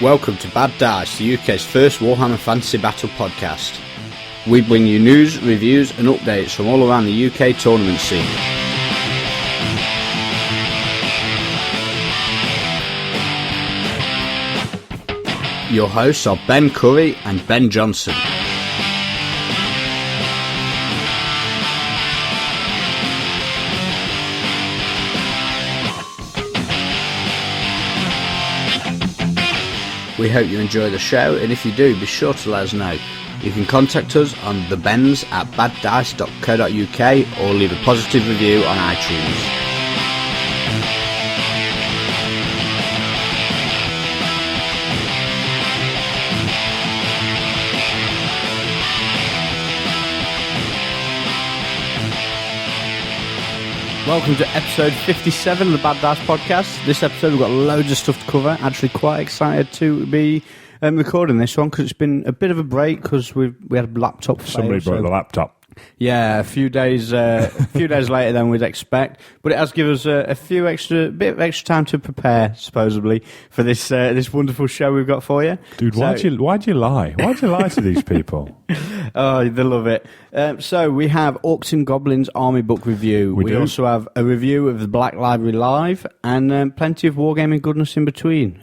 Welcome to Bad Dice, the UK's first Warhammer Fantasy Battle podcast. We bring you news, reviews and updates from all around the UK tournament scene. Your hosts are Ben Curry and Ben Johnson. We hope you enjoy the show, and if you do, be sure to let us know. You can contact us on thebens@baddice.co.uk or leave a positive review on iTunes. Welcome to episode 57 of the Bad Dice podcast. This episode we've got loads of stuff to cover. Actually quite excited to be recording this one because it's been a bit of a break because we had a laptop fail. Somebody broke the laptop. Yeah, a few days later than we'd expect, but it has given us a bit of extra time to prepare, supposedly, for this wonderful show we've got for you. Dude, why'd you lie? Why'd you lie to these people? Oh, they love it. So we have Orcs and Goblins Army Book Review. We also have a review of the Black Library Live and plenty of wargaming goodness in between.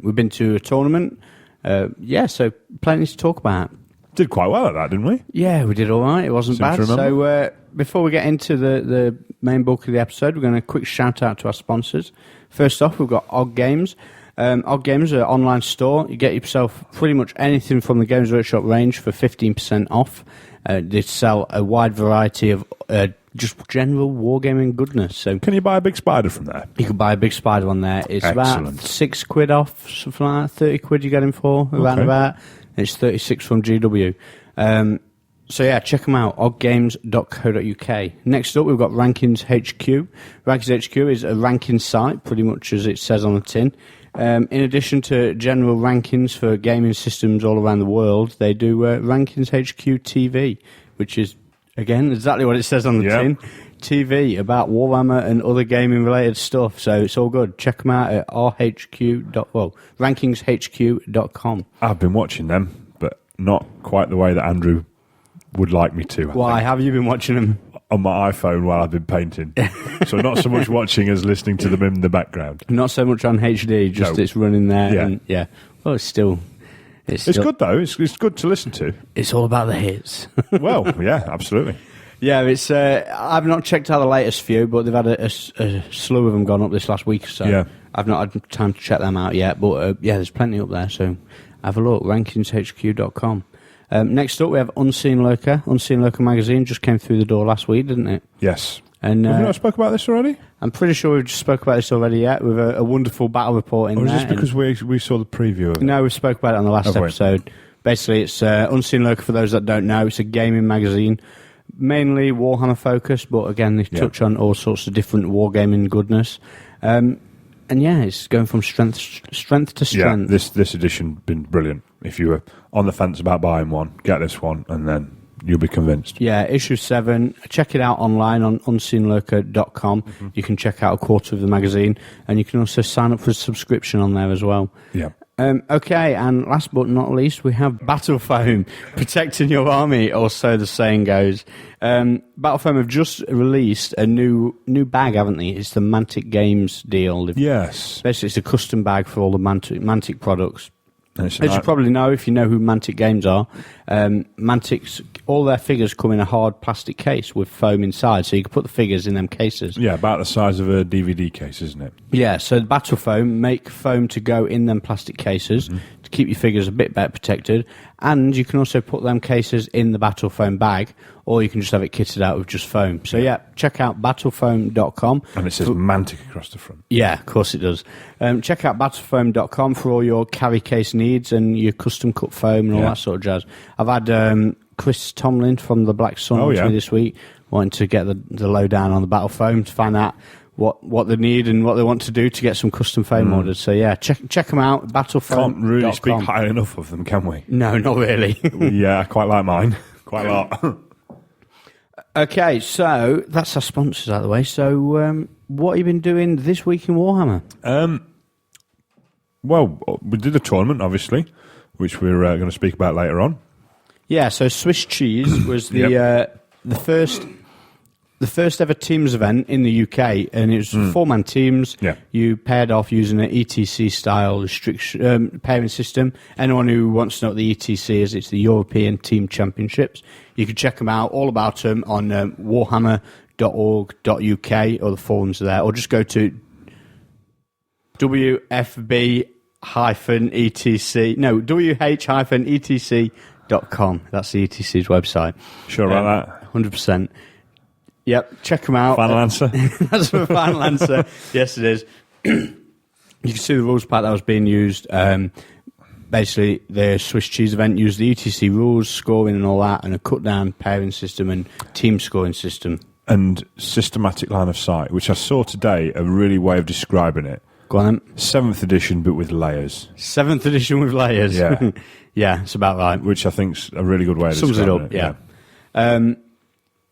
We've been to a tournament. So plenty to talk about. Did quite well at that, didn't we? Yeah, we did all right. It wasn't bad. So before we get into the main bulk of the episode, we're going to quick shout out to our sponsors. First off, we've got Og Games. Og Games are an online store. You get yourself pretty much anything from the Games Workshop range for 15% off. They sell a wide variety of just general wargaming goodness. So can you buy a big spider from there? You can buy a big spider on there. It's Excellent. About £6 off, something like that. 30 quid you get him for, around about. It's 36 from GW. So yeah, check them out, oggames.co.uk. Next up, we've got Rankings HQ. Rankings HQ is a ranking site, pretty much as it says on the tin. In addition to general rankings for gaming systems all around the world, they do Rankings HQ TV, which is, again, exactly what it says on the tin. TV about Warhammer and other gaming related stuff, so it's all good. Check them out at rankingshq.com. I've been watching them, but not quite the way that Andrew would like me to. Why have you been watching them? On my iPhone while I've been painting. So not so much watching as listening to them in the background. Not so much on HD, just it's running there. Yeah. And well, it's still good though. It's good to listen to. It's all about the hits. Well, yeah, absolutely. Yeah, it's. I've not checked out the latest few, but they've had a slew of them gone up this last week or so. Yeah. I've not had time to check them out yet, but there's plenty up there, so have a look, rankingshq.com. Next up, we have Unseen Lurker. Unseen Lurker magazine just came through the door last week, didn't it? Yes. And have we not spoke about this already? I'm pretty sure we've just spoke about this already, with a wonderful battle report in there. Or is this because we saw the preview of it? No, we spoke about it on the last episode. Basically, it's Unseen Lurker, for those that don't know. It's a gaming magazine. Mainly Warhammer focused, but again, they touch on all sorts of different wargaming goodness. And it's going from strength to strength. Yeah, this edition been brilliant. If you were on the fence about buying one, get this one, and then you'll be convinced. Yeah, issue 7. Check it out online on unseenlurker.com. Mm-hmm. You can check out a quarter of the magazine, and you can also sign up for a subscription on there as well. Yeah. Okay, and last but not least, we have Battle Foam, protecting your army, or so the saying goes. Battle Foam have just released a new bag, haven't they? It's the Mantic Games deal. Yes. Basically, it's a custom bag for all the Mantic products. As you probably know, if you know who Mantic Games are, Mantic's, all their figures come in a hard plastic case with foam inside, so you can put the figures in them cases. Yeah, about the size of a DVD case, isn't it? Yeah, so the Battle Foam make foam to go in them plastic cases to keep your figures a bit better protected, and you can also put them cases in the Battle Foam bag, or you can just have it kitted out with just foam. So check out battlefoam.com. And it says Mantic across the front. Yeah, of course it does. Check out battlefoam.com for all your carry case needs and your custom cut foam and all that sort of jazz. I've had Chris Tomlin from the Black Sun with me this week, wanting to get the lowdown on the Battle Foam to find out what they need and what they want to do to get some custom foam ordered. So check them out, battlefoam.com. Can't really speak highly enough of them, can we? No, not really. Yeah, I quite like mine. Quite a lot. Okay, so that's our sponsors out of the way. So what have you been doing this week in Warhammer? well, we did a tournament, obviously, which we're going to speak about later on. Yeah, so Swiss Cheese was the first ever teams event in the UK, and it was 4-man teams. Yeah. You paired off using an ETC style restriction pairing system. Anyone who wants to know what the ETC is, it's the European Team Championships. You can check them out, all about them, on warhammer.org.uk, or the forums are there, or just go to wh-etc.com. That's the ETC's website. Sure about that? 100%. Yep, check them out. Final answer? That's my final answer. Yes, it is. You can see the rules pack that was being used. Basically, the Swiss Cheese event used the ETC rules, scoring and all that, and a cut-down pairing system and team scoring system. And systematic line of sight, which I saw today, a really way of describing it. Go on then. 7th edition, but with layers. 7th edition with layers. Yeah. Yeah, it's about right. Which I think's a really good way of Sums describing it up, yeah.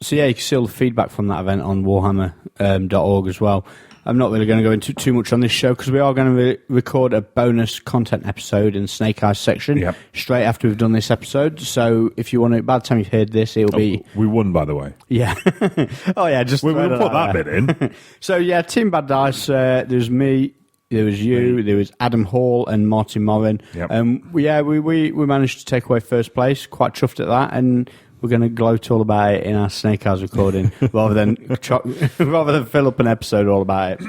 So yeah, you can see all the feedback from that event on warhammer.org as well. I'm not really going to go into too much on this show because we are going to record a bonus content episode in the Snake Eyes section straight after we've done this episode. So if you want to, by the time you've heard this, it'll be... We won, by the way. Yeah. Oh yeah, just we'll put that bit in. So yeah, Team Bad Dice, there's me, there was you, there was Adam Hall and Martin Moran. Yep. We managed to take away first place, quite chuffed at that, and we're going to gloat all about it in our Snake Eyes recording rather than fill up an episode all about it.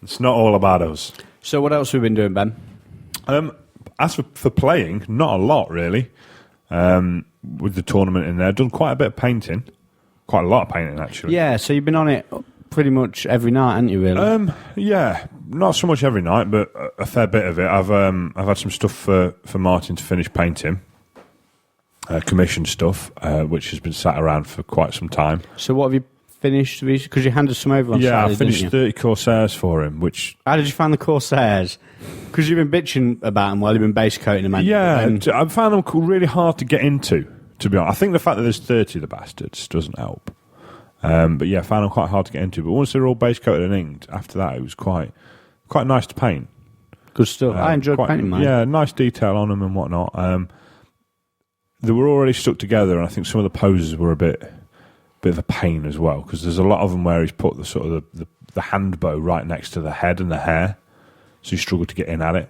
It's not all about us. So what else have we been doing, Ben? As for playing, not a lot really. With the tournament in there, done quite a bit of painting. Quite a lot of painting, actually. Yeah, so you've been on it pretty much every night, haven't you, really? Yeah, not so much every night, but a fair bit of it. I've had some stuff for Martin to finish painting. Commissioned stuff, which has been sat around for quite some time. So what have you finished? Because you handed some over on Saturday, I finished 30 Corsairs for him, which... How did you find the Corsairs? Because you've been bitching about them while you've been base coating them. Yeah, I found them really hard to get into, to be honest. I think the fact that there's 30 of the bastards doesn't help. But yeah, I found them quite hard to get into. But once they're all base coated and inked, after that it was quite nice to paint. Good stuff. I enjoyed painting mine. Yeah, nice detail on them and whatnot. They were already stuck together, and I think some of the poses were a bit of a pain as well, because there's a lot of them where he's put the sort of the hand bow right next to the head and the hair, so you struggle to get in at it.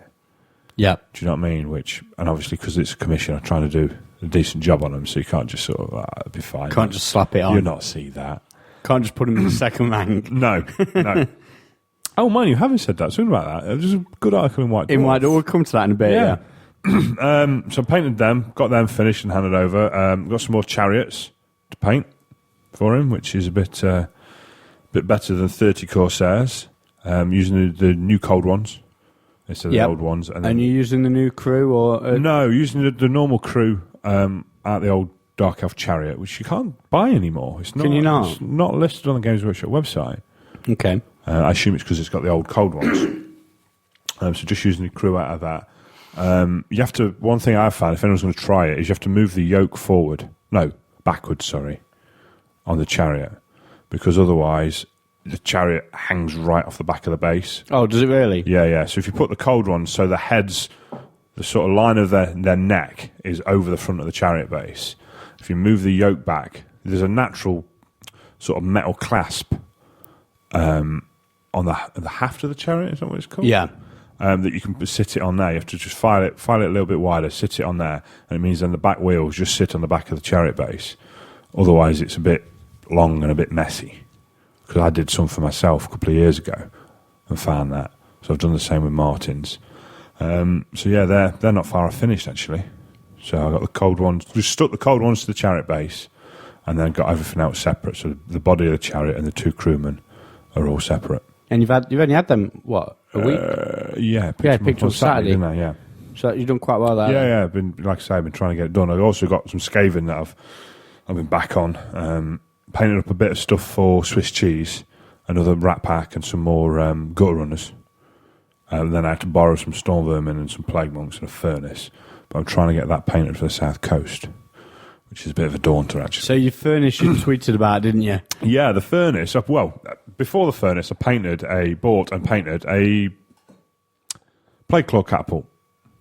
Yeah. Do you know what I mean? And obviously because it's a commission, I'm trying to do a decent job on them, so you can't just sort of, it'll be fine. Can't just slap it on. You'll not see that. Can't just put them in the second rank. No. Oh, man, you haven't said that. Something about that. There's a good article in White Dwarf. In White Dwarf, we'll come to that in a bit, yeah. So I painted them, got them finished and handed over. Got some more chariots to paint for him, which is a bit better than 30 Corsairs, using the new cold ones instead of the old ones. And you're using the new crew? Or No, using the normal crew out the old Dark Elf chariot, which you can't buy anymore. Can you not? It's not listed on the Games Workshop website. Okay. I assume it's because it's got the old cold ones. So just using the crew out of that. You have to. One thing I've found, if anyone's going to try it, is you have to move the yoke backwards, on the chariot, because otherwise the chariot hangs right off the back of the base. Oh, does it really? Yeah. So if you put the cold ones, so the heads, the sort of line of their neck is over the front of the chariot base. If you move the yoke back, there's a natural sort of metal clasp on the haft of the chariot. Is that what it's called? Yeah. That you can sit it on there. You have to just file it a little bit wider, sit it on there, and it means then the back wheels just sit on the back of the chariot base. Otherwise, it's a bit long and a bit messy. Because I did some for myself a couple of years ago and found that. So I've done the same with Martin's. So yeah, they're not far off finished actually. So I got the cold ones, just stuck the cold ones to the chariot base, and then got everything else separate. So the body of the chariot and the two crewmen are all separate. And you've only had them, what, a week? Yeah, picked up Saturday. Didn't I? Yeah. So you've done quite well there. Yeah. I've been, like I say, I've been trying to get it done. I've also got some scaving that I've been back on. Painted up a bit of stuff for Swiss Cheese, another rat pack, and some more gutter runners. Then I had to borrow some storm vermin and some plague monks and a furnace. But I'm trying to get that painted for the south coast, which is a bit of a daunter, actually. So your furnace you tweeted about, didn't you? Yeah, the furnace. Well, before the furnace, I bought and painted a Plague Claw Catapult,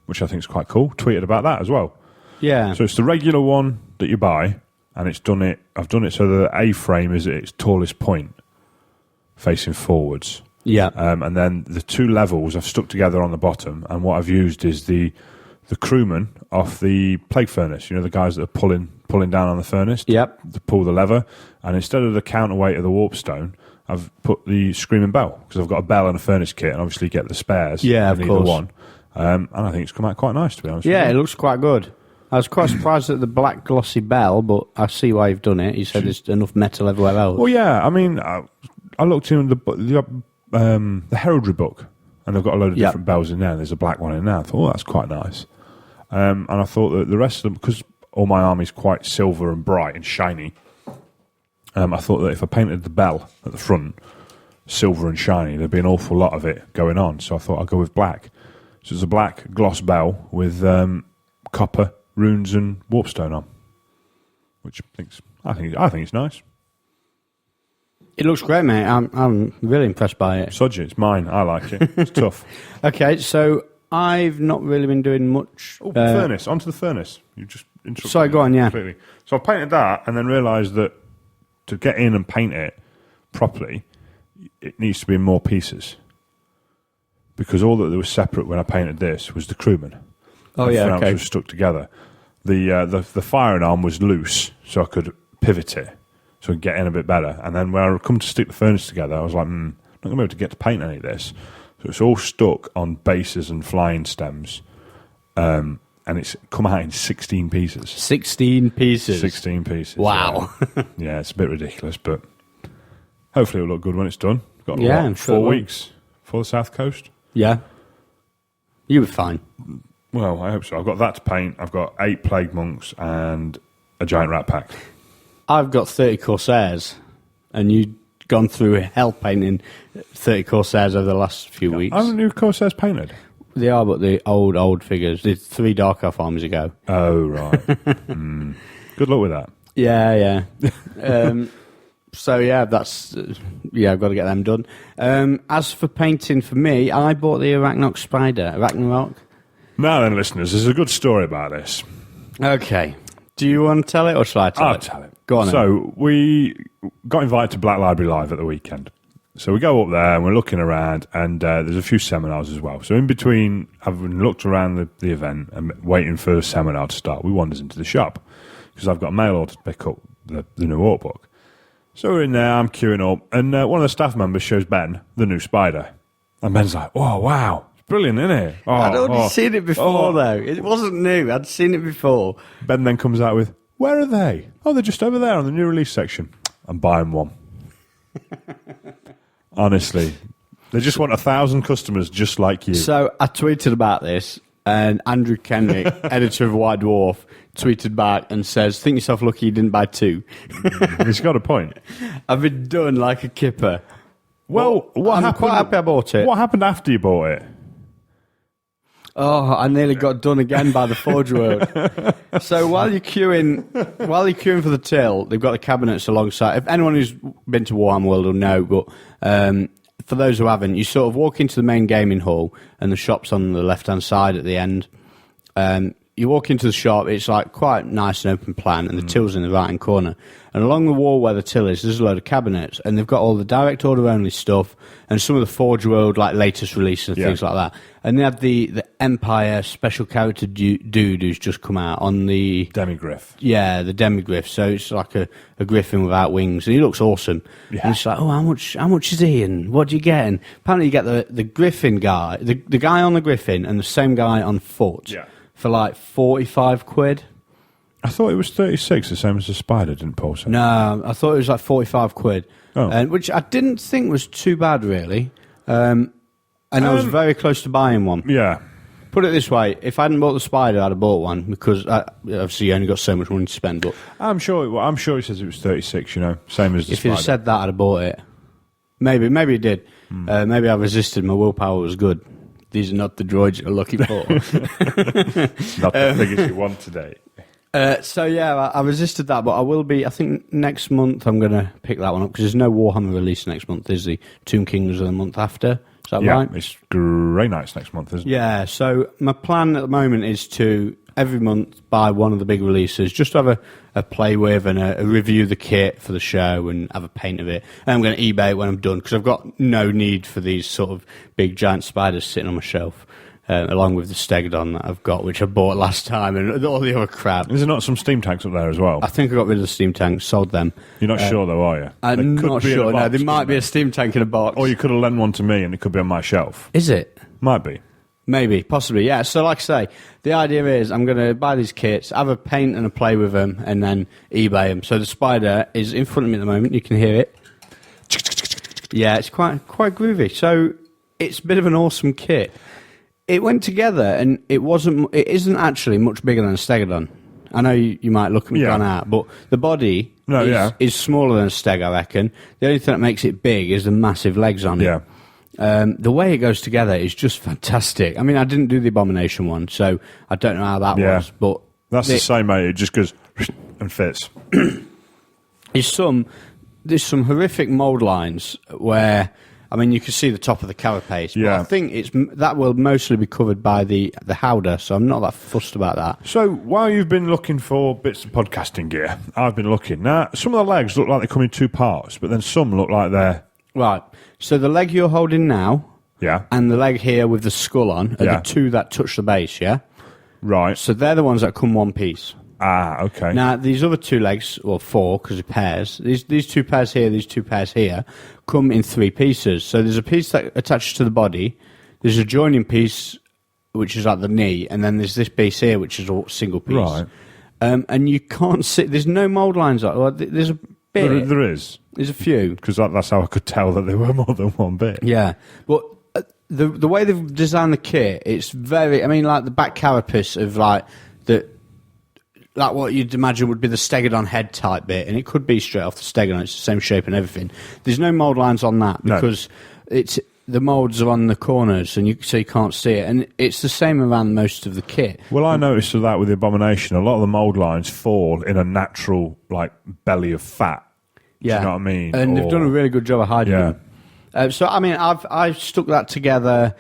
which I think is quite cool. Tweeted about that as well. Yeah. So it's the regular one that you buy, and I've done it so the A-frame is at its tallest point, facing forwards. Yeah. And then the two levels I've stuck together on the bottom, and what I've used is the crewman off the plague furnace. You know, the guys that are pulling down on the furnace to pull the lever. And instead of the counterweight of the warpstone, I've put the screaming bell, because I've got a bell and a furnace kit, and obviously get the spares. Yeah, of course. One. And I think it's come out quite nice, to be honest. Yeah, it looks quite good. I was quite surprised at the black glossy bell, but I see why you've done it. You said there's enough metal everywhere else. Well, yeah. I mean, I looked in the heraldry book, and they've got a load of different bells in there. And there's a black one in there. I thought, that's quite nice. And I thought that the rest of them, because all my army's quite silver and bright and shiny, I thought that if I painted the bell at the front silver and shiny, there'd be an awful lot of it going on. So I thought I'd go with black. So it's a black gloss bell with copper runes and warpstone on, which I think it's nice. It looks great, mate. I'm really impressed by it. Sodgy, it's mine. I like it. It's tough. Okay, so I've not really been doing much. Furnace. Onto the furnace. You just interrupted. Sorry, go on, yeah. Completely. So I painted that and then realised that to get in and paint it properly, it needs to be in more pieces. Because all that was separate when I painted this was the crewman. Oh, yeah, okay. Was stuck together. The firing arm was loose, so I could pivot it, so I could get in a bit better. And then when I come to stick the furnace together, I was like, I'm not going to be able to get to paint any of this. So it's all stuck on bases and flying stems, and it's come out in 16 pieces. 16 pieces? 16 pieces. Wow. Yeah, it's a bit ridiculous, but hopefully it'll look good when it's done. Got I'm sure 4 weeks for the South Coast. Yeah. You'll be fine. Well, I hope so. I've got that to paint. I've got 8 Plague Monks and a giant rat pack. I've got 30 Corsairs, and you've gone through hell painting 30 Corsairs over the last few weeks. Haven't new Corsairs painted? They are, but the old figures. The 3 Dark Elf armies ago. Oh, right. Good luck with that. Yeah. So, yeah, that's... I've got to get them done. As for painting for me, I bought the Ragnarok Spider. Ragnarok. Now then, listeners, there's a good story about this. Okay. Do you want to tell it, or shall I tell it? I'll tell it. Go on. So, we got invited to Black Library Live at the weekend. So we go up there and we're looking around, and there's a few seminars as well. So in between having looked around the event and waiting for the seminar to start, we wanders into the shop because I've got a mail order to pick up the new art book. So we're in there, I'm queuing up, and one of the staff members shows Ben the new Spider. And Ben's like, oh, wow, it's brilliant, isn't it? Oh, I'd already seen it before, though. It wasn't new. I'd seen it before. Ben then comes out with, where are they? Oh, they're just over there on the new release section. I'm buying one. Honestly, they just want 1,000 customers just like you. So I tweeted about this, and Andrew Kenrick, editor of White Dwarf, tweeted back and says, think yourself lucky you didn't buy 2. He's got a point. I've been done like a kipper. Well, I'm quite happy I bought it. What happened after you bought it? Oh, I nearly got done again by the Forge World. So while you're queuing for the till, they've got the cabinets alongside. If anyone who's been to Warhammer World will know, but for those who haven't, you sort of walk into the main gaming hall, and the shop's on the left-hand side at the end. You walk into the shop, it's like quite nice and open plan, and the till's in the right-hand corner. And along the wall where the till is, there's a load of cabinets, and they've got all the direct order only stuff, and some of the Forge World like latest releases and things like that. And they had the Empire special character dude who's just come out on the Demigriff. Yeah, the Demigriff. So it's like a griffin without wings, and he looks awesome. Yeah. And it's like, oh, how much is he, and what do you get? And apparently you get the griffin guy, the guy on the griffin, and the same guy on foot. Yeah. For like 45 quid. I thought it was 36, the same as the Spider, didn't Paul say? No, I thought it was like 45 quid. Oh. Which I didn't think was too bad, really. And I was very close to buying one. Yeah. Put it this way, if I hadn't bought the Spider, I'd have bought one, because obviously you only got so much money to spend. But I'm sure he says it was 36, same as the If Spider. he'd have said that, I'd have bought it. Maybe it did. Maybe I resisted, my willpower was good. These are not the droids you're looking for. Not the figures you want today. So yeah, I resisted that, but I will be. I think next month I'm going to pick that one up, because there's no Warhammer release next month. There's the Tomb Kings of the month after, Is that right? It's Grey Nights next month, isn't it? Yeah, so my plan at the moment is to every month buy one of the big releases, just to have a play with and a review the kit for the show and have a paint of it. And I'm going to eBay it when I'm done, because I've got no need for these sort of big giant spiders sitting on my shelf, along with the Stegodon that I've got, which I bought last time, and all the other crap. Is there not some steam tanks up there as well? I think I got rid of the steam tanks, sold them. You're not sure though, are you? I'm not sure. No, there might be a steam tank in a box. Or you could have lent one to me and it could be on my shelf. Is it? Might be. Maybe, possibly, yeah. So like I say, the idea is I'm going to buy these kits, have a paint and a play with them, and then eBay them. So the spider is in front of me at the moment. You can hear it. Yeah, it's quite groovy. So it's a bit of an awesome kit. It went together, and it isn't actually much bigger than a Stegodon. I know you might look at me gone out, but the body is smaller than a Steg, I reckon. The only thing that makes it big is the massive legs on it. Yeah. The way it goes together is just fantastic. I mean, I didn't do the Abomination one, so I don't know how that was. But that's the same, mate. It just goes and fits. There's some horrific mould lines where, I mean, you can see the top of the carapace. Yeah. But I think that will mostly be covered by the howdah, so I'm not that fussed about that. So while you've been looking for bits of podcasting gear, I've been looking. Now, some of the legs look like they come in two parts, but then some look like they're... Right. So the leg you're holding now, and the leg here with the skull on are the two that touch the base, yeah? Right. So they're the ones that come one piece. Ah, okay. Now, these other two legs, or four, because they're pairs, these two pairs here, these two pairs here, come in three pieces. So there's a piece that attaches to the body, there's a joining piece, which is like the knee, and then there's this piece here, which is a single piece. Right. And you can't see, there's no mould lines. There's a bit. There is. There's a few. Because that's how I could tell that there were more than one bit. Yeah. But the way they've designed the kit, it's very, I mean, like the back carapace of like what you'd imagine would be the Stegodon head type bit, and it could be straight off the Stegodon, it's the same shape and everything. There's no mould lines on that because the moulds are on the corners, and so you can't see it, and it's the same around most of the kit. Well, I noticed that with the Abomination, a lot of the mould lines fall in a natural like belly of fat. Yeah. Do you know what I mean? And they've done a really good job of hiding them. So, I mean, I stuck that together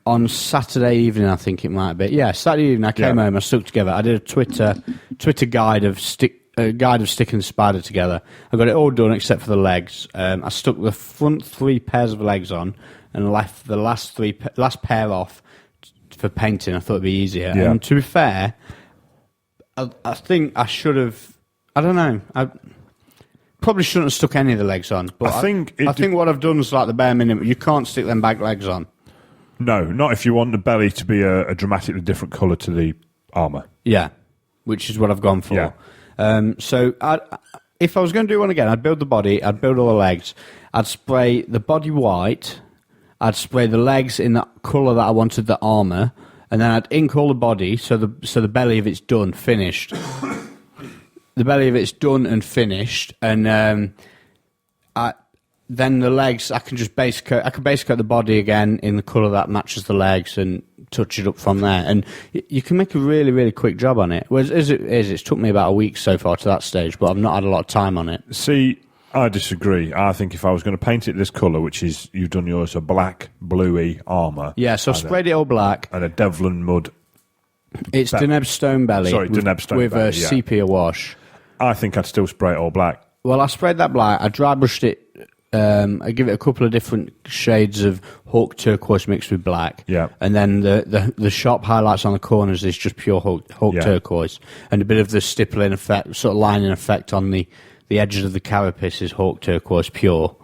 on Saturday evening, I think it might be. Yeah, Saturday evening, I came home, I stuck together. I did a Twitter guide of sticking the spider together. I got it all done except for the legs. I stuck the front three pairs of legs on and left the last pair off for painting. I thought it'd be easier. Yeah. And to be fair, I think I should have. I don't know. I probably shouldn't have stuck any of the legs on. But I think what I've done is like the bare minimum. You can't stick them back legs on. No, not if you want the belly to be a dramatically different colour to the armour. Yeah, which is what I've gone for. Yeah. So if I was going to do one again, I'd build the body, I'd build all the legs, I'd spray the body white, I'd spray the legs in the colour that I wanted the armour, and then I'd ink all the body so the belly of it's done, finished. The belly of it's done and finished, and then the legs, I can just base coat the body again in the colour that matches the legs and touch it up from there. And you can make a really, really quick job on it. Whereas it's took me about a week so far to that stage, but I've not had a lot of time on it. See, I disagree. I think if I was going to paint it this colour, which is, you've done yours, a black, bluey armour. Yeah, so I've sprayed it all black. And a Devlin mud. It's Deneb Stone Belly. Sorry, Deneb Stone with Belly, a sepia wash. I think I'd still spray it all black. Well, I sprayed that black. I dry brushed it. I give it a couple of different shades of Hawk turquoise mixed with black. Yeah. And then the sharp highlights on the corners is just pure Hawk turquoise. And a bit of the stippling effect, sort of lining effect on the edges of the carapace is Hawk turquoise pure.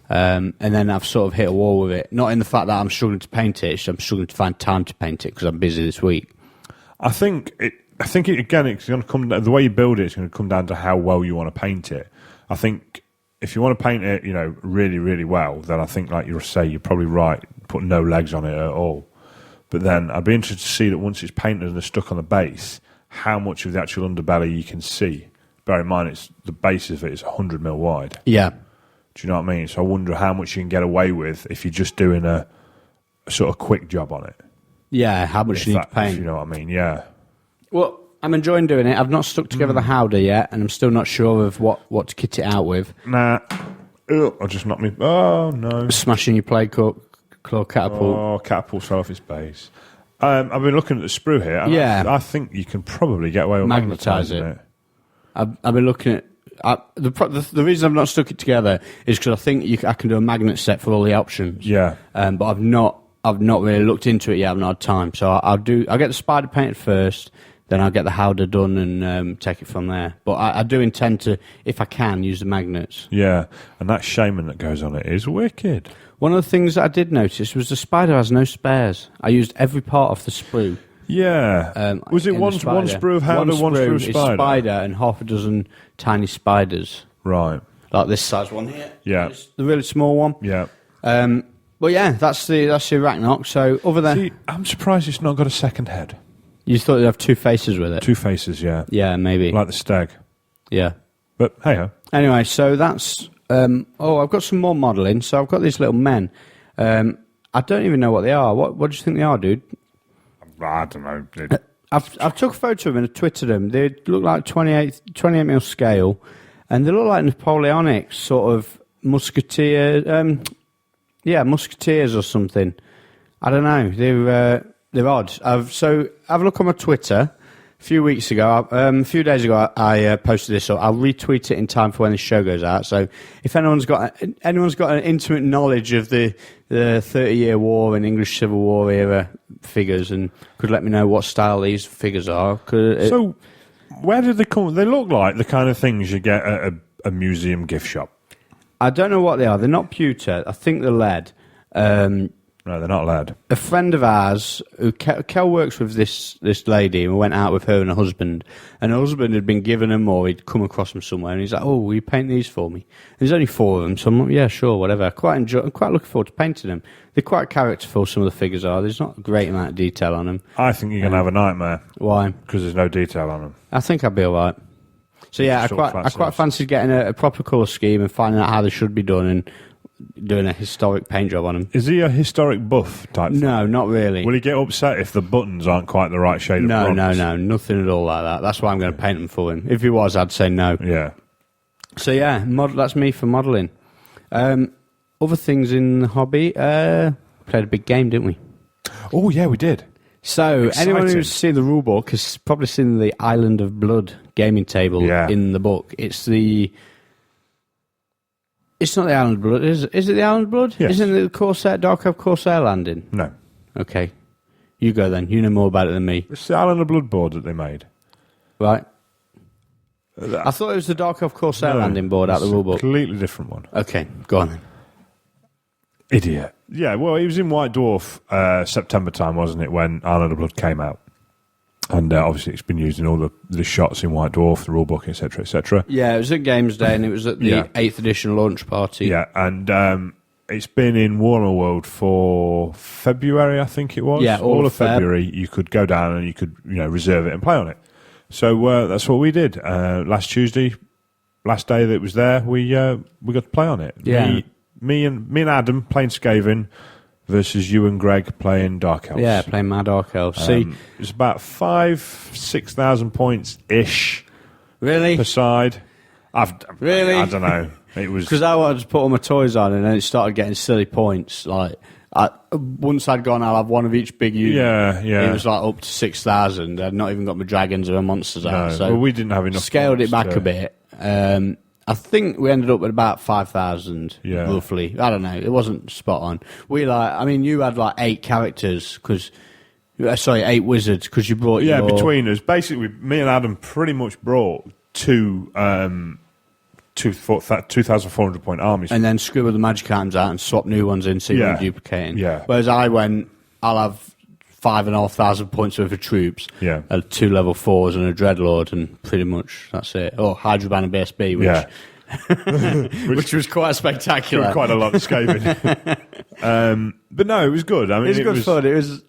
And then I've sort of hit a wall with it. Not in the fact that I'm struggling to paint it, I'm struggling to find time to paint it because I'm busy this week. I think it's going to come down, the way you build it's going to come down to how well you want to paint it. I think if you want to paint it, really, really well, then I think, like you say, you're probably right, put no legs on it at all. But then I'd be interested to see that once it's painted and it's stuck on the base, how much of the actual underbelly you can see. Bear in mind, the base of it is 100 mil wide. Yeah. Do you know what I mean? So I wonder how much you can get away with if you're just doing a sort of quick job on it. Yeah, how much you need to paint. If you know what I mean, yeah. Well, I'm enjoying doing it. I've not stuck together the howdah yet, and I'm still not sure of what to kit it out with. Nah. I just knocked me. Oh, no. Smashing your play cook, Claw Catapult. Oh, Catapult fell off its base. I've been looking at the sprue here. And Yeah. I think you can probably get away with Magnetise magnetising it. it. I've been looking at... the reason I've not stuck it together is because I think I can do a magnet set for all the options. Yeah. But I've not really looked into it yet. I've not had time. So I'll get the spider painted first, then I'll get the howdah done and take it from there. But I do intend to, if I can, use the magnets. Yeah. And that shaman that goes on it is wicked. One of the things that I did notice was the spider has no spares. I used every part of the sprue. Yeah. Was it one sprue of howdah, one sprue of spider? Spider and half a dozen tiny spiders. Right. Like this size one here. Yeah. The really small one. Yeah. But yeah, that's the Arachnok. So over there... See, I'm surprised it's not got a second head. You thought you'd have two faces with it? Two faces, yeah. Yeah, maybe. Like the stag. Yeah. But hey-ho. Anyway, so that's... I've got some more modelling. So I've got these little men. I don't even know what they are. What do you think they are, dude? I don't know. Dude. I've took a photo of them and Twittered them. They look like 28mm scale. And they look like Napoleonic sort of musketeer... musketeers or something. I don't know. They're odd. So have a look on my Twitter. A few weeks ago, a few days ago, I posted this. So I'll retweet it in time for when the show goes out. So if anyone's got an intimate knowledge of the 30-year war and English Civil War era figures, and could let me know what style these figures are. So where did they come? They look like the kind of things you get at a museum gift shop. I don't know what they are. They're not pewter. I think they're lead. No, they're not lead. A friend of ours, who Kel works with this lady, and we went out with her and her husband. And her husband had been given them, or he'd come across them somewhere, and he's like, "Oh, will you paint these for me?" And there's only 4 of them, so I'm like, "Yeah, sure, whatever." I'm quite looking forward to painting them. They're quite characterful. Some of the figures are. There's not a great amount of detail on them. I think you're going to have a nightmare. Why? Because there's no detail on them. I think I'd be all right. So yeah, I quite fancied getting a proper colour scheme and finding out how they should be done and doing a historic paint job on them. Is he a historic buff type? No, not really. Will he get upset if the buttons aren't quite the right shade of bronze? No, nothing at all like that. That's why I'm going to paint them for him. If he was, I'd say no. Yeah. So yeah, that's me for modelling. Other things in the hobby, played a big game, didn't we? Oh yeah, we did. So Exciting. anyone who's seen the rule book has probably seen the Island of Blood gaming table in the book. It's not the Island of Blood, is it the Island of Blood? Yes. Isn't it the Corsair, Dark Elf Corsair landing? No. Okay. You go then. You know more about it than me. It's the Island of Blood board that they made. Right. I thought it was the Dark Elf Corsair landing board out of the rule book. Completely different one. Okay, go on then. Idiot. Yeah, well, it was in White Dwarf September time, wasn't it, when Island of Blood came out? And obviously it's been used in all the shots in White Dwarf, the rulebook, etc., etc. Yeah, it was at Games Day, and it was at the 8th edition launch party. Yeah, and it's been in Warhammer World for February, I think it was. Yeah, all of February. You could go down and you could reserve it and play on it. So that's what we did last Tuesday, last day that it was there. We got to play on it. Yeah. Me and Adam playing Skaven versus you and Greg playing Dark Elves. Yeah, playing Mad Dark Elves. See, it's about 5,000-6,000 points ish. Really? Per side. Really? I don't know. It was because I wanted to put all my toys on, and then it started getting silly points. Like once I'd gone, I'll have one of each big unit. Yeah. It was like up to 6,000. I'd not even got my dragons or my monsters out. So we didn't have enough. Scaled it back a bit. I think we ended up at about 5,000, roughly. I don't know. It wasn't spot on. You had like 8 characters, 8 wizards, because you brought between us. Basically, me and Adam pretty much brought 2,400 point armies. And then scribble the magic items out and swap new ones in so you weren't duplicating. Yeah. Whereas I went, I'll have 5,500 points worth of troops, 2 level 4s and a Dreadlord, and pretty much that's it. Oh, Hydroban and BSB, which was quite spectacular. Quite a lot of Skaven. But no, it was good. I mean, it was good fun. It was.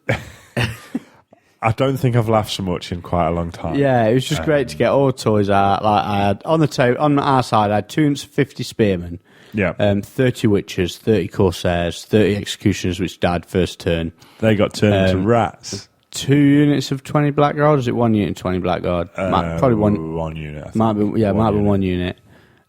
I don't think I've laughed so much in quite a long time. Yeah, it was just great to get all the toys out. Like I had on the table on our side, I had 250 spearmen. 30 witches, 30 corsairs, 30 executioners, which died first turn. They got turned into rats. 2 units of 20 blackguard. Is it 1 unit and 20 blackguard? Probably one unit. I think. Might be 1 unit.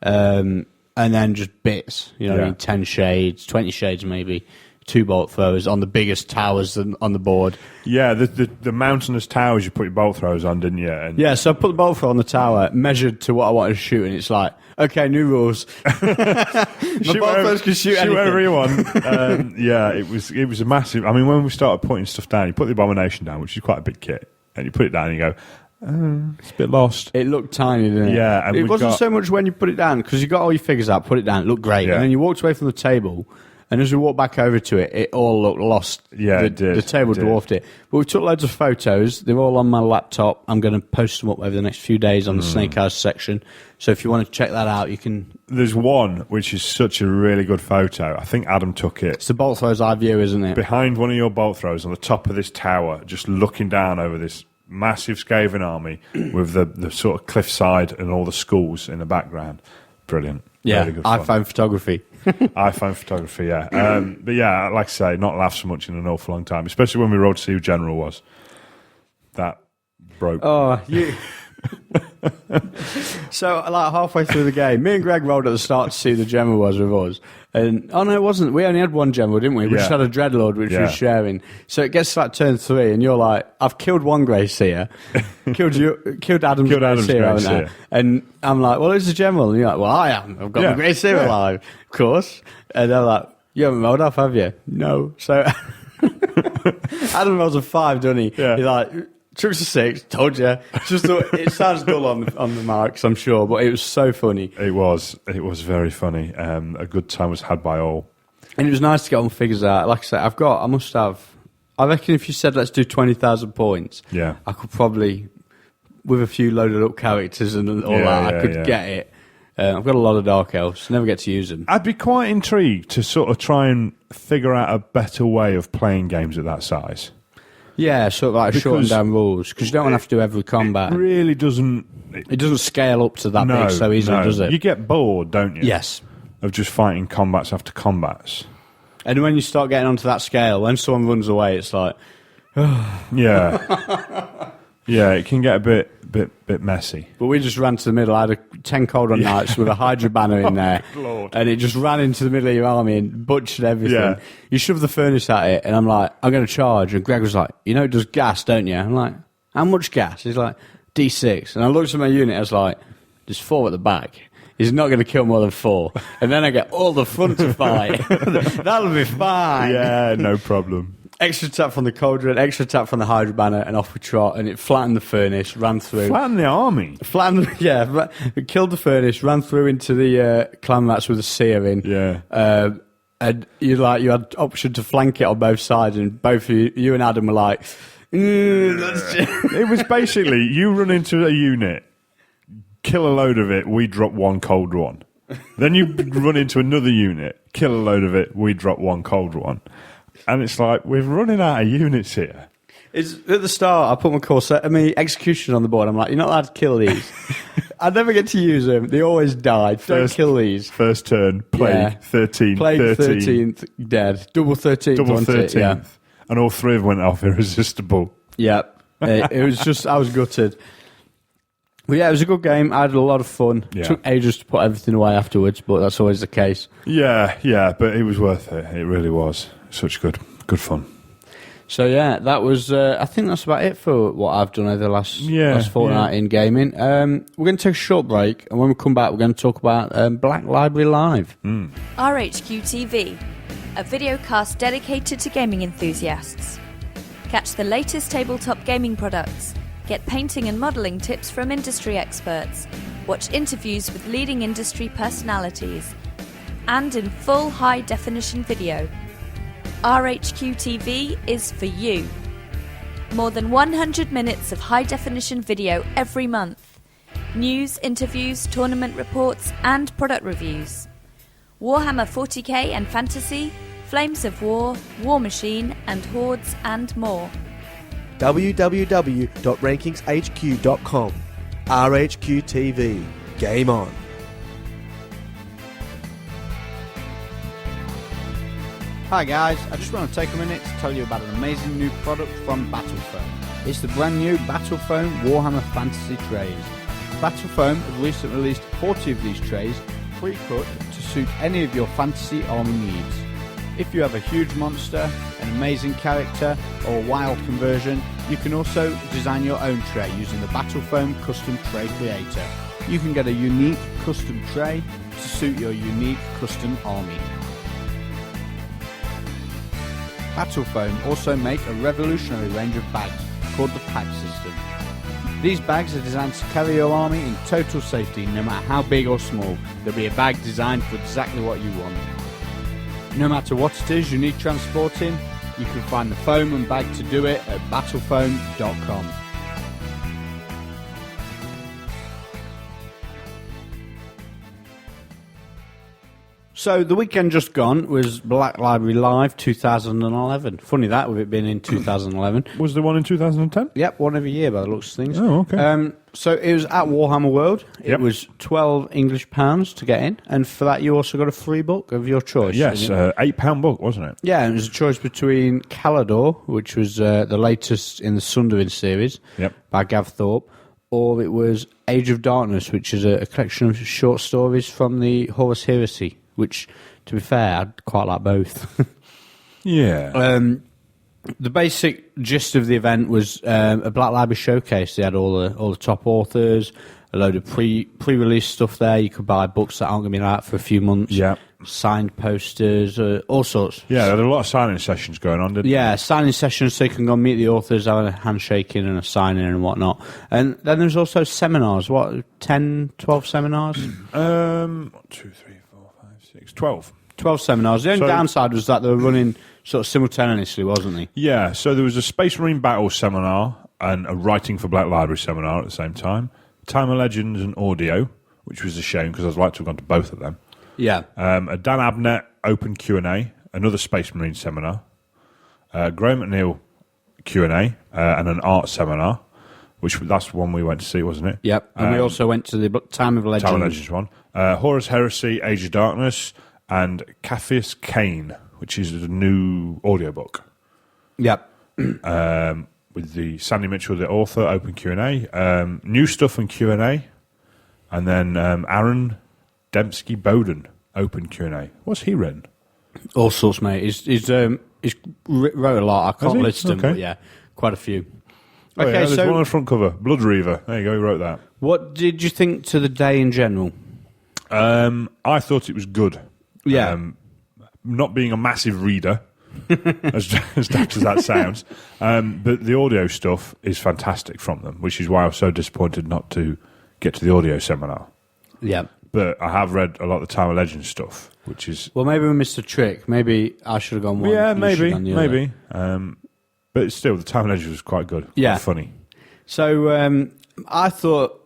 And then just bits. 10 shades, 20 shades maybe. 2 bolt throwers on the biggest towers on the board. Yeah, the mountainous towers you put your bolt throwers on, didn't you? And Yeah, so I put the bolt thrower on the tower, measured to what I wanted to shoot, and it's like, okay, new rules. My bolt throwers can shoot anything. whatever you want. Yeah, it was a massive. I mean, when we started putting stuff down, you put the Abomination down, which is quite a big kit, and you put it down and you go, it's a bit lost. It looked tiny, didn't it? Yeah, and it wasn't so much when you put it down, because you got all your figures out, put it down, it looked great, Yeah. and then you walked away from the table, and as we walked back over to it, it all looked lost. Yeah, it did. The table dwarfed it. But we took loads of photos. They're all on my laptop. I'm going to post them up over the next few days on the Snake Eyes section. So if you want to check that out, you can. There's one which is such a really good photo. I think Adam took it. It's the bolt throws I view, isn't it? Behind one of your bolt throws on the top of this tower, just looking down over this massive Skaven army with the sort of cliffside and all the schools in the background. Brilliant. Yeah, Really good fun. iPhone photography. iPhone photography, yeah. But yeah, like I say, not laughed so much in an awful long time, especially when we rode to see who General was. That broke. Oh, you. So, like halfway through the game, me and Greg rolled at the start to see who the General was with us. And, oh no, it wasn't. We only had one General, didn't we? We just had a Dreadlord, which we were sharing. So it gets to like turn 3, and you're like, I've killed one Grey Seer. killed Adam's Grey Seer, haven't I? And I'm like, well, who's the General? And you're like, well, I am. I've got the Grey Seer alive, of course. And they're like, you haven't rolled off, have you? No. So Adam rolls a 5, doesn't he? Yeah. He's like, Troops a 6, told you. Just it sounds dull on the marks, I'm sure, but it was so funny. It was very funny. A good time was had by all. And it was nice to get all the figures out. Like I said, I reckon if you said let's do 20,000 points, Yeah. I could probably, with a few loaded up characters and all I could get it. I've got a lot of Dark Elves, never get to use them. I'd be quite intrigued to sort of try and figure out a better way of playing games at that size. Yeah, sort of like shorten down rules, because you don't want to have to do every combat. It really doesn't... It doesn't scale up to that big so easily, does it? You get bored, don't you? Yes. Of just fighting combats after combats. And when you start getting onto that scale, when someone runs away, it's like... Yeah. Yeah, it can get a bit messy. But we just ran to the middle. I had 10 Cauldron Knights with a Hydra banner in there. Lord. And it just ran into the middle of your army and butchered everything. Yeah. You shove the furnace at it, and I'm like, I'm going to charge. And Greg was like, you know it does gas, don't you? I'm like, how much gas? He's like, D6. And I looked at my unit, I was like, there's 4 at the back. He's not going to kill more than 4. And then I get all the front to fight. That'll be fine. Yeah, no problem. Extra tap from the Cauldron, extra tap from the Hydra banner, and off we trot. And it flattened the furnace, ran through. Flatten the army. It killed the furnace, ran through into the clan mats with a seer in. Yeah. And you had option to flank it on both sides, and both you and Adam were like, It was basically you run into a unit, kill a load of it, we drop 1 cold one. Then you run into another unit, kill a load of it, we drop 1 cold one. And it's like, we're running out of units here. At the start, I put my execution on the board. I'm like, you're not allowed to kill these. I never get to use them. They always die. Don't kill these. First turn, Plague, 13, Plague 13. 13th, dead. Double 13th. Double 13th. Yeah. And all 3 of them went off irresistible. Yeah. It was just, I was gutted. But yeah, it was a good game. I had a lot of fun. Yeah. It took ages to put everything away afterwards, but that's always the case. Yeah, but it was worth it. It really was. Such good fun. So yeah, that was. I think that's about it for what I've done over the last fortnight in gaming. We're going to take a short break, and when we come back, we're going to talk about Black Library Live. RHQ TV, a videocast dedicated to gaming enthusiasts. Catch the latest tabletop gaming products, get painting and modelling tips from industry experts, watch interviews with leading industry personalities, and in full high-definition video. RHQ TV is for you. More than 100 minutes of high-definition video every month. News, interviews, tournament reports, and product reviews. Warhammer 40k and Fantasy, Flames of War, War Machine, and Hordes, and more. www.rankingshq.com. RHQ TV. Game on. Hi guys, I just want to take a minute to tell you about an amazing new product from Battlefoam. It's the brand new Battlefoam Warhammer Fantasy trays. Battlefoam have recently released 40 of these trays, pre-cut to suit any of your fantasy army needs. If you have a huge monster, an amazing character, or a wild conversion, you can also design your own tray using the Battle Foam Custom Tray Creator. You can get a unique custom tray to suit your unique custom army. Battle Foam also make a revolutionary range of bags called the Pack System. These bags are designed to carry your army in total safety no matter how big or small. There'll be a bag designed for exactly what you want. No matter what it is you need transporting, you can find the foam and bag to do it at battlefoam.com. So the weekend just gone was Black Library Live 2011. Funny that, with it being in 2011. Was there one in 2010? Yep, one every year by the looks of things. Oh, okay. So it was at Warhammer World. It Yep. was £12 to get in, and for that you also got a free book of your choice. Yes, £8 book, wasn't it? Yeah, and it was a choice between Calidor, which was the latest in the Sunderland series Yep. by Gav Thorpe, or it was Age of Darkness, which is a collection of short stories from the Horus Heresy, which, to be fair, I'd quite like both. Yeah. The basic gist of the event was a Black Library showcase. They had all the top authors, a load of pre-release stuff there. You could buy books that aren't going to be out for a few months. Yeah. Signed posters, all sorts. Yeah, there were a lot of signing sessions going on, didn't Yeah, signing sessions so you can go and meet the authors, have a handshaking and a signing and whatnot. And then there's also seminars. 10, 12 seminars? 1, 2, 3, 4, 5, 6, 12. 12 seminars. The only So- downside was that they were running sort of simultaneously, wasn't they? Yeah, so there was a Space Marine Battle seminar and a Writing for Black Library seminar at the same time. Time of Legends and Audio, which was a shame because I'd like to have gone to both of them. Yeah. A Dan Abnett open Q&A, another Space Marine seminar, Graham McNeil Q&A, and an art seminar, which that's the one we went to see, wasn't it? Yep. And we also went to the Time of Legends. Time of Legends one. Horus Heresy, Age of Darkness, and Capheus Kane, which is a new audiobook. Yep. With the Sandy Mitchell, the author, open Q&A, new stuff and Q&A, and then Aaron Dembski Bowden, open Q&A. What's he written? All sorts, mate. He's wrote a lot. I can't he? list them, Okay. but yeah, quite a few. Oh, Okay, yeah, there's so one on the front cover, Blood Reaver. There you go, he wrote that. what did you think to the day in general? I thought it was good. Yeah. Not being a massive reader, as daft as that sounds, but the audio stuff is fantastic from them, which is why I was so disappointed not to get to the audio seminar. Yeah. But I have read a lot of the Time of Legends stuff, which is... Well, maybe we missed a trick. Maybe I should have gone one. yeah, you should have maybe, gone the other. maybe. But still, the Time of Legends was quite good. Yeah. Quite funny. So I thought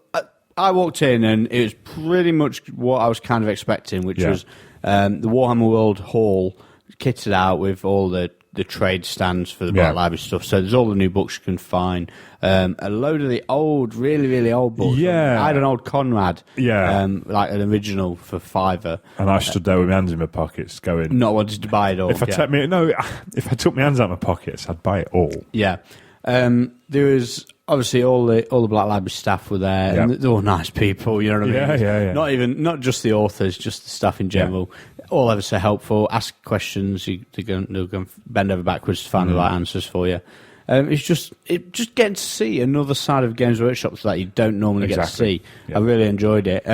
I walked in and it was pretty much what I was kind of expecting, which Yeah. was the Warhammer World Hall kitted out with all the trade stands for the Yeah. Black Library stuff. So there's all the new books you can find. A load of the old, really, really old books. Yeah. I had an old Conrad. Yeah. Like an original for £5. And I stood there with my hands in my pockets going... Not wanted to buy it all. If I took my hands out of my pockets, I'd buy it all. Yeah. There was obviously all the Black Library staff were there, and Yep. they're all nice people. You know what I mean? Yeah. Not just the authors, just the staff in general. All ever so helpful. Ask questions. They're going to bend over backwards to find the right answers for you. It's just getting to see another side of Games Workshop that you don't normally get to Exactly. see. Yeah. I really enjoyed it.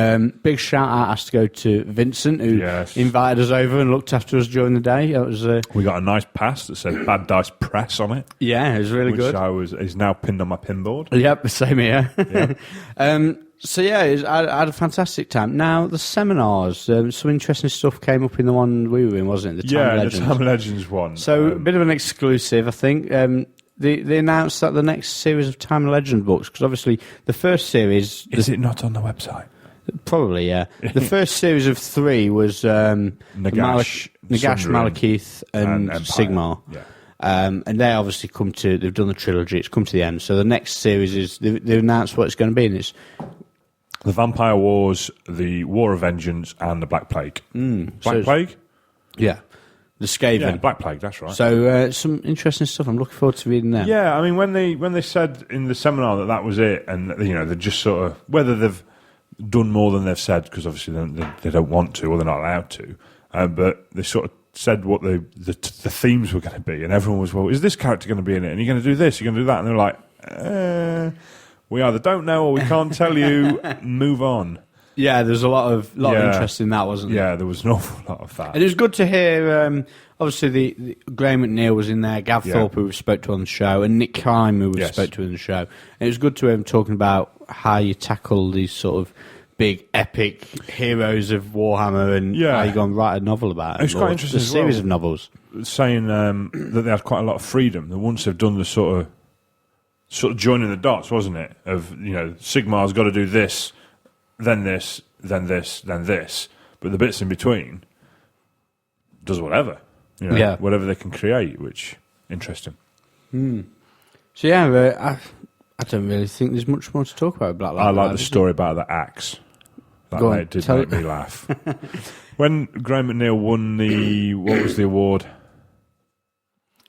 Big shout out has to go to Vincent, who Yes. invited us over and looked after us during the day. It was We got a nice pass that said Bad Dice Press on it, it was really which good. is now pinned on my pinboard. Yep, same here. Yeah. So yeah, I had a fantastic time. Now the seminars, some interesting stuff came up in the one we were in, wasn't it? The Time of The Legends. Time of Legends one. So a bit of an exclusive, I think. They announced that the next series of Time of Legends books, because obviously the first series, is it not on the website? probably yeah, the first series of 3 was Nagash, Nagash, Sundarin, Malekith, and Empire. Sigmar. Yeah. And they obviously they've done the trilogy. It's come to the end. So the next series is they've announced what it's going to be, and it's The Vampire Wars, the War of Vengeance, and the Black Plague. Black Plague? the Skaven. Yeah, Black Plague, that's right. So some interesting stuff. I'm looking forward to reading them. Yeah, I mean, when they said in the seminar that was it, and they just sort of whether they've done more than they've said, because obviously they don't want to or they're not allowed to, but they sort of said what the themes were going to be, and everyone was, well, is this character going to be in it? And you're going to do this, you're going to do that, and they're like, we either don't know or we can't tell you. Move on. Yeah, there's a lot of interest in that, wasn't there? Yeah, there was an awful lot of that. And it was good to hear. Obviously, the Graham McNeil was in there, Gav Thorpe, who we spoke to on the show, and Nick Kime, who we spoke to on the show. And it was good to hear him talking about how you tackle these sort of big, epic heroes of Warhammer, and how you go and write a novel about it. It's quite interesting. A series of novels, saying that they had quite a lot of freedom. That once they've done the sort of joining the dots, wasn't it? Of Sigmar's got to do this, then this, then this, then this, but the bits in between does whatever. Whatever they can create, which interesting. So yeah, I don't really think there's much more to talk about Black Library. I like the story about the axe. That did make me laugh. When Graham McNeil won what was the award?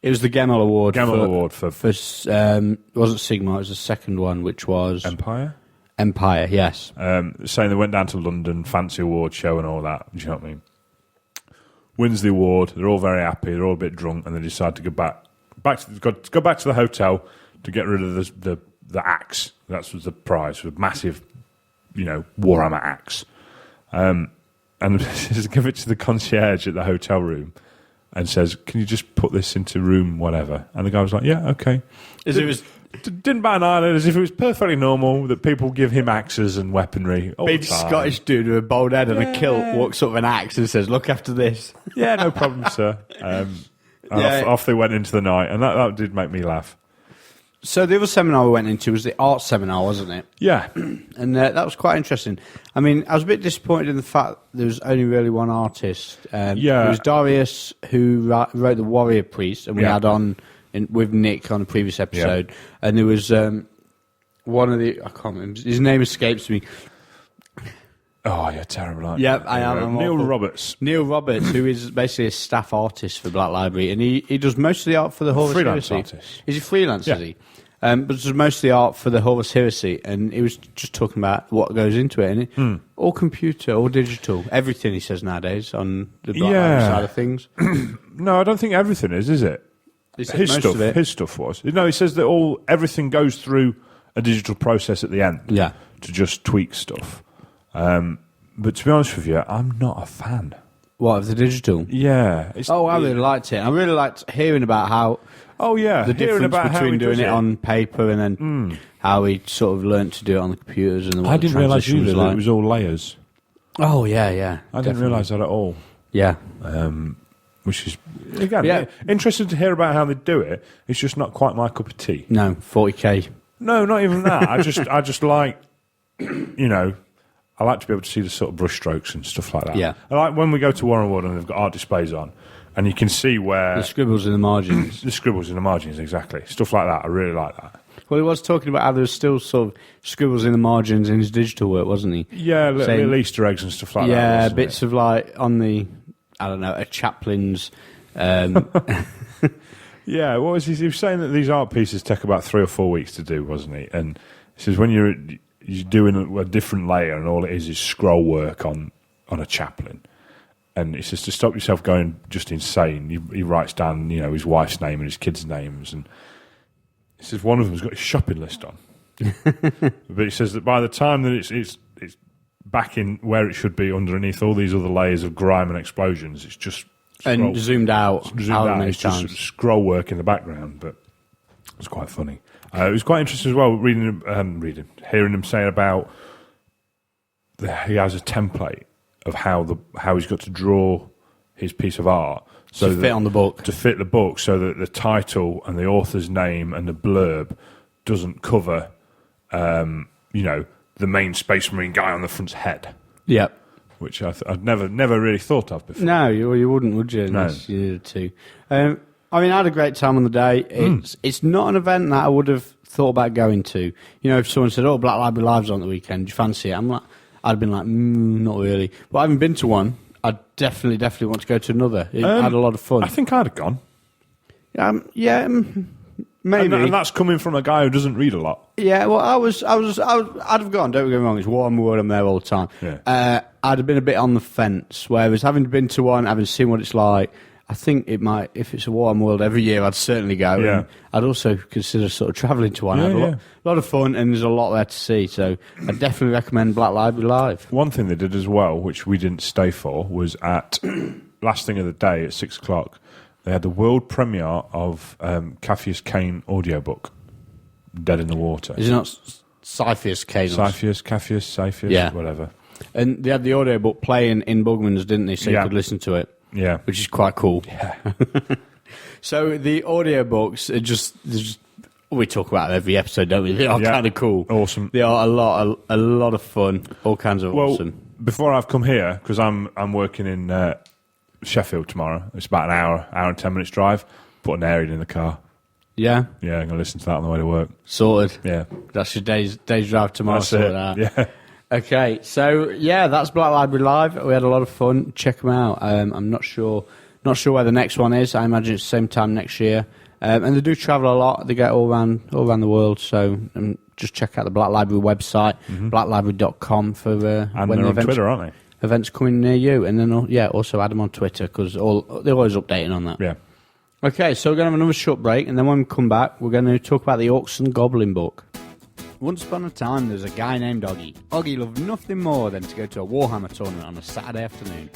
It was the Gemmell Award. Award for it wasn't Sigmar. It was the second one, which was Empire. Empire, yes. Saying they went down to London, fancy award show and all that. Do you know what I mean? Wins the award. They're all very happy. They're all a bit drunk, and they decide to go back to the hotel to get rid of the axe. That was the prize, a massive, Warhammer axe. And just give it to the concierge at the hotel room, and says, "Can you just put this into room whatever?" And the guy was like, "Yeah, okay." Didn't bat an eyelid, as if it was perfectly normal that people give him axes and weaponry all Big the time. Scottish dude with a bald head and a kilt walks up with an axe and says, "Look after this." Yeah, no problem, sir. And off they went into the night, and that did make me laugh. So the other seminar we went into was the art seminar, wasn't it? Yeah. And that was quite interesting. I mean, I was a bit disappointed in the fact there was only really one artist. It was Darius, who wrote The Warrior Priest, and we had on with Nick on a previous episode. Yeah. And there was one of the... I can't remember. His name escapes me. Oh, you're terrible. Yeah, I am. Neil Roberts. Neil Roberts, who is basically a staff artist for Black Library, and he does most of the art for the Horus Freelance Heresy. Artist. Is he freelance, is he? But does most of the art for the Horus Heresy, and he was just talking about what goes into it, and all computer, all digital, everything he says nowadays on the Black Library side of things. No, I don't think everything is it? His stuff was. No, he says that everything goes through a digital process at the end to just tweak stuff. But to be honest with you, I'm not a fan. What, of the digital? Yeah. I really liked it. I really liked hearing about how... Oh, yeah. The difference between doing it on paper and then how he sort of learnt to do it on the computers. And I didn't realise either that it was all layers. Oh, yeah. I didn't realise that at all. Yeah. Which is, again, interesting to hear about how they do it. It's just not quite my cup of tea. No, 40k. No, not even that. I just like, I like to be able to see the sort of brush strokes and stuff like that. Yeah. I like when we go to Warren Wood and they've got art displays on, and you can see where... The scribbles in the margins. The scribbles in the margins, exactly. Stuff like that. I really like that. Well, he was talking about how there was still sort of scribbles in the margins in his digital work, wasn't he? Yeah, little Easter eggs and stuff like that. Yeah, bits of on the, I don't know, a chaplain's... Yeah, what was he was saying that these art pieces take about 3 or 4 weeks to do, wasn't he? And he says when you're doing a different layer and all it is scroll work on a chaplain. And he says to stop yourself going just insane, he writes down, his wife's name and his kids' names, and he says one of them's got his shopping list on. But he says that by the time that it's back in where it should be underneath all these other layers of grime and explosions, it's just zoomed out. It's just scroll work in the background, but it's quite funny. It was quite interesting as well hearing him saying about he has a template of how he's got to draw his piece of art to fit on the book. To fit the book, so that the title and the author's name and the blurb doesn't cover, the main Space Marine guy on the front's head. Yep. Which I've never really thought of before. No, you wouldn't, would you? Unless you needed to. I had a great time on the day. It's not an event that I would have thought about going to. If someone said, "Oh, Black Library Live's on the weekend, do you fancy it?" I'd been like, not really. But I haven't been to one. I definitely want to go to another. I had a lot of fun. I think I'd have gone. Maybe. And that's coming from a guy who doesn't read a lot. Yeah, well, I'd have gone. Don't get me wrong. It's Warhammer World. I'm there all the time. Yeah. I'd have been a bit on the fence. Whereas having been to one, having seen what it's like, I think it might, if it's a Warhammer World every year, I'd certainly go. Yeah. And I'd also consider sort of travelling to one. Yeah, I'd yeah. lot of fun, and there's a lot there to see. So I definitely recommend Black Library Live. One thing they did as well, which we didn't stay for, was at last thing of the day at 6 o'clock, they had the world premiere of Cassius Kane audiobook, Dead in the Water. Is it not Cyphius Kane? Cassius, whatever. And they had the audiobook playing in Bugman's, didn't they? So you Yeah. could listen to it. Yeah. Which is quite cool. Yeah. So the audiobooks are just we talk about it every episode, don't we? They are Yeah. kind of cool. Awesome. They are a lot of fun. All kinds of awesome. Before I've come here, because I'm working in Sheffield tomorrow, it's about an hour and 10 minutes drive, put an Arian in the car. Yeah, Yeah, I'm going to listen to that on the way to work. sorted. Yeah. That's your day's drive tomorrow. That's sorted it. out. Yeah. Okay, so yeah, that's Black Library Live. We had a lot of fun. Check them out. I'm not sure where the next one is. I imagine it's the same time next year. And they do travel a lot. They get all around the world. So just check out the Black Library website, blacklibrary.com for And when they're the on events, Twitter, aren't events coming near you. And then also add them on Twitter because they're always updating on that. they? Yeah. Okay, so we're going to have another short break, and then when we come back, we're going to talk about the Orcs and Goblin book. Once upon a time, there was a guy named Oggy. Oggy loved nothing more than to go to a Warhammer tournament on a Saturday afternoon.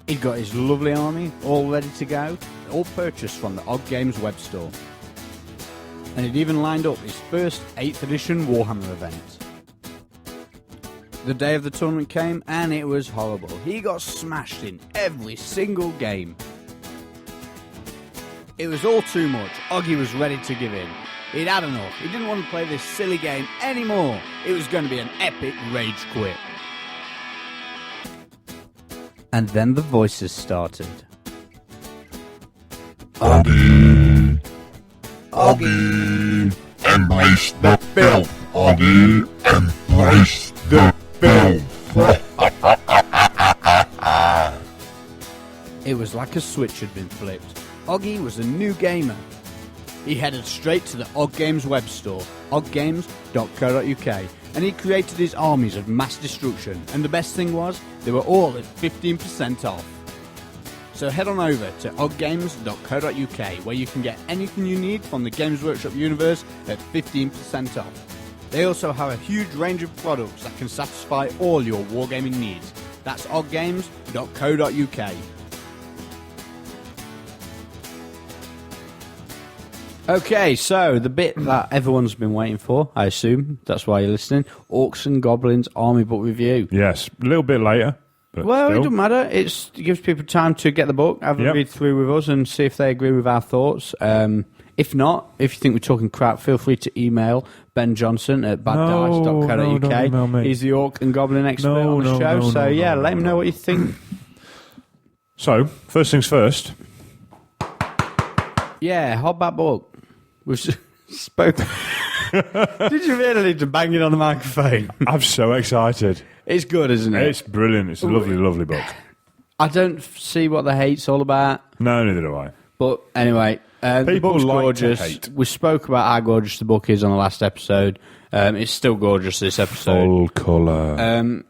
He'd got his lovely army all ready to go, all purchased from the Og Games web store. And he'd even lined up his first 8th edition Warhammer event. The day of the tournament came, and it was horrible. He got smashed in every single game. It was all too much. Oggy was ready to give in. He'd had enough. He didn't want to play this silly game anymore. It was going to be an epic rage quit. And then the voices started. Oggy, embrace the filth. Oggy, embrace the filth. It was like a switch had been flipped. Oggy was a new gamer. He headed straight to the Og Games web store, oggames.co.uk, and he created his armies of mass destruction. And the best thing was, they were all at 15% off. So head on over to oggames.co.uk, where you can get anything you need from the Games Workshop universe at 15% off. They also have a huge range of products that can satisfy all your wargaming needs. That's oggames.co.uk. Okay, so the bit that everyone's been waiting for, I assume, that's why you're listening, Orcs and Goblins Army Book Review. Yes. A little bit later. But Well, still. it doesn't matter. It gives people time to get the book, have a Yep. read through with us, and see if they agree with our thoughts. If not, if you think we're talking crap, feel free to email Ben Johnson at baddice.co.uk. No, don't email me. He's the Orc and Goblin expert No, on the no, show. no, So, no, yeah, no, let him no. know what you think. So, first things first. Yeah, hardback book. We've spoken. Did you really need to bang it on the microphone? I'm so excited. It's good, isn't it? It's brilliant. It's a lovely, lovely book. I don't see what the hate's all about. No, neither do I. But anyway, the People book's like to gorgeous. hate. We spoke about how gorgeous the book is on the last episode. It's still gorgeous, this episode. Full colour.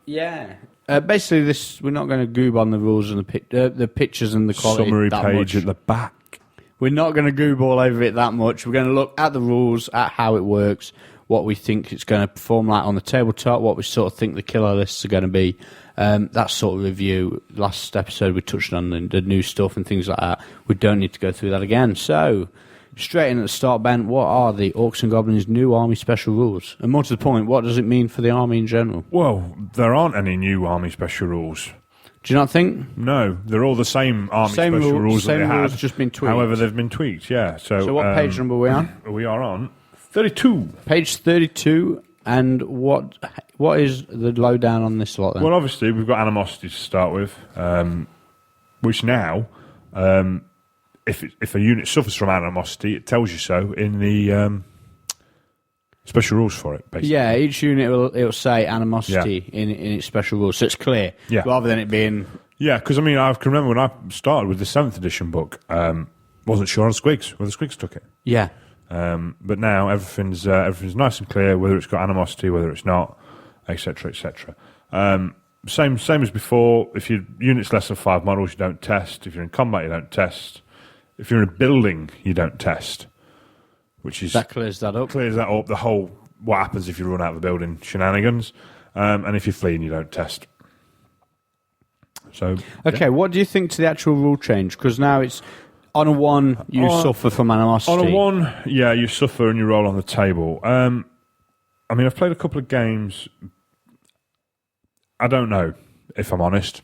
Yeah. Basically, we're not going to goob on the rules and the pictures and the quality Summary that page much. at the back. We're not going to goob all over it that much. We're going to look at the rules, at how it works, what we think it's going to perform like on the tabletop, what we sort of think the killer lists are going to be. That sort of review. Last episode we touched on the new stuff and things like that. We don't need to go through that again. So, straight in at the start, Ben, what are the Orcs and Goblins' new army special rules? And more to the point, what does it mean for the army in general? Well, there aren't any new army special rules. Do you not think? No, they're all the same army Same special rules that same they had. rules, just been tweaked. However, they've been tweaked, yeah. So what page number are we on? We are on 32. Page 32. And what is the lowdown on this lot then? Well, obviously, we've got animosity to start with, which now, if a unit suffers from animosity, it tells you so in the special rules for it, basically. Yeah, each unit it'll say animosity in its special rules, so it's clear. Yeah. Rather than it being Yeah, because, I mean, I can remember when I started with the 7th edition book, wasn't sure on Squigs, whether Squigs took it. yeah. But now everything's nice and clear, whether it's got animosity, whether it's not, etc., etc. same as before. If your unit's less than 5 models, you don't test. If you're in combat, you don't test. If you're in a building, you don't test. Which is That clears that up. the whole what happens if you run out of the building shenanigans. And if you're fleeing, you don't test. So Okay, what do you think to the actual rule change? Because now it's on a 1, you suffer from animosity. on a 1, yeah, you suffer and you roll on the table. I mean, I've played a couple of games. I don't know, if I'm honest.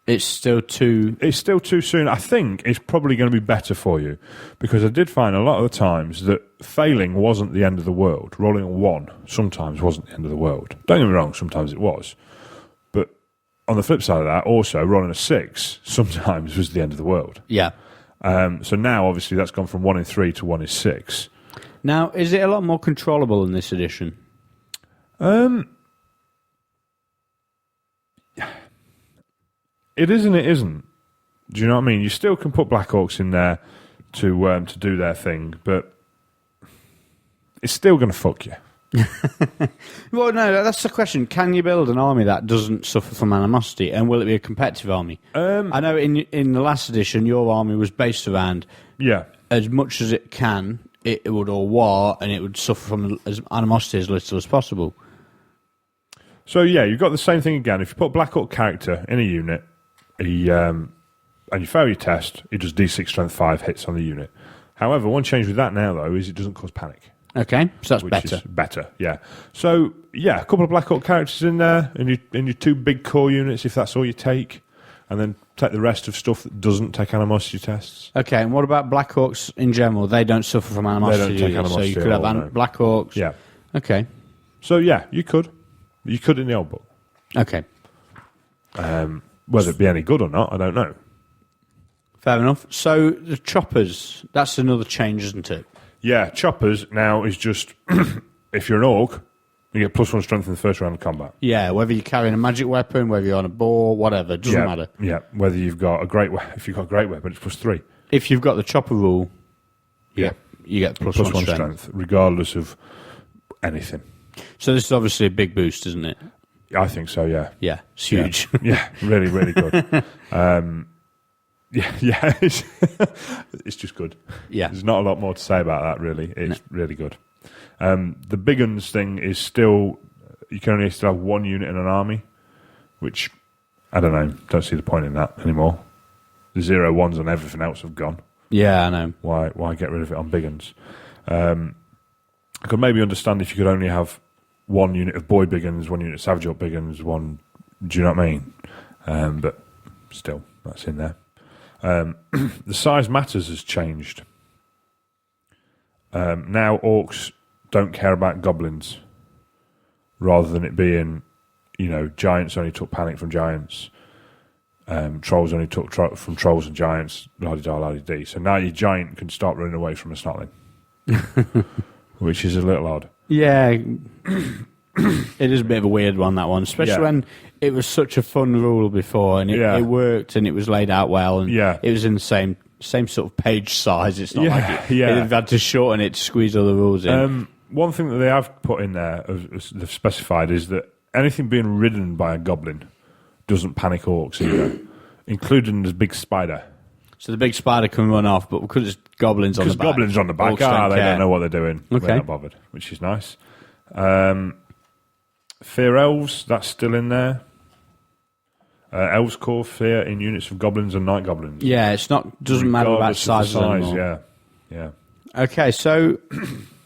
It's still too... It's still too soon. I think it's probably going to be better for you, because I did find a lot of the times that failing wasn't the end of the world. Rolling a 1 sometimes wasn't the end of the world. Don't get me wrong, sometimes it was. But on the flip side of that, also, rolling a 6 sometimes was the end of the world. Yeah. So now, obviously, that's gone from 1 in 3 to 1 in 6. Now, is it a lot more controllable in this edition? It is and it isn't. Do you know what I mean? You still can put Black Orcs in there to do their thing, but it's still going to fuck you. Well, no, that's the question. Can you build an army that doesn't suffer from animosity, and will it be a competitive army? I know in the last edition, your army was based around Yeah. as much as it can, it would all war, and it would suffer from animosity as little as possible. So, yeah, you've got the same thing again. If you put a Black Orc character in a unit, and you fail your test, it does D6 Strength 5 hits on the unit. However, one change with that now, though, is it doesn't cause panic. Okay, so that's Which better. is better, yeah. So, yeah, a couple of Black Orc characters in there, in your 2 big core units, if that's all you take, and then take the rest of stuff that doesn't take animosity tests. Okay, and what about Black Orcs in general? They don't suffer from animosity, They don't take do they? animosity So you could at have all, no. Black Orcs. Yeah. Okay, So, yeah, you could. You could in the old book. okay. Whether it be any good or not, I don't know. Fair enough. So the choppers, that's another change, isn't it? Yeah, choppers now is just, if you're an orc, you get +1 strength in the first round of combat. Yeah, whether you're carrying a magic weapon, whether you're on a boar, whatever, it doesn't matter. Yeah, whether you've got a great if you've got a great weapon, it's +3. If you've got the chopper rule, Yeah, you get the +1 strength, regardless of anything. So this is obviously a big boost, isn't it? I think so. Yeah, Yeah, it's huge. yeah, really, really good. Yeah, it's just good. Yeah. There's not a lot more to say about that, really. It's really good. The big uns thing is still, you can only still have 1 unit in an army, which, I don't know, don't see the point in that anymore. The 0-1s and everything else have gone. Yeah, I know. Why get rid of it on big uns? I could maybe understand if you could only have 1 unit of boy big uns, 1 unit of savage orc big uns, 1, do you know what I mean? But still, that's in there. The size matters has changed. Now orcs don't care about goblins, rather than it being, giants only took panic from giants, trolls only took from trolls and giants, la-di-da, la-di-dee. So now your giant can start running away from a snotling, which is a little odd. Yeah, it is a bit of a weird one, that one, especially when it was such a fun rule before, and it worked, and it was laid out well, and it was in the same sort of page size. It's not like they've had to shorten it to squeeze all the rules in. One thing that they have put in there, they've specified, is that anything being ridden by a goblin doesn't panic orcs either, including the big spider. So the big spider can run off, but because it's goblins on the back. Because goblins on the back, they don't know what they're doing. Okay. They're not bothered, which is nice. Fear elves, that's still in there. Elves cause fear in units of goblins and night goblins. Yeah, doesn't matter about Regardless of size the anymore. Yeah. Okay, so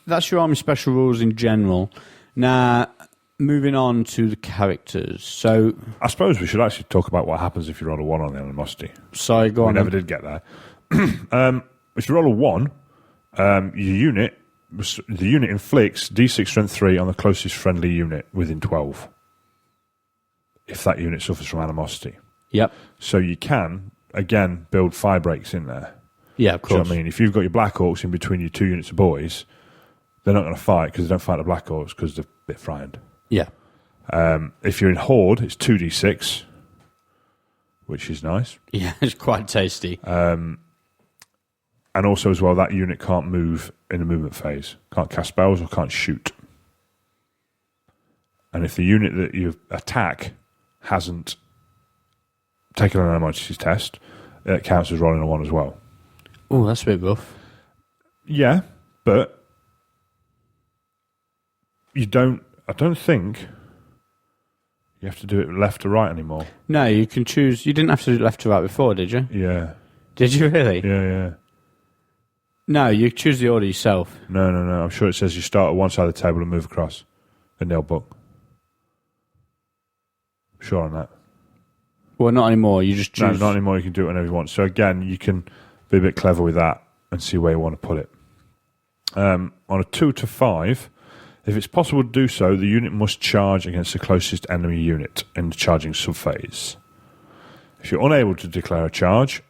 that's your army special rules in general. Now, moving on to the characters. So, I suppose we should actually talk about what happens if you roll a 1 on the animosity. sorry, go We on. never did get there. If you roll a 1, the unit inflicts D6 Strength 3 on the closest friendly unit within 12. If that unit suffers from animosity. Yep. So you can, again, build fire breaks in there. Yeah, of Do you know course. what I mean? If you've got your Black Orcs in between your 2 units of boys, they're not going to fight because they don't fight the Black Orcs because they're a bit frightened. Yeah. If you're in Horde, it's 2d6, which is nice. Yeah, it's quite tasty. And also, as well, that unit can't move in the movement phase. Can't cast spells or can't shoot. And if the unit that you attack hasn't taken an animosity test, it counts as rolling a 1 as well. Oh, that's a bit rough. Yeah, but I don't think you have to do it left to right anymore. No, you can choose. You didn't have to do it left to right before, did you? Yeah. Did you really? Yeah. No, you choose the order yourself. No. I'm sure it says you start at one side of the table and move across in the old book. Sure on that. Well, not anymore. You just choose. No, not anymore. You can do it whenever you want. So again, you can be a bit clever with that and see where you want to put it. On a 2 to 5, if it's possible to do so, the unit must charge against the closest enemy unit in the charging subphase. If you're unable to declare a charge,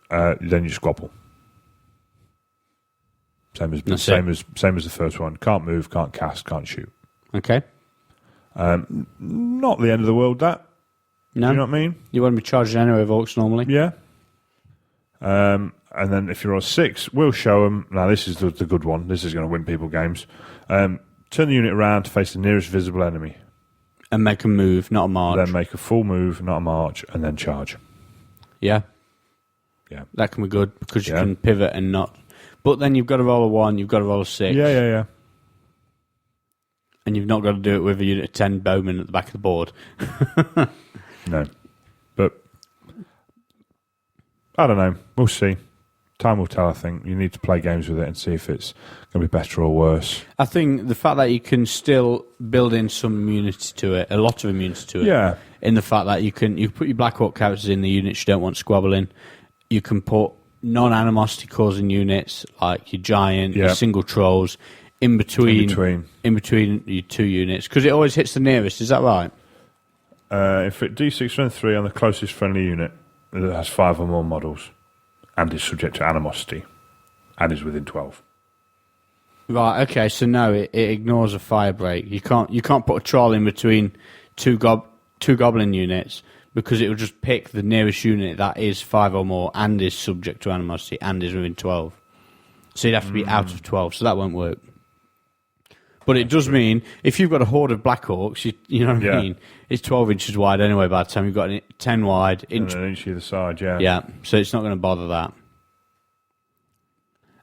then you squabble. Same as the first one. Can't move, can't cast, can't shoot. Okay. Not the end of the world, that. No. Do you know what I mean? You won't be charging anyway with orcs normally. Yeah. And then if you're on 6, we'll show them. Now, this is the good one. This is going to win people games. Turn the unit around to face the nearest visible enemy. And make a move, not a march. Then make a full move, not a march, and then charge. Yeah. Yeah. That can be good because you can pivot and not. But then you've got to roll a 1, you've got to roll a 6. Yeah. And you've not got to do it with a unit of 10 bowmen at the back of the board. No. But I don't know. We'll see. Time will tell, I think. You need to play games with it and see if it's going to be better or worse. I think the fact that you can still build in some immunity to it, a lot of immunity to it. Yeah. In the fact that you put your Black Hawk characters in the units you don't want squabbling. You can put non-animosity causing units like your giant, your single trolls in between your 2 units because it always hits the nearest. Is that right? If it D6 and 3 on the closest friendly unit that has 5 or more models and is subject to animosity and is within 12. Right. Okay. So no, it ignores a fire break. You can't put a troll in between two goblin units. Because it will just pick the nearest unit that is 5 or more and is subject to animosity and is within 12. So you'd have to be out of 12, so that won't work. But it does mean, if you've got a horde of Black Hawks, you know what I mean? It's 12 inches wide anyway by the time you've got 10 wide. And an inch either side, yeah. Yeah, so it's not going to bother that.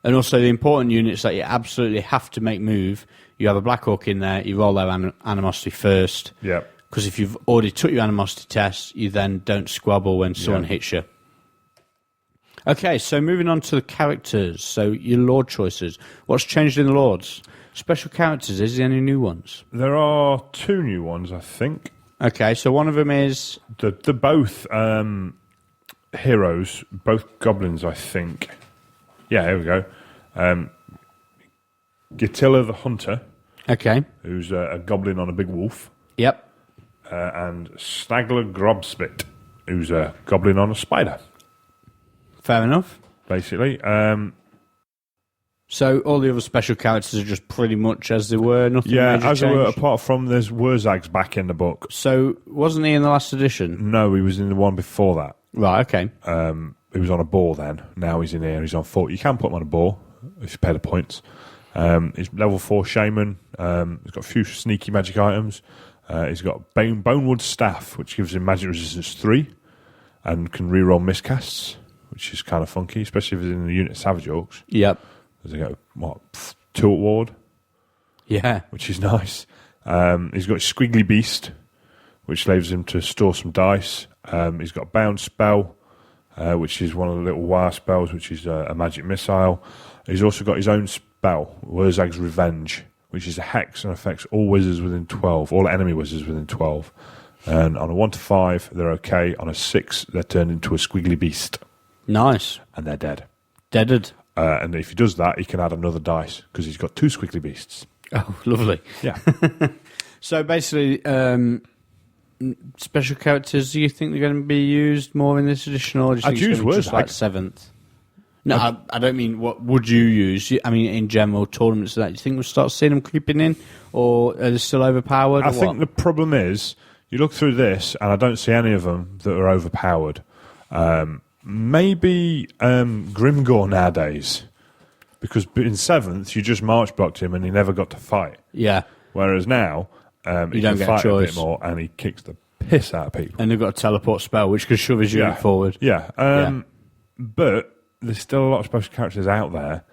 And also the important units that you absolutely have to make move, you have a Black Hawk in there, you roll their animosity first. Yeah. Because if you've already took your animosity test, you then don't squabble when someone hits you. Okay, so moving on to the characters. So your Lord choices. What's changed in the Lords? Special characters, is there any new ones? There are 2 new ones, I think. Okay, so one of them is... They're both heroes, both goblins, I think. Yeah, here we go. Gatilla the Hunter. Okay. Who's a goblin on a big wolf. Yep. And Snagler Grobspit, who's a goblin on a spider. Fair enough. Basically. So all the other special characters are just pretty much as they were, nothing major as they were, changed? apart from there's Wurzag's back in the book. So wasn't he in the last edition? No, he was in the one before that. Right, okay. He was on a boar then. Now he's in here, he's on 4. You can put him on a boar if you pay the points. He's level 4 shaman. He's got a few sneaky magic items. He's got Bonewood Staff, which gives him magic resistance 3 and can reroll miscasts, which is kind of funky, especially if he's in the unit of Savage Orcs. Yep. There's Tilt Ward. Yeah. Which is nice. He's got Squiggly Beast, which allows him to store some dice. He's got Bound Spell, which is one of the little wire spells, which is a magic missile. He's also got his own spell, Wurzag's Revenge, which is a hex and affects all wizards within 12, all enemy wizards within 12. And on a 1 to 5, they're okay. On a 6, they're turned into a Squiggly Beast. Nice. And they're dead. Deaded. And if he does that, he can add another dice, because he's got 2 Squiggly Beasts. Oh, lovely. Yeah. So basically, special characters, do you think they're going to be used more in this edition, or do you think I'd use just like 7th? No, I don't mean what would you use. I mean, in general, tournaments like that. Do you think we'll start seeing them creeping in, or are they still overpowered? I think the problem is, you look through this, and I don't see any of them that are overpowered. Maybe Grimgor nowadays, because in 7th, you just march blocked him and he never got to fight. Yeah. Whereas now, he don't can get a fight a choice. bit more, and he kicks the piss out of people. And they've got a teleport spell, which can shove his unit forward. Yeah. But there's still a lot of special characters out there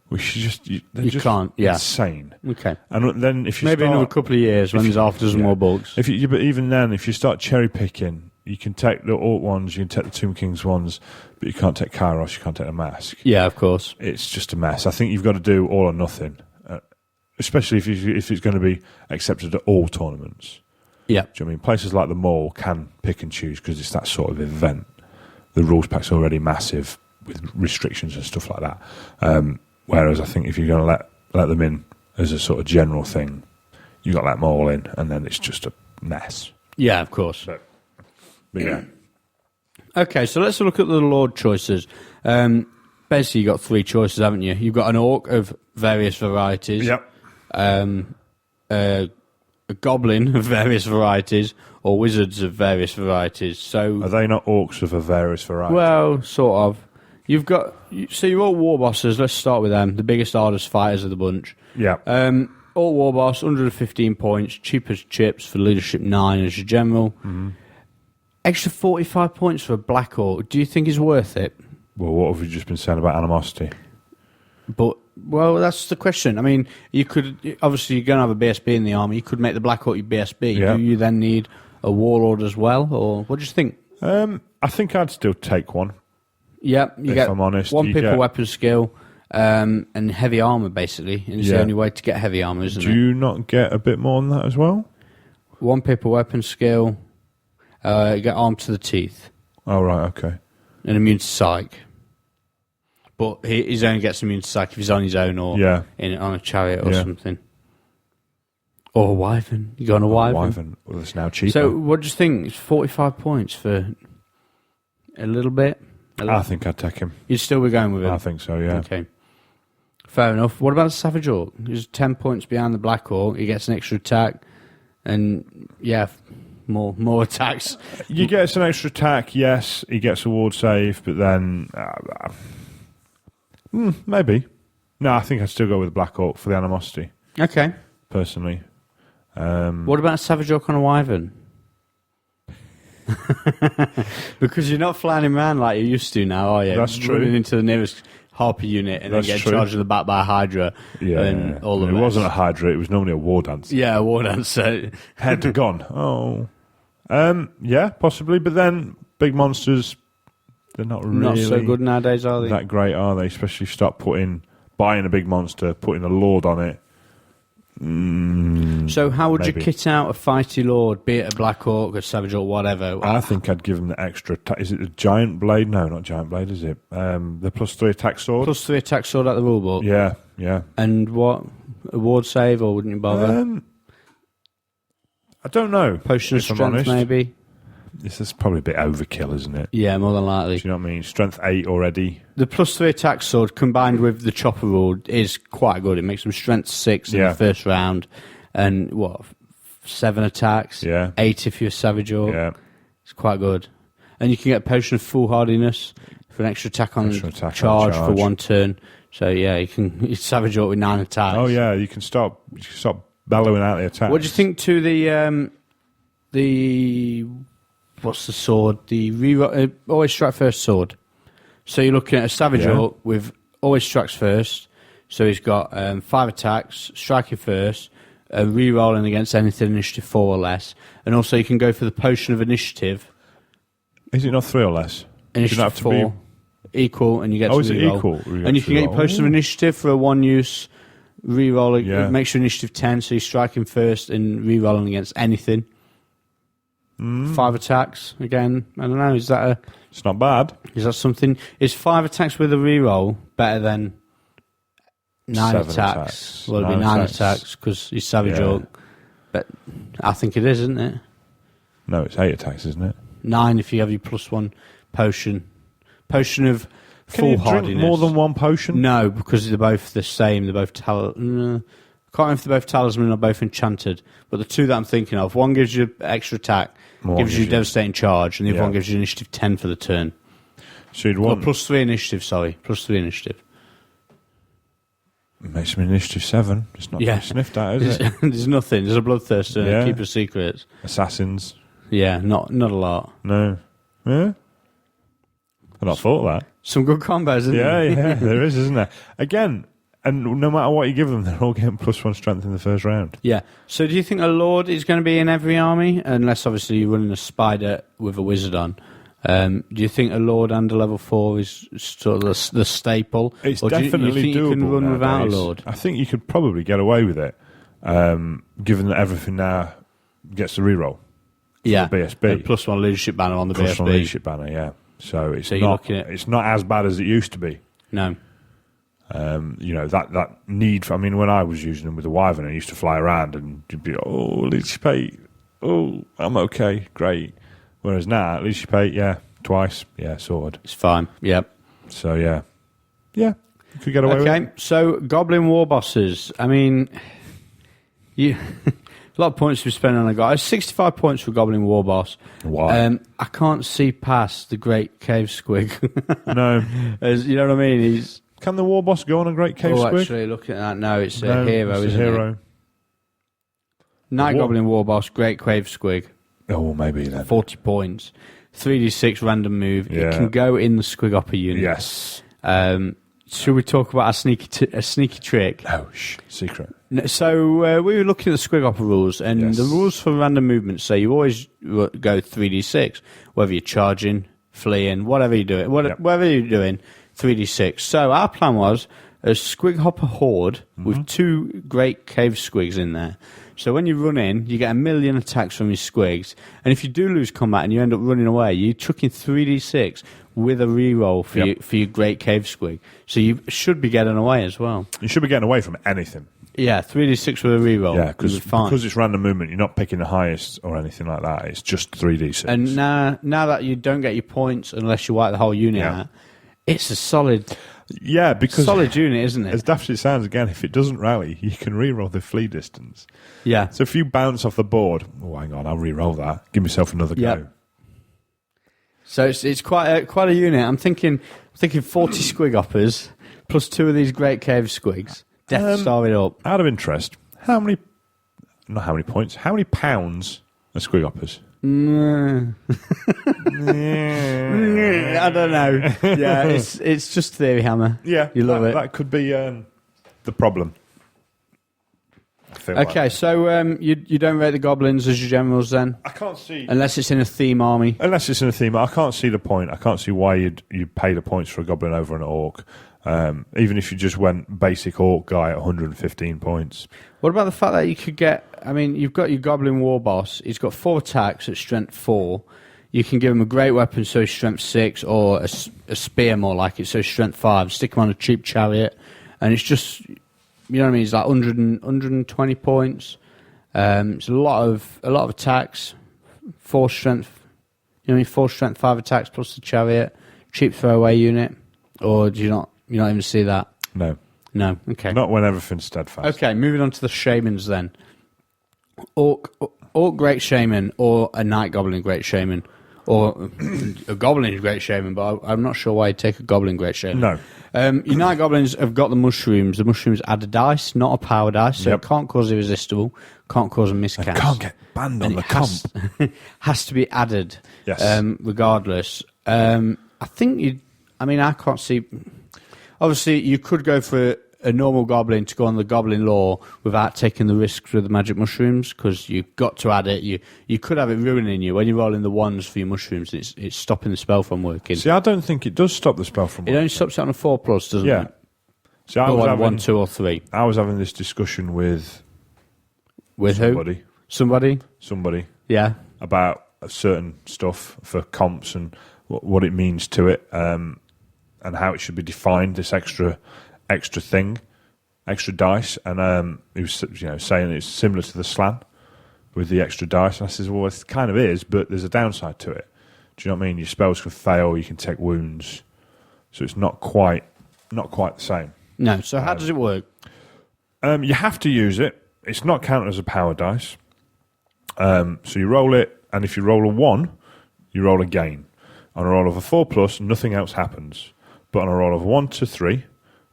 which they're You just can't, yeah. insane. Okay. And then if you Maybe start, another couple of years when there's half a dozen more bugs. but even then, if you start cherry picking, you can take the Orc ones, you can take the Tomb Kings ones, but you can't take Kairos, you can't take the Mask. Yeah, of course. It's just a mess. I think you've got to do all or nothing, especially if it's going to be accepted at all tournaments. Yeah. Do you know what I mean? Places like the Mall can pick and choose because it's that sort of event. The rules pack's already massive with restrictions and stuff like that. Whereas I think if you're going to let them in as a sort of general thing, you've got to let them all in, and then it's just a mess. Yeah, of course. But yeah. Okay, so let's look at the Lord choices. Basically, you've got three choices, haven't you? You've got an Orc of various varieties. Yep. A Goblin of various varieties, or Wizards of various varieties. So, Are they not Orcs of a various variety? well, sort of. You've got... So you're all war bosses. Let's start with them. The biggest, hardest fighters of the bunch. Yeah. All war boss, 115 points, cheap as chips for leadership 9 as your general. Mm-hmm. Extra 45 points for a Black Orc. Do you think is worth it? Well, what have we just been saying about animosity? But, well, that's the question. I mean, you could... Obviously, you're going to have a BSB in the army. You could make the Black Orc your BSB. Yeah. Do you then need a Warlord as well? Or what do you think? I think I'd still take one. Yeah, you If get I'm honest, one you people get- weapon skill and heavy armor, basically. And it's the Yeah. only way to get heavy armor, isn't Do it? you not get a bit more than that as well? One people weapon skill, you get armed to the teeth, Oh, right, okay. and immune to psych. But he's only gets immune to psych if he's on his own or Yeah. on a chariot or Yeah. something. Or a wyvern. You go on a wyvern. Well, it's now cheaper. So what do you think? It's 45 points for a little bit? I think I'd take him. You'd still be going with him? I think so, yeah. Okay. Fair enough. What about the Savage Orc? He's 10 points behind the Black Orc. He gets an extra attack. And, yeah, more attacks. You get an extra attack, yes. He gets a ward save, but then... maybe. No, I think I'd still go with Black Orc for the animosity, Okay. personally. What about Savage Orc on a wyvern? Because you're not flying him around like you used to now, are you? That's true. Running into the nearest Harpy unit and That's then getting true. charged in the back by a Hydra Yeah. and all of it wasn't a Hydra, it was normally a war dance. Yeah, a war dancer. Head gone. Oh. Yeah, possibly, but then big monsters, they're not really Not so good nowadays, are they? that great, are they? Especially if you start buying a big monster, putting a lord on it. So how would maybe. you kit out a fighty lord, be it a Black Orc, a Savage Orc, whatever? I think I'd give him the extra attack. Is it the giant blade? No, not giant blade, is it? The +3 attack sword? Plus 3 attack sword at the rulebook. Yeah, yeah. And what? A ward save, or wouldn't you bother? I don't know. Potion of if I'm strength, honest. maybe? This is probably a bit overkill, isn't it? Yeah, more than likely. Do you know what I mean? Strength 8 already. The +3 attack sword combined with the chopper rule is quite good. It makes them strength 6 in Yeah. the first round, and 7 attacks. Yeah. 8 if you're a Savage Orc. Yeah. It's quite good. And you can get a potion of foolhardiness for an extra attack on Extra attack on charge for charge. one turn. So yeah, it's Savage Orc with 9 attacks. Oh, yeah, you can start bellowing out the attacks. What do you think to the what's the sword? The always strike first sword. So you're looking at a Savage Yeah. Orc with always strikes first. So he's got 5 attacks, striking first, re-rolling against anything initiative 4 or less, and also you can go for the potion of initiative. Is it not 3 or less? Do you Initiative not have to 4 equal, and you get Oh, to is it re-roll. equal? And you can get your potion of initiative for a 1-use re-roll. Yeah. It makes your initiative 10, so you're striking first and re-rolling against anything. 5 attacks again. I don't know. Is that It's not bad. something? Is 5 attacks with a re-roll better than 9 7 attacks? attacks. Well, it'd be 9 9 attacks. attacks because he's Savage Yeah. Orc. But I think it is, isn't it? No, it's 8 attacks, isn't it? 9 if you have your +1 potion. Potion of Can you drink foolhardiness. more than one potion? No, because they're both the same. They're both I can't remember if they're both talisman or both enchanted. But the two that I'm thinking of, one gives you extra attack, One gives you gives you- devastating charge, and the other Yeah. one gives you initiative 10 for the turn. So you'd Well, want... +3 initiative, sorry. +3 initiative. Makes them initiative 7. It's not Yeah. sniffed at, is There's, it? there's nothing. There's a bloodthirster and Yeah. a keeper secrets. Assassins. Yeah, not a lot. No. Yeah? I've not thought of that. Some good combos, isn't there? Yeah, there is, isn't there? Again, and no matter what you give them, they're all getting +1 strength in the first round. Yeah. So do you think a Lord is going to be in every army? Unless, obviously, you're running a Spider with a Wizard on. Do you think a Lord and a level 4 is sort of the staple? It's or definitely do you think doable you can run without a nowadays. Lord? I think you could probably get away with it, given that everything now gets the reroll. Yeah. The BSB. +1 leadership banner on the Plus BSB. one leadership banner, yeah. So it's you're not looking at- it's not as bad as it used to be. No. You know, that need for, I mean, when I was using them with the Wyvern, I used to fly around and you'd be, oh, leadership 8, oh, I'm okay, great. Whereas now, leadership 8, yeah, twice, yeah, sword. It's fine. Yep. So, yeah, you could get away with it. Okay, so Goblin War Bosses. I mean, you a lot of points to be spent on a guy. 65 points for Goblin War Boss. Why? I can't see past the Great Cave Squig. No. You know what I mean? He's Can the War Boss go on a Great Cave Squig? actually, looking at that now, it's a No, hero, it's a isn't hero. it? Night War- Goblin War Boss, Great Cave Squig, Oh, maybe then. 40 points. 3d6 random move. Yeah. It can go in the Squig Hopper unit. Yes. Should we talk about a sneaky trick? Oh, secret. So we were looking at the Squig Hopper rules, and Yes. the rules for random movement say you always go 3d6, whether you're charging, fleeing, whatever you're doing, whatever you're doing, 3d6. So our plan was a Squig Hopper horde with 2 Great Cave Squigs in there. So when you run in, you get 1,000,000 attacks from your Squigs, and if you do lose combat and you end up running away, you chuck in 3d6 with a reroll for your Great Cave Squig. So you should be getting away as well. You should be getting away from anything. Yeah, 3d6 with a reroll. Yeah, fine. because it's random movement, you're not picking the highest or anything like that. It's just 3d6. And now that you don't get your points unless you wipe the whole unit out, it's a solid because unit, isn't it? as daft as it sounds, again, if it doesn't rally, you can re-roll the flee distance. Yeah. So if you bounce off the board, oh, hang on, I'll re-roll that. Give myself another go. So it's quite a unit. I'm thinking 40 Squig Hoppers plus 2 of these Great Cave Squigs. Death Star it up. Out of interest, how many points, how many pounds are Squig Hoppers? I don't know. Yeah, it's just Theory Hammer. Yeah, you love it. That could be the problem. Okay, so you don't rate the goblins as your generals then, I can't see unless it's in a theme army. unless it's in a theme. I can't see the point. I can't see why you'd pay the points for a goblin over an orc. Even if you just went basic orc guy at 115 points. What about the fact that you could get? I mean, you've got your Goblin War Boss. He's got 4 attacks at strength 4. You can give him a great weapon, so he's strength 6, or a spear, more like it, so he's strength 5. Stick him on a cheap chariot, and it's just, you know what I mean? It's like 120 points. It's a lot of attacks. 4 strength. You know what I mean? 4 strength 5 attacks plus the chariot. Cheap throwaway unit, or do you not? You don't even see that? No. No. Okay. Not when everything's steadfast. Okay, moving on to the shamans then. Orc Great Shaman, or a Night Goblin Great Shaman, or a Goblin Great Shaman, but I'm not sure why you'd take a Goblin Great Shaman. No. Your Night Goblins have got the mushrooms. The mushrooms add a dice, not a power dice, so it can't cause irresistible, can't cause a miscast. Can't get banned on the comp. Has to be added, Yes. regardless. I think I can't see. Obviously, you could go for a normal goblin to go on the goblin lore without taking the risks with the magic mushrooms, because you've got to add it. You could have it ruining you when you're rolling the ones for your mushrooms. It's stopping the spell from working. See, I don't think it does stop the spell from It working. only stops it on a 4+, doesn't Yeah. it? See, I Or was on having 1, 2, or 3. I was having this discussion with With somebody. Who? Somebody? Yeah. About certain stuff for comps and what it means to it, and how it should be defined. This extra thing, extra dice, and he was saying it's similar to the slan with the extra dice. And I says, well, it kind of is, but there's a downside to it. Do you know what I mean? Your spells can fail. You can take wounds, so it's not quite the same. No. So how does it work? You have to use it. It's not counted as a power dice. So you roll it, and if you roll a 1, you roll a gain. On a roll of a 4+, nothing else happens. But on a roll of 1 to 3,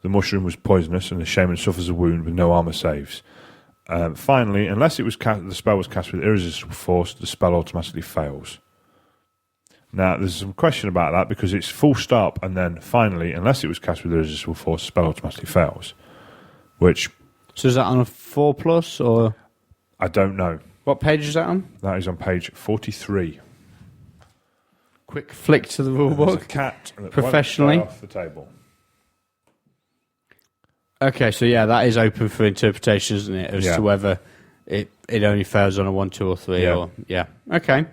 the mushroom was poisonous, and the shaman suffers a wound with no armor saves. Finally, unless the spell was cast with irresistible force, the spell automatically fails. Now, there's some question about that because it's full stop and then finally, unless it was cast with irresistible force, the spell automatically fails. Which... So is that on a 4+, or...? I don't know. What page is that on? That is on page 43. Quick flick to the rule There's a book. cat that Professionally. won't stay off the table. Okay, so yeah, that is open for interpretation, isn't it? As Yeah. to whether it only fails on a 1, 2, or 3, Yeah. or... Yeah, okay.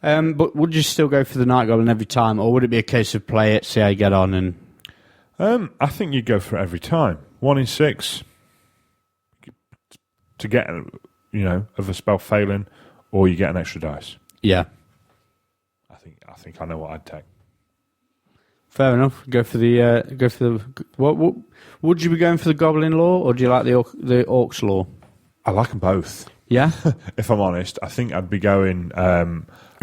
But would you still go for the Night Goblin every time, or would it be a case of play it, see how you get on, and... I think you'd go for it every time. 1 in 6 to get, of a spell failing, or you get an extra dice. Yeah. I think I know what I'd take. Fair enough. Go for the... What would you be going for the Goblin Law, or do you like the Orcs Law? I like them both. Yeah? If I'm honest, I think I'd be going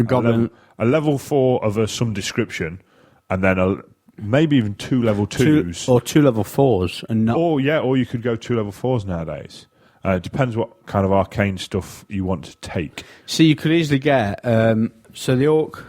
Goblin... a level 4 of some description, and then maybe even 2 level 2s. Or 2 level 4s, and not... Or you could go 2 level 4s nowadays. It depends what kind of arcane stuff you want to take. See, you could easily get... so the Orc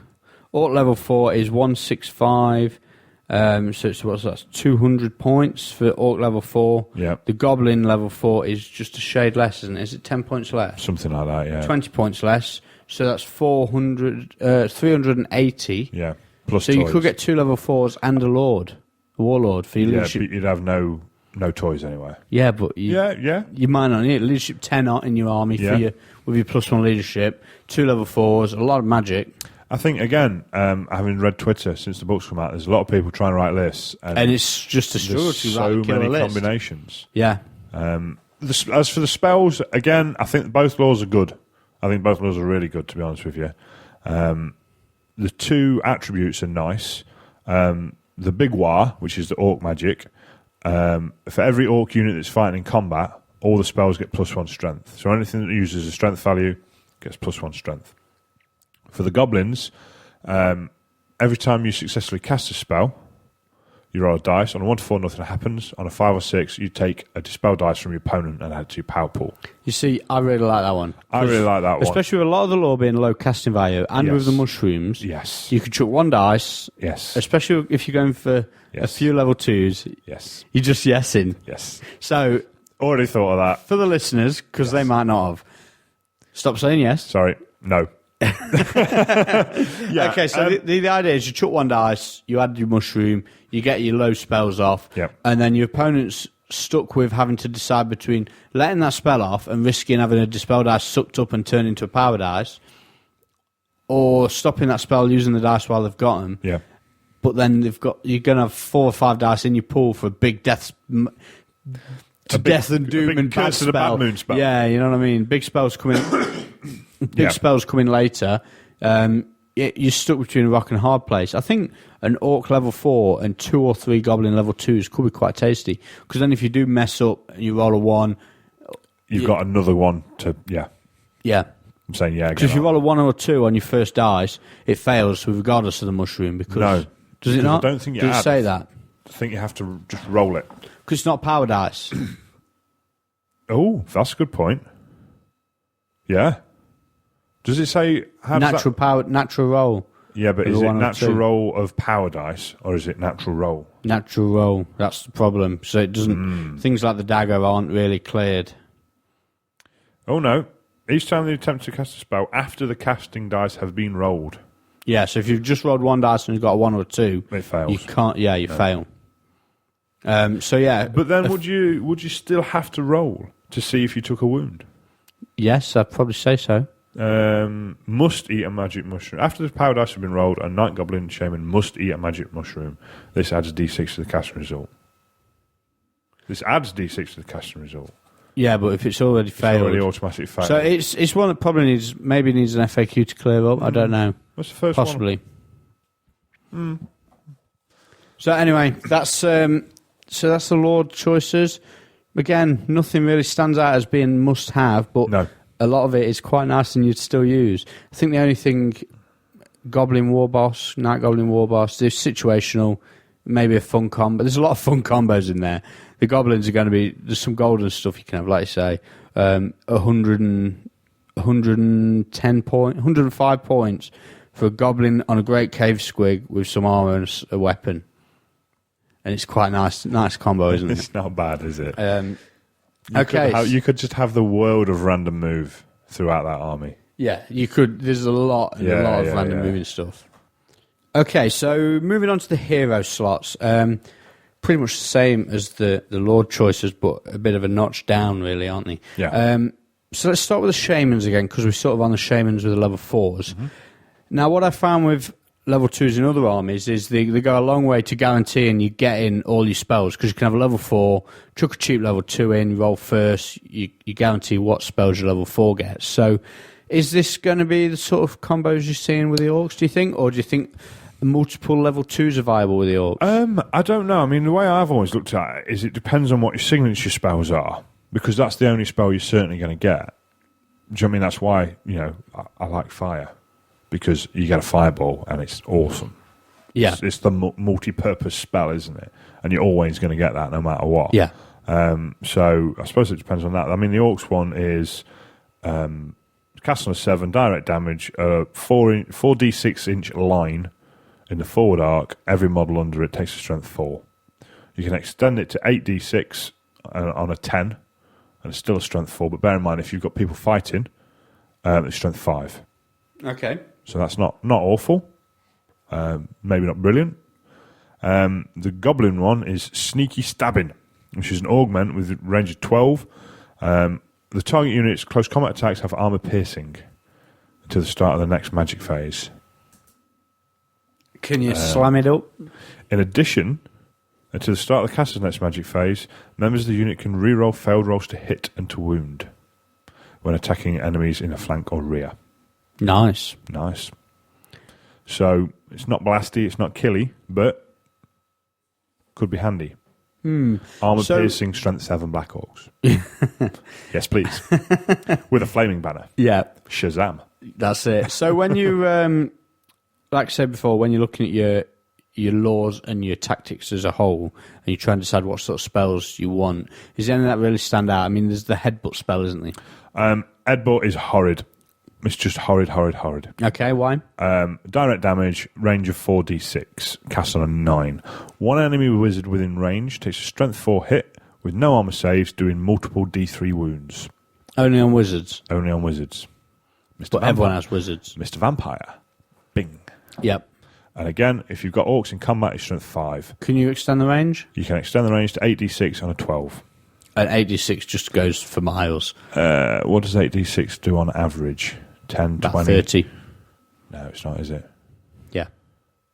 level 4 is 165... so it's that's 200 points for Orc level 4. Yeah. The Goblin level 4 is just a shade less, isn't it? Is it 10 points less? Something like that, yeah. 20 points less. So that's 380. Yeah. Plus So toys. you could get 2 level 4s and a Warlord for your Yeah, leadership. but you'd have no toys anyway. Yeah, but you might not need it. Leadership 10 in your army Yeah. for with your +1 leadership. 2 level 4s, a lot of magic. I think, again, having read Twitter since the book's come out, there's a lot of people trying to write lists. And it's just a struggle there's to so write a killer many list. combinations. Yeah. As for the spells, again, I think both laws are good. I think both laws are really good, to be honest with you. The 2 attributes are nice. The Big War, which is the Orc magic, for every Orc unit that's fighting in combat, all the spells get +1 strength. So anything that uses a strength value gets +1 strength. For the Goblins, every time you successfully cast a spell, you roll a dice. On a 1 to 4, nothing happens. On a 5 or 6, you take a dispel dice from your opponent and add it to your power pool. You see, I really like that one. I really like that one. Especially with a lot of the law being low casting value, and with Yes. the mushrooms, Yes. you could chuck 1 dice, Yes. especially if you're going for a Yes. few level 2s, Yes. you're just yesing. Yes. So, Already thought of that. for the listeners, because they might not have, stop saying yes. Sorry. No. Yeah, Okay, so the idea is you chuck 1 dice, you add your mushroom, you get your low spells off, Yep. and then your opponent's stuck with having to decide between letting that spell off and risking having a dispel dice sucked up and turned into a power dice, or stopping that spell using the dice while they've got them. Yeah. But then you're going to have 4 or 5 dice in your pool for a big death and doom big and bad curse of the spell. bad moon spell. Yeah, you know what I mean. Big spells coming. Yeah. Spells coming later. You're stuck between a rock and a hard place. I think an Orc level 4 and 2 or 3 Goblin level 2s could be quite tasty. Because then if you do mess up and you roll a 1, You've got another one to, yeah. yeah. I'm saying, yeah. Because if you roll a 1 or a 2 on your first dice, it fails regardless of the mushroom. Because No. does it Because not? I don't think you does it add. say that? I think you have to just roll it. Because it's not power dice. Oh, that's a good point. Yeah. Does it say... how does natural that- power, natural roll. Yeah, but With is a it 1 or natural 2. roll of power dice, or is it natural roll? Natural roll. That's the problem. So it doesn't. Things like the dagger aren't really cleared. Oh, no. Each time you attempt to cast a spell after the casting dice have been rolled, Yeah, so if you've just rolled 1 dice and you've got a 1 or a 2, it fails. you can't. Yeah, you fail. So yeah, But then would you still have to roll to see if you took a wound? yes, I'd probably say so. Must eat a magic mushroom. After the power dice have been rolled, a Night Goblin Shaman must eat a magic mushroom. This adds D6 to the casting result. This adds D6 to the casting result. Yeah, but if it's already It's failed, already automatically failed. so it's one that probably needs an FAQ to clear up. I don't know, What's the first one? possibly. So anyway, that's the Lord choices. Again, nothing really stands out as being must-have, but No. a lot of it is quite nice and you'd still use. I think the only thing, Goblin War Boss, Night Goblin War Boss, there's situational, maybe a fun combo. There's a lot of fun combos in there. the goblins are going to be, there's some golden stuff you can have, like you say, 105 points for a goblin on a great cave squig with some armor and a weapon. And it's quite nice combo, isn't it? It's not bad, is it? You could just have the world of random move throughout that army. Yeah, you could. There's a lot of random moving stuff. Okay, so moving on to the hero slots. Pretty much the same as the Lord choices, but a bit of a notch down, really, aren't they? Yeah. So let's start with the shamans again, because we're sort of on the shamans with the level 4s. Mm-hmm. Now, what I found with level 2s in other armies is they go a long way to guaranteeing you get in all your spells, because you can have a level 4, chuck a cheap level 2 in, you roll first, you guarantee what spells your level 4 gets. So is this going to be the sort of combos you're seeing with the orcs, do you think? Or do you think multiple level 2s are viable with the orcs? I don't know. I mean, the way I've always looked at it is it depends on what your signature spells are, because that's the only spell you're certainly going to get. Do you know what I mean? That's why, I like fire. Because you get a fireball and it's awesome. Yeah. It's the multi-purpose spell, isn't it? And you're always going to get that no matter what. Yeah. So I suppose it depends on that. I mean, the Orcs one is cast on a 7, direct damage, 4d6 inch line in the forward arc. Every model under it takes a strength 4. You can extend it to 8d6 on a 10, and it's still a strength 4. But bear in mind, if you've got people fighting, it's strength 5. Okay. So that's not awful. Maybe not brilliant. The Goblin one is Sneaky Stabbing, which is an augment with a range of 12. The target unit's close combat attacks have armor piercing to the start of the next magic phase. Can you slam it up? In addition, to the start of the caster's next magic phase, members of the unit can reroll failed rolls to hit and to wound when attacking enemies in a flank or rear. Nice. So it's not blasty, it's not killy, but could be handy. Armor piercing, strength 7 Black Orcs. Yes, please. With a flaming banner. Yeah. Shazam. That's it. So when you, like I said before, when you're looking at your laws and your tactics as a whole, and you try and decide what sort of spells you want, is there any that really stand out? I mean, there's the headbutt spell, isn't there? Headbutt is horrid. It's just horrid. Okay, why? Direct damage, range of 4d6, cast on a 9. One enemy wizard within range takes a strength 4 hit with no armor saves, doing multiple d3 wounds. Only on wizards? Only on wizards. But everyone has wizards. Mr. Vampire. Bing. Yep. And again, if you've got orcs in combat, it's strength 5. Can you extend the range? You can extend the range to 8d6 on a 12. And 8d6 just goes for miles. What does 8d6 do on average? 10, About 20? 30. No, it's not, is it? Yeah.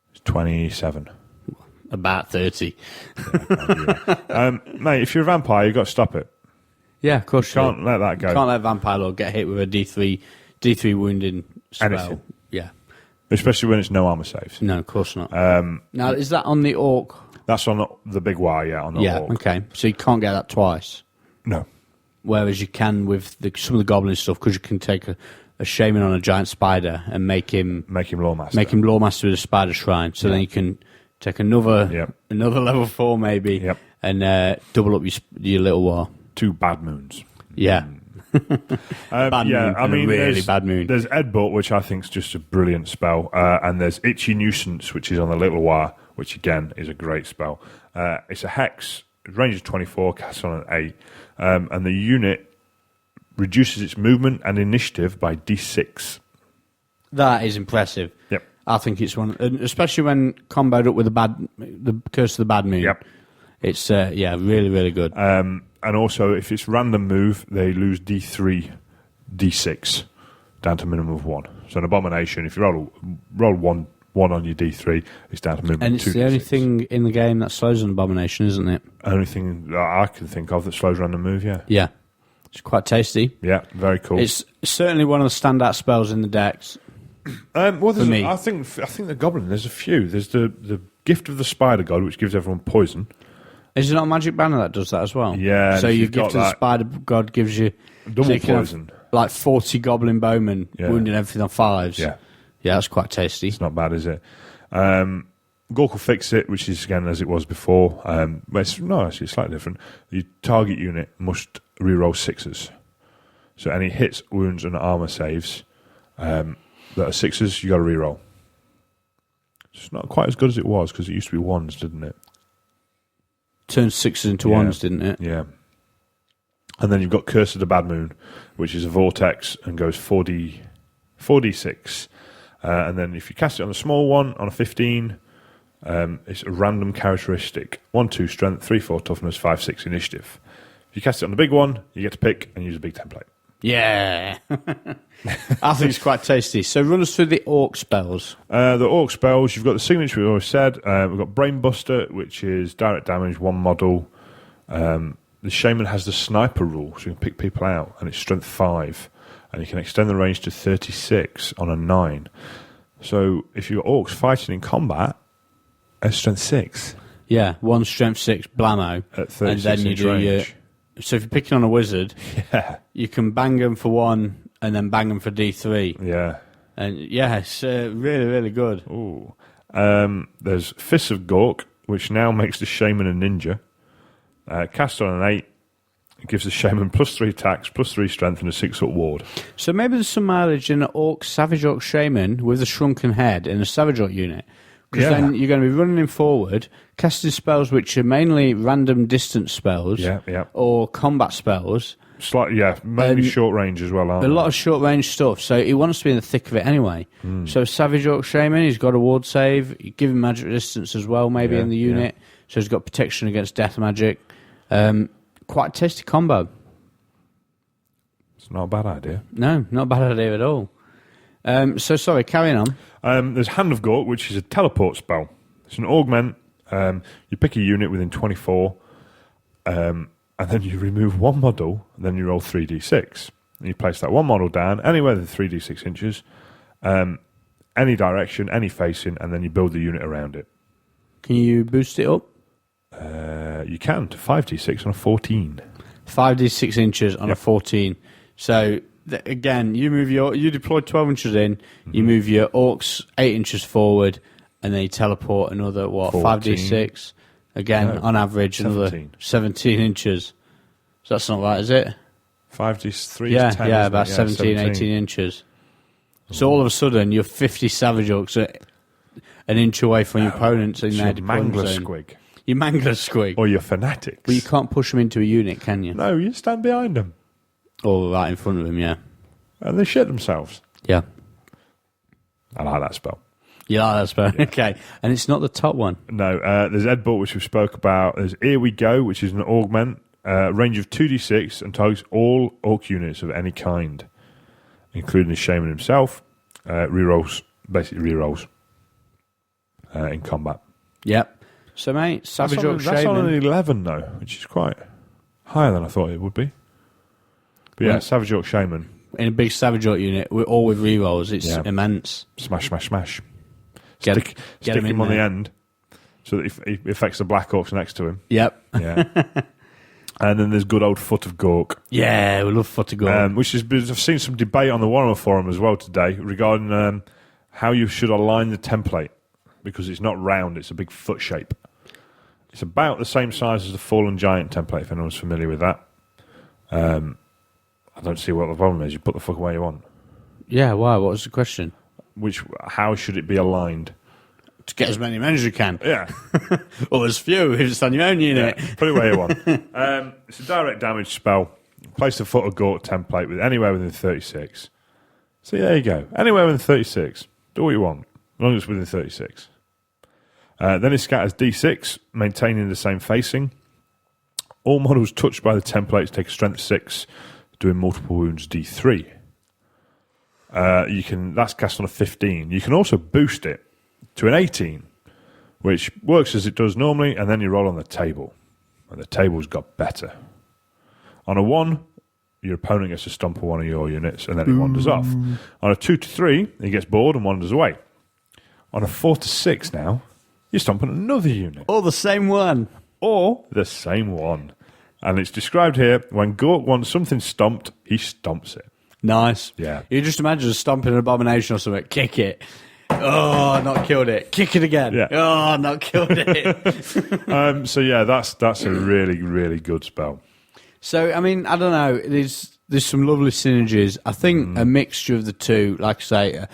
It's 27. About 30. Mate, if you're a vampire, you've got to stop it. Yeah, of course. You can't let that go. Can't let Vampire Lord get hit with a D3 wounding spell. Anything. Yeah. Especially when it's no armor saves. No, of course not. Now, is that on the orc? That's on the big Y, on the orc. Okay. So you can't get that twice. No. Whereas you can with some of the goblin stuff, because you can take a shaman on a giant spider and make him Lawmaster. Make him Lawmaster with a spider shrine. So then you can take another level 4 maybe, and double up your little war. 2 bad moons. Yeah. Bad moon, I mean, really bad moon. There's Headbutt, which I think is just a brilliant spell, and there's Itchy Nuisance, which is on the little wire, which again is a great spell. It's a hex, range of 24, cast on an 8, and the unit reduces its movement and initiative by d6. That is impressive. Yep. I think it's one, especially when comboed up with the Curse of the Bad Moon. Yep. It's really, really good. And also, if it's random move, they lose d3, d6 down to minimum of 1. So an abomination, if you roll one on your d3, it's down to minimum and of 2. And it's the only thing in the game that slows an abomination, isn't it? Only thing that I can think of that slows random move. Yeah. Yeah. It's quite tasty. Yeah, very cool. It's certainly one of the standout spells in the decks. Well, for me. I think the goblin. There's a few. There's the gift of the spider god, which gives everyone poison. Is it not a magic banner that does that as well? Yeah. So your gift of the spider god gives you double poison, like 40 goblin bowmen wounding everything on 5s. Yeah, yeah, that's quite tasty. It's not bad, is it? Gork will fix it, which is again as it was before. But it's slightly different. The target unit must reroll 6s. So any hits, wounds, and armor saves that are 6s, you got to reroll. It's not quite as good as it was because it used to be 1s, didn't it? Turned 6s into 1s, didn't it? Yeah. And then you've got Curse of the Bad Moon, which is a vortex and goes 4d6. And then if you cast it on a small one, on a 15, it's a random characteristic. 1-2 strength, 3-4 toughness, 5-6 initiative. If you cast it on the big one, you get to pick and use a big template. Yeah. I think it's quite tasty. So run us through the orc spells. The orc spells, you've got the signature we always said. We've got Brainbuster, which is direct damage, 1 model. The Shaman has the sniper rule, so you can pick people out, and it's strength 5. And you can extend the range to 36 on a 9. So if you've got orcs fighting in combat, it's strength 6. Yeah, 1 strength 6, blammo. At 36 and then you do range. So if you're picking on a wizard, Yeah. you can bang them for 1 and then bang them for D3. Yeah. And yeah, it's really, really good. Ooh. There's Fists of Gork, which now makes the Shaman a ninja. Cast on an 8, it gives the Shaman +3 attacks, +3 strength, and a 6-foot ward. So maybe there's some mileage in an orc, Savage Orc Shaman with a shrunken head in a Savage Orc unit. Because then you're going to be running him forward, casting spells which are mainly random distance spells or combat spells. Mainly short range as well, aren't A lot of short range stuff, so he wants to be in the thick of it anyway. So Savage Orc Shaman, he's got a ward save, you give him magic resistance as well, maybe in the unit. So he's got protection against death magic. Quite a tasty combo. It's not a bad idea. No, not a bad idea at all. Sorry, carrying on. There's Hand of Gork, which is a teleport spell. It's an augment. You pick a unit within 24, and then you remove 1 model, and then you roll 3d6. And you place that 1 model down anywhere within 3d6 inches, any direction, any facing, and then you build the unit around it. Can you boost it up? You can to 5d6 on a 14. 5d6 inches on a 14. So again, you deploy 12 inches in, you move your orcs 8 inches forward, and then you teleport another 5d6. Again, on average, 17. Another 17 inches. So that's not right, is it? 5d3 yeah, is 10. Yeah, about 17, 18 inches. So all of a sudden, you're 50 Savage Orcs an inch away from your opponents in their deployment zone. Squig. You mangler squig. Or your fanatics. But you can't push them into a unit, can you? No, you stand behind them. Or right in front of them, yeah. And they shit themselves. Yeah. I like that spell. You like that spell? Yeah. Okay. And it's not the top one. No, there's Edbolt, which we spoke about. There's Here We Go, which is an augment. Range of 2d6 and targets all orc units of any kind, including the Shaman himself. Basically rerolls in combat. Yep. So, mate, Savage Orc Shaman. That's on an 11, though, which is quite higher than I thought it would be. But yeah, Savage Orc Shaman. In a big Savage Orc unit, all with rerolls, it's immense. Smash, smash, smash. Stick him on the end so that he affects the Black Orcs next to him. Yep. Yeah. And then there's good old Foot of Gork. Yeah, we love Foot of Gork. Which is, I've seen some debate on the Warhammer forum as well today regarding how you should align the template, because it's not round, it's a big foot shape. It's about the same size as the Fallen Giant template, if anyone's familiar with that. I don't see what the problem is. You put the fuck where you want. Yeah, why? What was the question? How should it be aligned? To get as many men as you can. Yeah. Or as few if it's on your own unit. Yeah, put it where you want. It's a direct damage spell. Place the Foot of Gork template with anywhere within 36. So there you go. Anywhere within 36. Do what you want, as long as it's within 36. Then it scatters D6, maintaining the same facing. All models touched by the templates take a strength 6, doing multiple wounds D3. That's cast on a 15. You can also boost it to an 18, which works as it does normally, and then you roll on the table. And the table's got better. On a 1, your opponent gets to stomp on one of your units, and then it wanders off. On a 2 to 3, he gets bored and wanders away. On a 4 to 6 now, you're stomping another unit. Or the same one. Or the same one. And it's described here, when Gork wants something stomped, he stomps it. Nice. Yeah. You just imagine stomping an abomination or something, kick it. Oh, not killed it. Kick it again. Yeah. Oh, not killed it. So yeah, that's a really, really good spell. So, I mean, I don't know. There's some lovely synergies. I think a mixture of the two, like I say,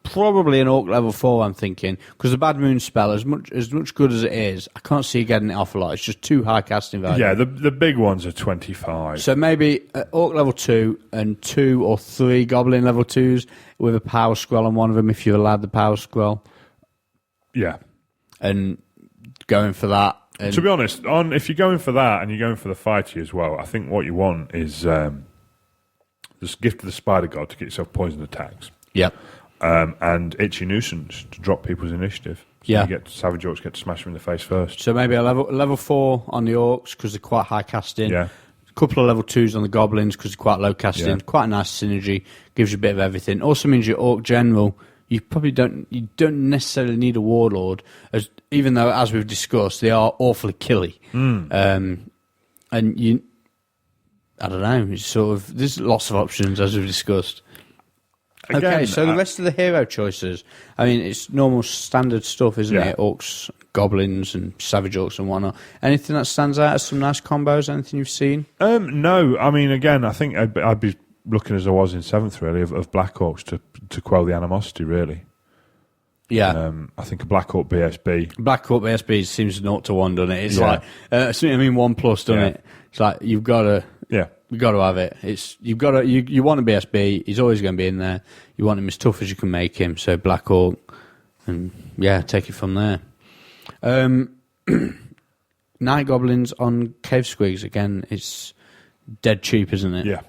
probably an Orc level 4, I'm thinking, because the Bad Moon spell, as much good as it is, I can't see you getting it off a lot. It's just too high casting value. Yeah, the big ones are 25. So maybe Orc level 2 and 2 or 3 Goblin level 2s with a Power Scroll on one of them if you're allowed the Power Scroll. Yeah. And going for that. And To be honest, if you're going for that and you're going for the fighty as well, I think what you want is this Gift of the Spider God to get yourself poison attacks. Yep. And Itchy Nuisance to drop people's initiative. So Yeah. you get Savage Orcs get to smash them in the face first. So maybe a level 4 on the Orcs because they're quite high casting. Yeah. A couple of level 2s on the Goblins because they're quite low casting. Yeah. Quite a nice synergy. Gives you a bit of everything. Also means your Orc General, you probably don't necessarily need a Warlord, even though, as we've discussed, they are awfully killy. And I don't know, it's sort of, there's lots of options as we've discussed. Again, Okay, so the rest of the hero choices, I mean, it's normal standard stuff, isn't Yeah. it? Orcs, Goblins, and Savage Orcs and whatnot. Anything that stands out as some nice combos? Anything you've seen? No, I mean, again, I think I'd be looking as I was in 7th, really, of Black Orcs to quell the animosity, really. Yeah. I think a Black Orc BSB. Black Orc BSB seems 0-1, doesn't it? It's Yeah. like, 1+, doesn't Yeah. it? It's like, you've got to have it. You want a BSB, he's always going to be in there. You want him as tough as you can make him, so Black Orc, and yeah, take it from there. Night Goblins on Cave Squigs, again, it's dead cheap, isn't it? Yeah.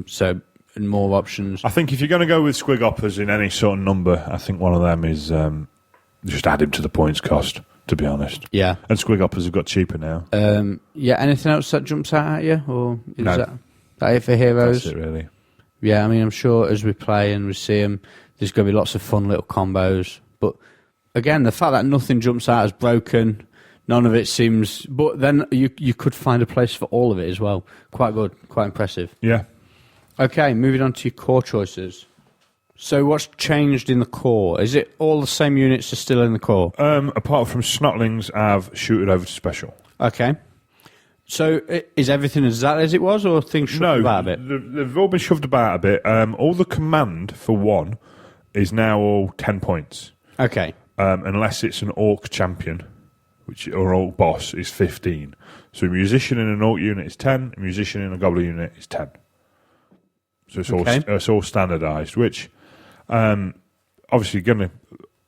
So more options. I think if you're going to go with Squig Hoppers in any sort of number, I think one of them is just add him to the points cost, to be honest. Yeah. And Squig Hoppers have got cheaper now. Anything else that jumps out at you? Or is No. that it for heroes? That's it, really. Yeah, I mean, I'm sure as we play and we see them, there's going to be lots of fun little combos. But again, the fact that nothing jumps out as broken, none of it seems... But then you could find a place for all of it as well. Quite good, quite impressive. Yeah. Okay, moving on to your core choices. So what's changed in the core? Is it all the same units are still in the core? Apart from Snotlings, I've shooted over to Special. Okay. So is everything exactly as it was, or things shoved about a bit? They've all been shoved about a bit. All the command for one is now all 10 points. Okay. Unless it's an Orc champion, or Orc boss, is 15. So a musician in an Orc unit is 10, a musician in a Goblin unit is 10. So it's all standardised, which obviously you're going to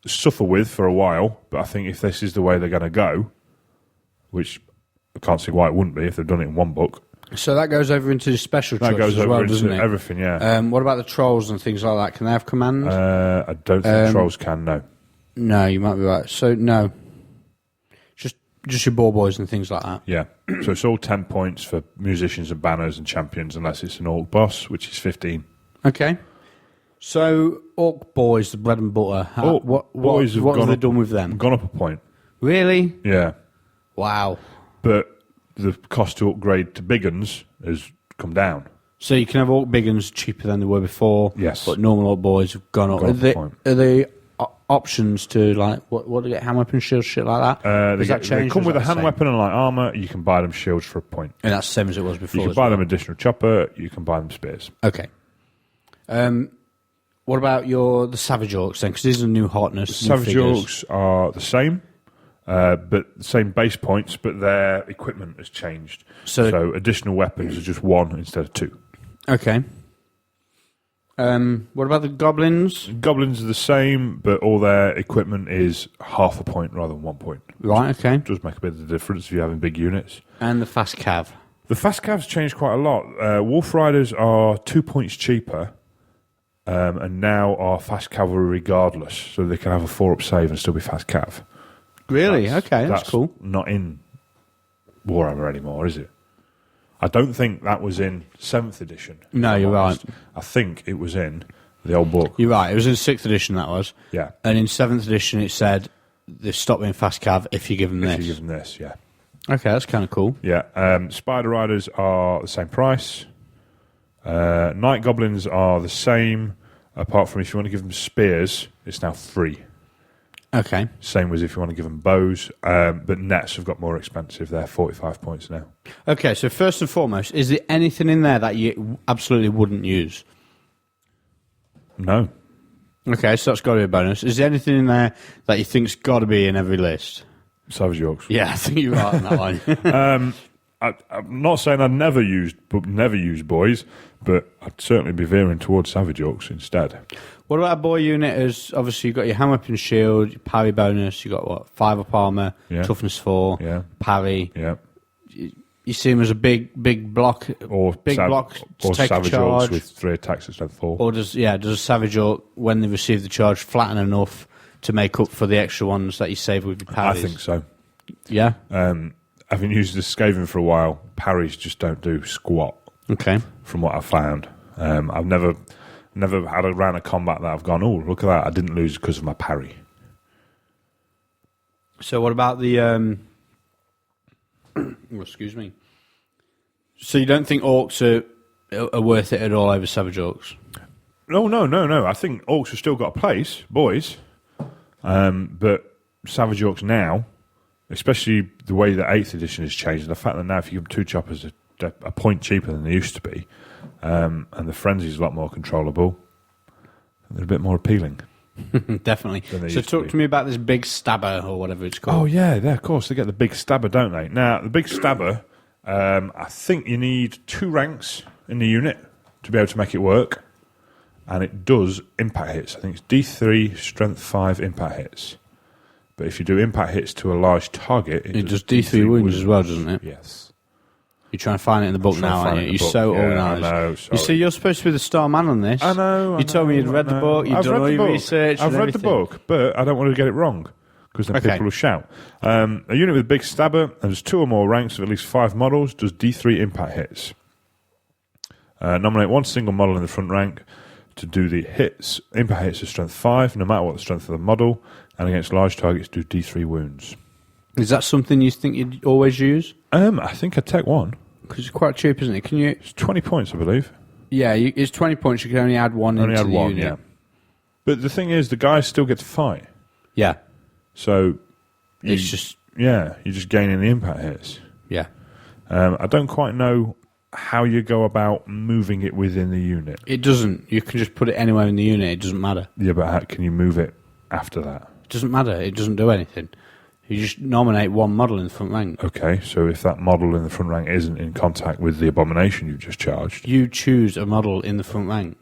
suffer with for a while, but I think if this is the way they're going to go, which I can't see why it wouldn't be if they've done it in one book. So that goes over into the special That choices goes as over well, into doesn't it? everything, yeah. What about the trolls and things like that? Can they have command? I don't think trolls can, no. No, you might be right. So no, just your ball boys and things like that. Yeah. So it's all 10 points for musicians and banners and champions, unless it's an Orc boss, which is 15. Okay. So Orc boys, the bread and butter. What have they done with them? Gone up a point. Really? Yeah. Wow. But the cost to upgrade to big uns has come down. So you can have Orc big uns cheaper than they were before. Yes. But normal Orc boys have gone up. Gone up a point. Are they options to like what do they get, hand weapon shield shit like that? They come with a hand weapon and light armor. You can buy them shields for a point. And that's the same as it was before. You can buy them additional chopper. You can buy them spears. Okay. What about the Savage Orcs then? Because these are new hotness. Savage Orcs are the same, but the same base points, but their equipment has changed. So additional weapons are just 1 instead of 2. Okay. What about the Goblins? Goblins are the same, but all their equipment is half a point rather than 1 point. Right, okay. It does make a bit of a difference if you're having big units. And the Fast Cav? The Fast Cavs changed quite a lot. Wolf Riders are 2 points cheaper, and now are Fast Cavalry regardless, so they can have a 4-up save and still be Fast Cav. Really? That's cool. Not in Warhammer anymore, is it? I don't think that was in 7th edition. No, you're right. I think it was in the old book. You're right. It was in 6th edition, that was. Yeah. And in 7th edition, it said they've stopped being Fast Cav if you give them this. If you give them this, yeah. Okay, that's kind of cool. Yeah. Spider Riders are the same price. Night Goblins are the same. apart from if you want to give them spears, it's now free. Okay. Same as if you want to give them bows, but nets have got more expensive. They're 45 points now. Okay, so first and foremost, is there anything in there that you absolutely wouldn't use? No. Okay, so that's got to be a bonus. Is there anything in there that you think's got to be in every list? Savage Yorks. Yeah, I think you're right on that one. I'm not saying I'd never use boys, but I'd certainly be veering towards Savage Yorks instead. What about a boy unit? As obviously you've got your hammer up and shield, your parry bonus, you've got what, 5 up armor, Yeah. toughness 4, Yeah. parry. Yeah. You see him as a big block, Or block to or take Savage a charge. Yorks with 3 attacks instead of 4. Or does a Savage Orc, when they receive the charge, flatten enough to make up for the extra ones that you save with your I parries? think so. Yeah? Having used the Skaven for a while, parries just don't do squat, Okay. from what I've found. I've never had a round of combat that I've gone, oh, look at that, I didn't lose because of my parry. So what about the... excuse me. So you don't think Orcs are worth it at all over Savage Orcs? No. I think Orcs have still got a place, boys. But Savage Orcs now, especially the way that 8th edition has changed, and the fact that now if you give them 2 choppers a point cheaper than they used to be, and the frenzy's a lot more controllable, they're a bit more appealing. Definitely. Than they So used to talk be. to me about this big stabber or whatever it's Oh, called. yeah, of course. They get the big stabber, don't they? Now, the big stabber, I think you need 2 ranks in the unit to be able to make it work. And it does impact hits. I think it's D3, strength 5 impact hits. But if you do impact hits to a large target... It does D3 wounds as well, doesn't it? Yes. You're trying to find it in the book I'm trying now, to find aren't it you? in the You're book. so Yeah, organised. I know, You sorry. see, you're supposed to be the star man on this. I know. You told me you'd read the book, you'd done all your research. I've and read the everything. book, but I don't want to get it wrong because then Okay. people will shout. A unit with big stabber, and there's 2 or more ranks of at least 5 models, does D3 impact hits. Nominate 1 single model in the front rank to do the hits. Impact hits of strength 5, no matter what the strength of the model, and against large targets, do D3 wounds. Is that something you think you'd always use? I think I'd take 1. Because it's quite cheap, isn't it? Can you? It's 20 points, I believe. Yeah, it's 20 points. You can only add 1 Only into had the 1, unit. yeah. But the thing is, the guys still get to fight. Yeah. So... It's just... Yeah, you're just gaining the impact hits. Yeah. I don't quite know how you go about moving it within the unit. It doesn't. You can just put it anywhere in the unit. It doesn't matter. Yeah, but how can you move it after that? It doesn't matter. It doesn't do anything. You just nominate 1 model in the front rank. Okay, so if that model in the front rank isn't in contact with the abomination you've just charged... You choose a model in the front rank.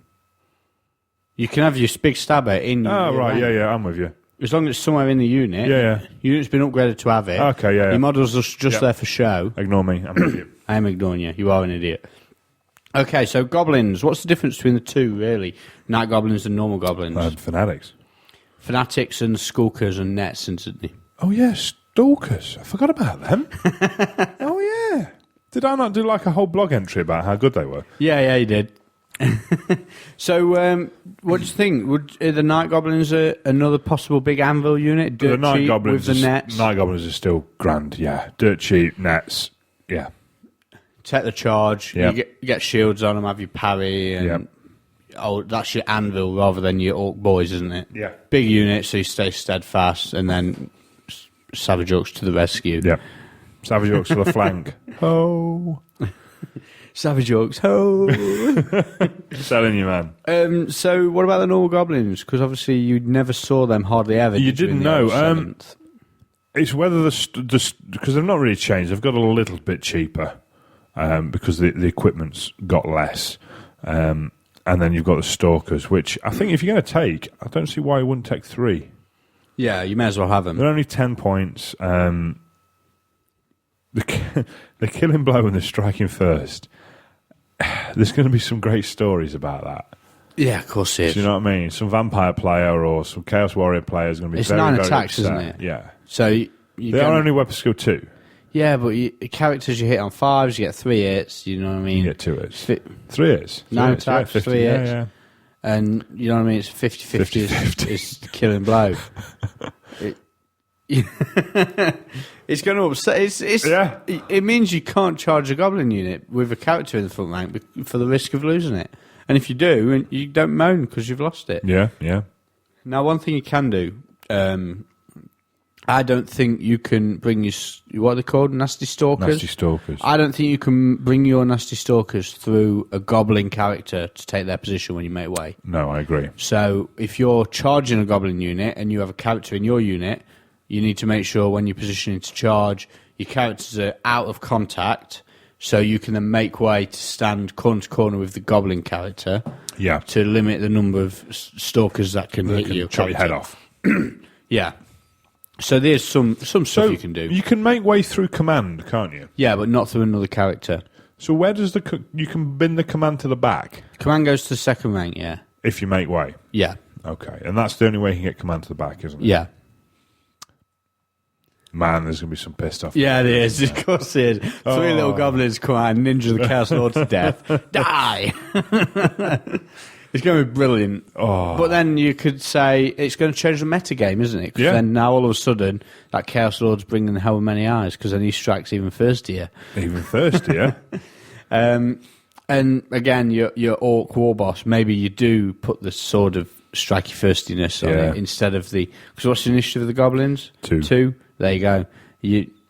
You can have your big stabber in your right, rank. yeah, I'm with you. As long as it's somewhere in the unit. Yeah. Unit's been upgraded to have it. Okay, yeah. Your model's just Yeah. there for show. Ignore me, I'm with you. I am ignoring you. You are an idiot. Okay, so goblins. What's the difference between the two, really? Night goblins and normal goblins. Fanatics. Fanatics and skulkers and nets in Sydney. Oh, yeah, stalkers. I forgot about them. Oh, yeah. Did I not do like a whole blog entry about how good they were? Yeah, you did. So, what do you think? Would the night goblins another possible big anvil unit? Dirt The night cheap goblins, with the nets. Night goblins are still grand, yeah. Dirt cheap, nets, yeah. Take the charge. Yep. You get shields on them. Have your parry. And, Yep. Oh, that's your anvil rather than your orc boys, isn't it? Yeah. Big unit, so you stay steadfast, and then Savage Orcs to the rescue. Yeah. Savage Orcs to the flank. Oh. Savage Orcs, ho! Selling you, man. So, what about the normal goblins? Because obviously you never saw them hardly ever. You did you, in didn't the know. old seventh? It's whether because they've not really changed. They've got a little bit cheaper because the equipment's got less. And then you've got the stalkers, which I think if you're going to take, I don't see why you wouldn't take 3. Yeah, you may as well have them. They're only 10 points. The killing blow and the striking first. There's going to be some great stories about that. Yeah, of course it is. Do you know what I mean? Some vampire player or some chaos warrior player is going to be It's very, 9 very attacks, upset. isn't it? Yeah. So you They are only weapon skill 2. Yeah, but characters you hit on 5s, you get 3 hits. You know what I mean? You get 2 hits. 3 3 hits. 9 hits, yeah, attacks, 50, 3 yeah, hits. yeah. And you know what I mean? It's 50-50 is the killing blow. It's going to upset. Yeah. It means you can't charge a goblin unit with a character in the front rank for the risk of losing it. And if you do, you don't moan because you've lost it. Yeah, yeah. Now, one thing you can do, I don't think you can bring what are they called? Nasty Stalkers? Nasty Stalkers. I don't think you can bring your Nasty Stalkers through a Goblin character to take their position when you make way. No, I agree. So if you're charging a Goblin unit and you have a character in your unit, you need to make sure when you're positioning to charge, your characters are out of contact, so you can then make way to stand corner to corner with the Goblin character. Yeah. To limit the number of stalkers that can hit you. Chop your head off. Yeah. So there's some stuff you can do. You can make way through command, can't you? Yeah, but not through another character. So where does you can bin the command to the back Command goes to the second rank, yeah. if you make way? Yeah. Okay, and that's the only way you can get command to the back, isn't it? Yeah. Man, there's going to be some pissed off. Yeah, it is. Of course it is. Three little goblins come out and ninja the Chaos Lord to death. Die! It's going to be brilliant. Oh. But then you could say it's going to change the meta game, isn't it? Because Yeah. then now all of a sudden that Chaos Lord's bringing how many eyes because then he strikes even thirstier. Even thirstier. And again, your Orc War Boss, maybe you do put the sword of striky thirstiness on Yeah. it instead of the... Because what's the initiative of the Goblins? 2. 2. There you go.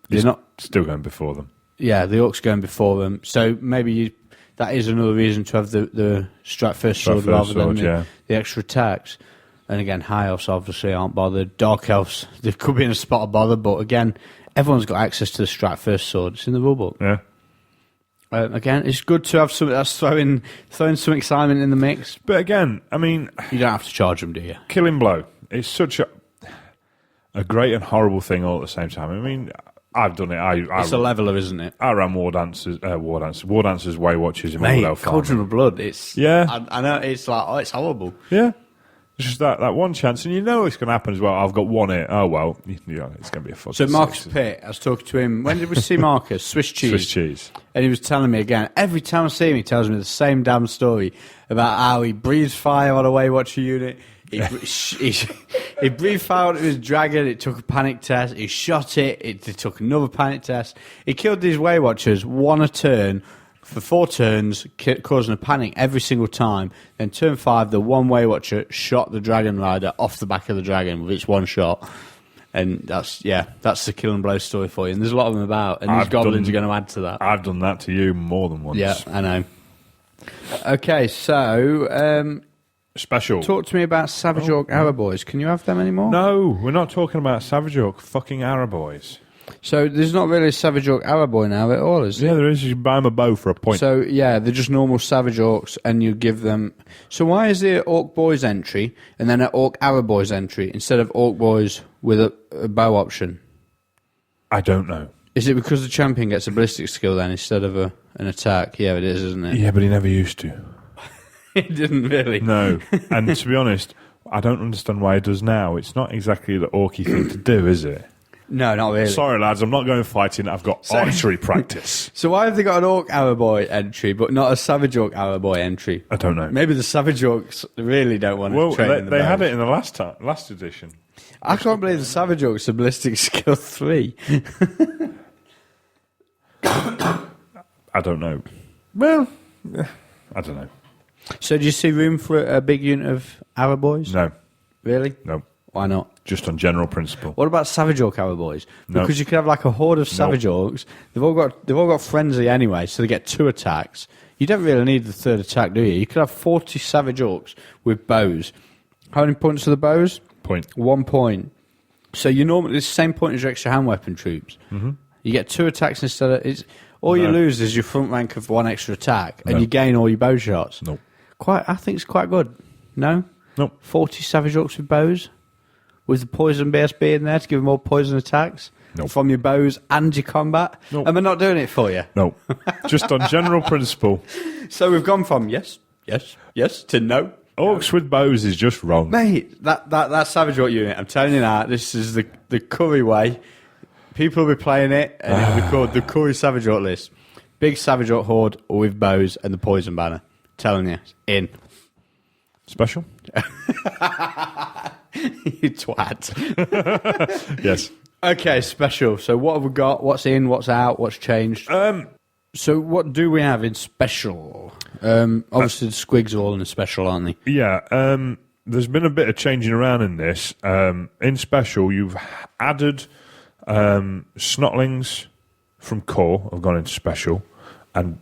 They're not... Still going before them. Yeah, the Orcs going before them. So maybe that is another reason to have the strike first sword rather than the extra attacks. And again, High Elves obviously aren't bothered. Dark Elves, they could be in a spot of bother, but again, everyone's got access to the strike first sword. It's in the rulebook. Yeah. Again, it's good to have something that's throwing some excitement in the mix. But again, I mean, You don't have to charge them, do you? Killing Blow. It's such a great and horrible thing all at the same time. I mean, I've done it. It's a leveler, isn't it? I ran War Dancers, Way Watchers in Mate, Mobile Farm. Cauldron of Blood. It's Yeah. I know. It's like it's horrible. Yeah. It's just that one chance, and you know it's going to happen as well. I've got one hit. Oh, well, it's going to be a fucking So Marcus six. Pitt, I was talking to him. When did we see Marcus? Swiss cheese. Swiss cheese. And he was telling me again, every time I see him, he tells me the same damn story about how he breathes fire on a Waywatcher unit. He breathed fire onto his dragon, it took a panic test. He shot it, it took another panic test. He killed these Waywatchers, one a turn, for 4 turns, causing a panic every single time. Then turn 5, the one Waywatcher shot the Dragon Rider off the back of the dragon with its one shot. And that's the Kill and Blow story for you. And there's a lot of them about, and these goblins are going to add to that. I've done that to you more than once. Yeah, I know. Okay, so Special. talk to me about Savage Orc Arrow Boys. Can you have them anymore? No, we're not talking about Savage Orc. Fucking Arrow Boys. So there's not really a Savage Orc Arrow Boy now at all, is there? Yeah, there is. You buy them a bow for a point. So, yeah, they're just normal Savage Orcs, and you give them... So why is there Orc Boys entry, and then an Orc Arrow Boys entry, instead of Orc Boys with a bow option? I don't know. Is it because the champion gets a ballistic skill then, instead of an attack? Yeah, it is, isn't it? Yeah, but he never used to. It didn't really. No. And to be honest, I don't understand why he does now. It's not exactly the orky thing to do, is it? No, not really. Sorry, lads, I'm not going fighting. I've got archery practice. So why have they got an Orc Arrow Boy entry, but not a Savage Orc Arrow Boy entry? I don't know. Maybe the Savage Orcs really don't want to Well, train in the they had bows. it in the last edition. I can't believe the Savage Orcs are ballistic skill 3. I don't know. Well, I don't know. So do you see room for a big unit of Arrow Boys? No, Really? no. Why not? Just on general principle. What about Savage Orc Arrow Boys? No. Because you could have like a horde of Savage Orcs. They've all got frenzy anyway, so they get 2 attacks. You don't really need the 3rd attack, do you? You could have 40 Savage Orcs with bows. How many points are the bows? Point. 1 point. So you normally it's the same point as your extra hand weapon troops. Mm-hmm. You get 2 attacks instead of you lose is your front rank of 1 extra attack, and No. you gain all your bow shots. No. I think it's quite good. No. No. 40 Savage Orcs with bows, with the poison BSB in there to give them all poison attacks Nope. from your bows and your combat. Nope. And we're not doing it for you. No. Just on general principle. So we've gone from yes to no. Orcs with bows is just wrong. Mate, that Savage Orc unit, I'm telling you now, this is the Curry way. People will be playing it, and it'll be called the Curry Savage Orc list. Big Savage Orc horde with bows and the poison banner. Telling you, in. Special? You twat. Yes. Okay, special. So what have we got? What's in? What's out? What's changed? So what do we have in special? Obviously, the squigs are all in the special, aren't they? Yeah, there's been a bit of changing around in this. In special, you've added snotlings from core have gone into special, and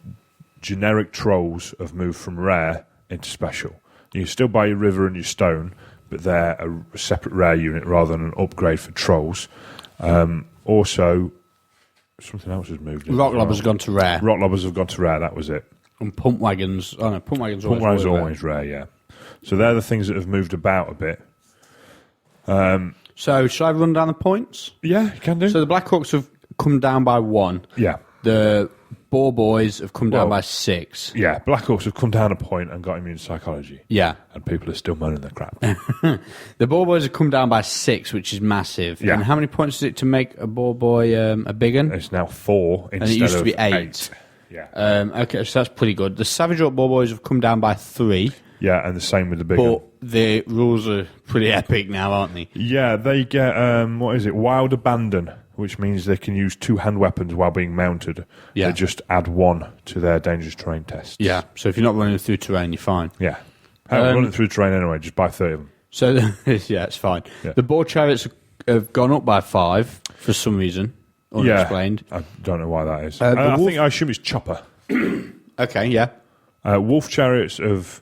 generic trolls have moved from rare into special. You still buy your river and your stone, but they're a separate rare unit rather than an upgrade for trolls. Also, something else has moved. Rock lobbers have gone to rare. Rock lobbers have gone to rare. That was it. And pump wagons. Oh no, pump wagons. Pump wagons are always rare. Yeah. So they're the things that have moved about a bit. So should I run down the points? Yeah, you can do. So the Black Hawks have come down by 1. Yeah. The Boar Boys have come down Well, by 6. Yeah, Black Hawks have come down a point and got immune psychology. Yeah. And people are still moaning their crap. The Boar Boys have come down by 6, which is massive. Yeah. And how many points is it to make a Boar Boy a big one? It's now 4 instead And it used to of be 8. Yeah. Okay, so that's pretty good. The Savage Orc Boar Boys have come down by 3. Yeah, and the same with the big But one. the rules are pretty epic now, aren't they? Yeah, they get, Wild Abandon, which means they can use 2 hand weapons while being mounted. Yeah. They just add 1 to their dangerous terrain tests. Yeah. So if you're not running through terrain, you're fine. Yeah. Running through terrain anyway, just buy 30 of them. So, yeah, it's fine. Yeah. The Boar Chariots have gone up by 5 for some reason. Unexplained. Yeah, I don't know why that is. The wolf- I assume it's Chopper. Okay, yeah. Wolf Chariots of...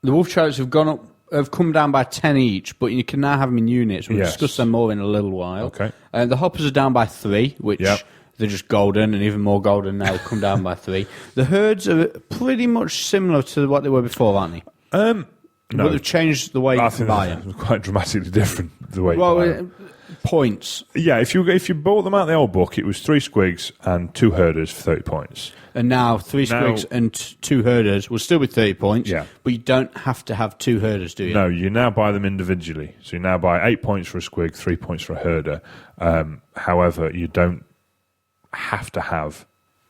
The Wolf Chariots have gone up, have come down by 10 each, but you can now have them in units. We'll Yes. discuss them more in a little while. Okay. The Hoppers are down by 3, which Yep. they're just golden, and even more golden now. They've come down by 3. The Herds are pretty much similar to what they were before, aren't they? No. But they've changed the way you I can think buy they're them. quite dramatically different the way you Well, buy them. points. Yeah, if you bought them out of the old book, it was 3 squigs and 2 herders for 30 points. And now 3 squigs and 2 herders will still be 30 points, Yeah. but you don't have to have 2 herders, do you? No, you now buy them individually. So you now buy 8 points for a squig, 3 points for a herder. However, you don't have to have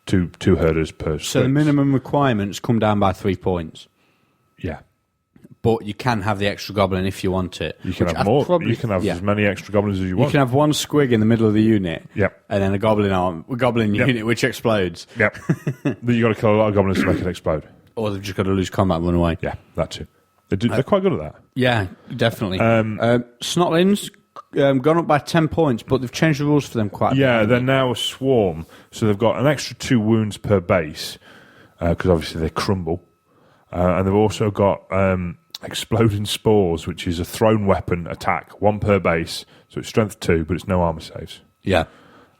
two herders per So the squig. minimum requirements come down by 3 points. Yeah. But you can have the extra goblin if you want it. You can which have I'd more. probably- You can have yeah. as many extra goblins as you You want. can have 1 squig in the middle of the unit. Yep. And then a goblin Yep. unit which explodes. Yep. But you got to kill a lot of goblins to make it explode. Or they've just got to lose combat and run away. Yeah, that too. They're quite good at that. Yeah, definitely. Snotlings gone up by 10 points, but they've changed the rules for them quite a bit. Yeah, haven't they're now a swarm, so they've got an extra 2 wounds per base because obviously they crumble, and they've also got exploding spores, which is a thrown weapon attack, 1 per base, so it's strength 2, but it's no armor saves. Yeah.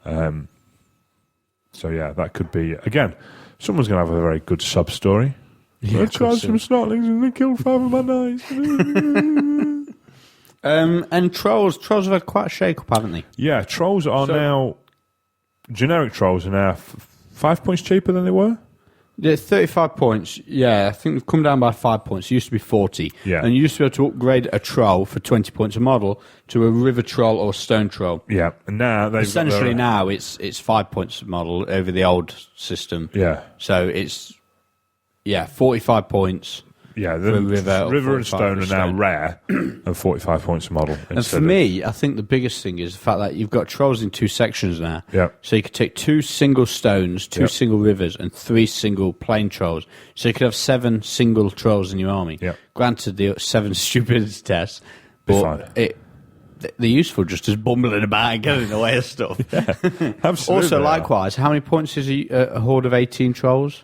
So yeah, that could be again. Someone's going to have a very good sub story. Yeah, I tried some snotlings and they killed 5 of my knights. And trolls have had quite a shake-up, haven't they? Yeah, trolls are now generic trolls are now 5 points cheaper than they were. Yeah, 35 points. Yeah, I think they've come down by 5 points. It used to be 40. Yeah. And you used to be able to upgrade a troll for 20 points a model to a river troll or stone troll. Yeah, and now they've Essentially got now it's 5 points a model over the old system. Yeah, So it's 45 points. yeah. For river or river and 45 stone for are now stone. rare and 45 points a model. And for me, I think the biggest thing is the fact that you've got trolls in 2 sections now. Yeah. So you could take 2 single stones, 2 Yep. single rivers, and 3 single plain trolls. So you could have 7 single trolls in your army. Yep. Granted, the 7 stupidity tests, Be but fine. they're useful just as bumbling about and getting in the way of stuff. Absolutely Also, they are. likewise, how many points is a horde of 18 trolls?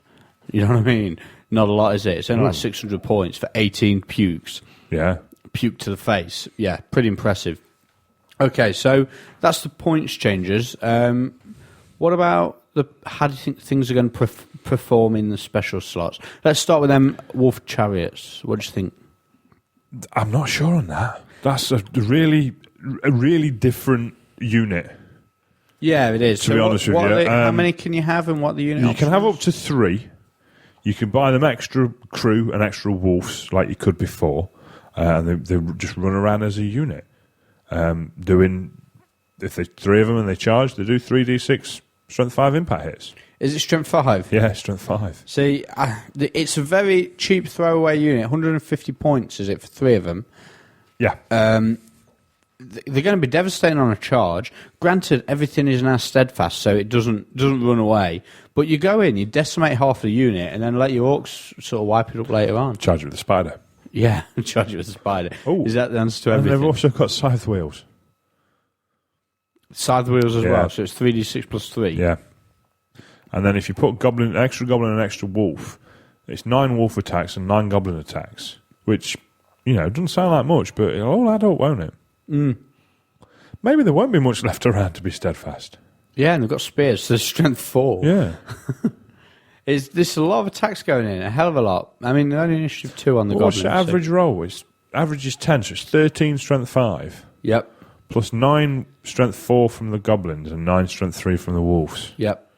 You know what I mean? Not a lot, is it? It's only like 600 points for 18 pukes. Yeah, Puke to the face. Yeah, pretty impressive. Okay, so that's the points changes. What about how do you think things are going to perform in the special slots? Let's start with them Wolf Chariots. What do you think? I'm not sure on that. That's a really different unit. Yeah, it is. To be honest with you, how many can you have and what the unit? You can have options? up to 3. You can buy them extra crew and extra wolves like you could before, and they just run around as a unit. Doing if there's 3 of them and they charge, they do 3d6 strength 5 impact hits. Is it strength 5? Yeah, strength 5. See, it's a very cheap throwaway unit. 150 points is it for 3 of them? Yeah, they're going to be devastating on a charge. Granted, everything is now steadfast, so it doesn't run away. But you go in, you decimate half the unit, and then let your orcs sort of wipe it up later on. Charge it with the spider. Yeah, charge it with the spider. Ooh. Is that the answer to And everything? they've also got scythe wheels. Scythe wheels as Yeah. well, so it's 3d6 plus 3. Yeah. And then if you put extra goblin and extra wolf, it's 9 wolf attacks and 9 goblin attacks, which, doesn't sound like much, but it'll all add up, won't it? Mm. Maybe there won't be much left around to be steadfast. Yeah, and they've got spears, so strength 4. Yeah. There's a lot of attacks going in, a hell of a lot. I mean, they're only initiative 2 on the What's goblins. the average roll? Average is 10, so it's 13 strength 5, Yep, plus 9 strength 4 from the goblins and 9 strength 3 from the wolves. yep.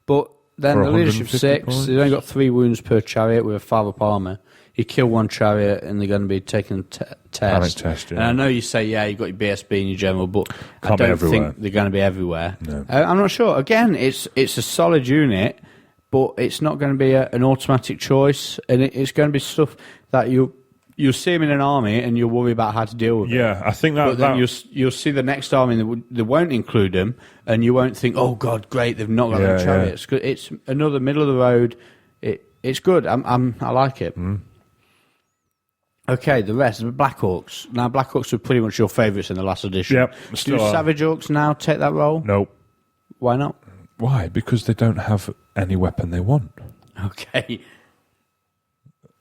But then For the leadership 150 6, points. they've only got 3 wounds per chariot with a 5 up armour. You kill one chariot and they're going to be taking a test. Panic test, yeah. And I know you say, you've got your BSB and your general, but I Can't be don't everywhere. think they're going to be everywhere. No. I'm not sure. Again, it's a solid unit, but it's not going to be an automatic choice, and it's going to be stuff that you'll see them in an army and you'll worry about how to deal with it. Yeah, I think But then that you'll see the next army that won't include them, and you won't think, oh God, great, they've not got them Yeah, chariots. It's another middle of the road. It's good. I like it. Mm. Okay, the rest, the Black Orcs. Now, Black Orcs were pretty much your favourites in the last edition. Yep, Do still are. Savage Orcs now take that role? Nope. Why not? Why? Because they don't have any weapon they want. Okay.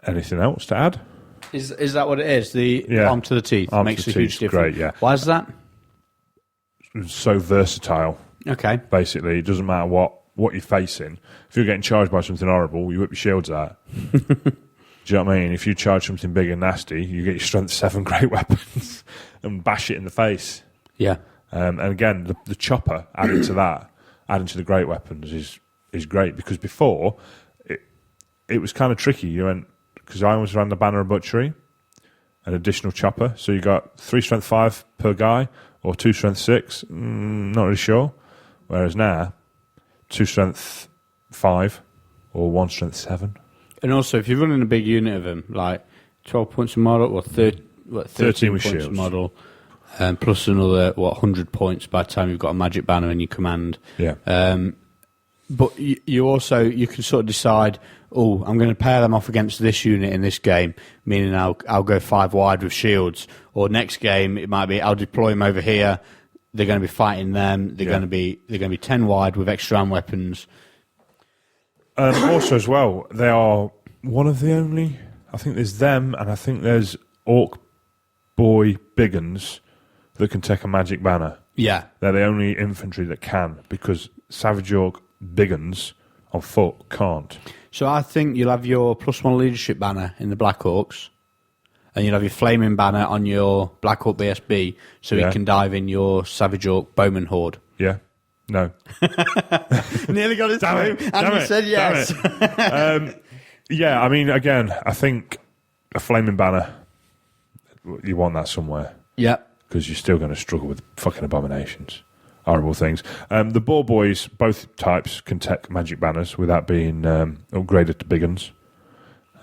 Anything else to add? Is that what it is? The Yeah. arm to the teeth Arm to makes the a huge teeth's difference. great, yeah. Why is that? It's so versatile. Okay. Basically, it doesn't matter what you're facing. If you're getting charged by something horrible, you whip your shields out. Do you know what I mean? If you charge something big and nasty, you get your strength 7 great weapons and bash it in the face. Yeah. And again, the chopper adding to that, adding to the great weapons is great, because before it was kind of tricky. You went, because I always ran the banner of butchery, an additional chopper, so you got 3 strength 5 per guy or 2 strength 6. Not really sure. Whereas now, 2 strength 5 or 1 strength 7. And also, if you're running a big unit of them, like 12 points a model, or 13 with points a shields. model, plus another, 100 points by the time you've got a magic banner in your command. Yeah. But you also, you can sort of decide, I'm going to pair them off against this unit in this game, meaning I'll go 5 wide with shields. Or next game, it might be I'll deploy them over here. They're going to be fighting them. They're going to be 10 wide with extra arm weapons. Also, as well, they are one of the only. I think there's them, and I think there's Orc Boy Biggins that can take a magic banner. Yeah. They're the only infantry that can, because Savage Orc Biggins on foot can't. So I think you'll have your +1 leadership banner in the Black Orcs, and you'll have your flaming banner on your Black Orc BSB, so Yeah. you can dive in your Savage Orc Bowman Horde. Yeah? No. Nearly got it Damn through, it, and damn you it, said yes. Yeah, I mean, again, I think a flaming banner, you want that somewhere, Yeah. because you're still going to struggle with fucking abominations. Horrible things. The Boar Boys, both types, can take magic banners without being upgraded to big uns.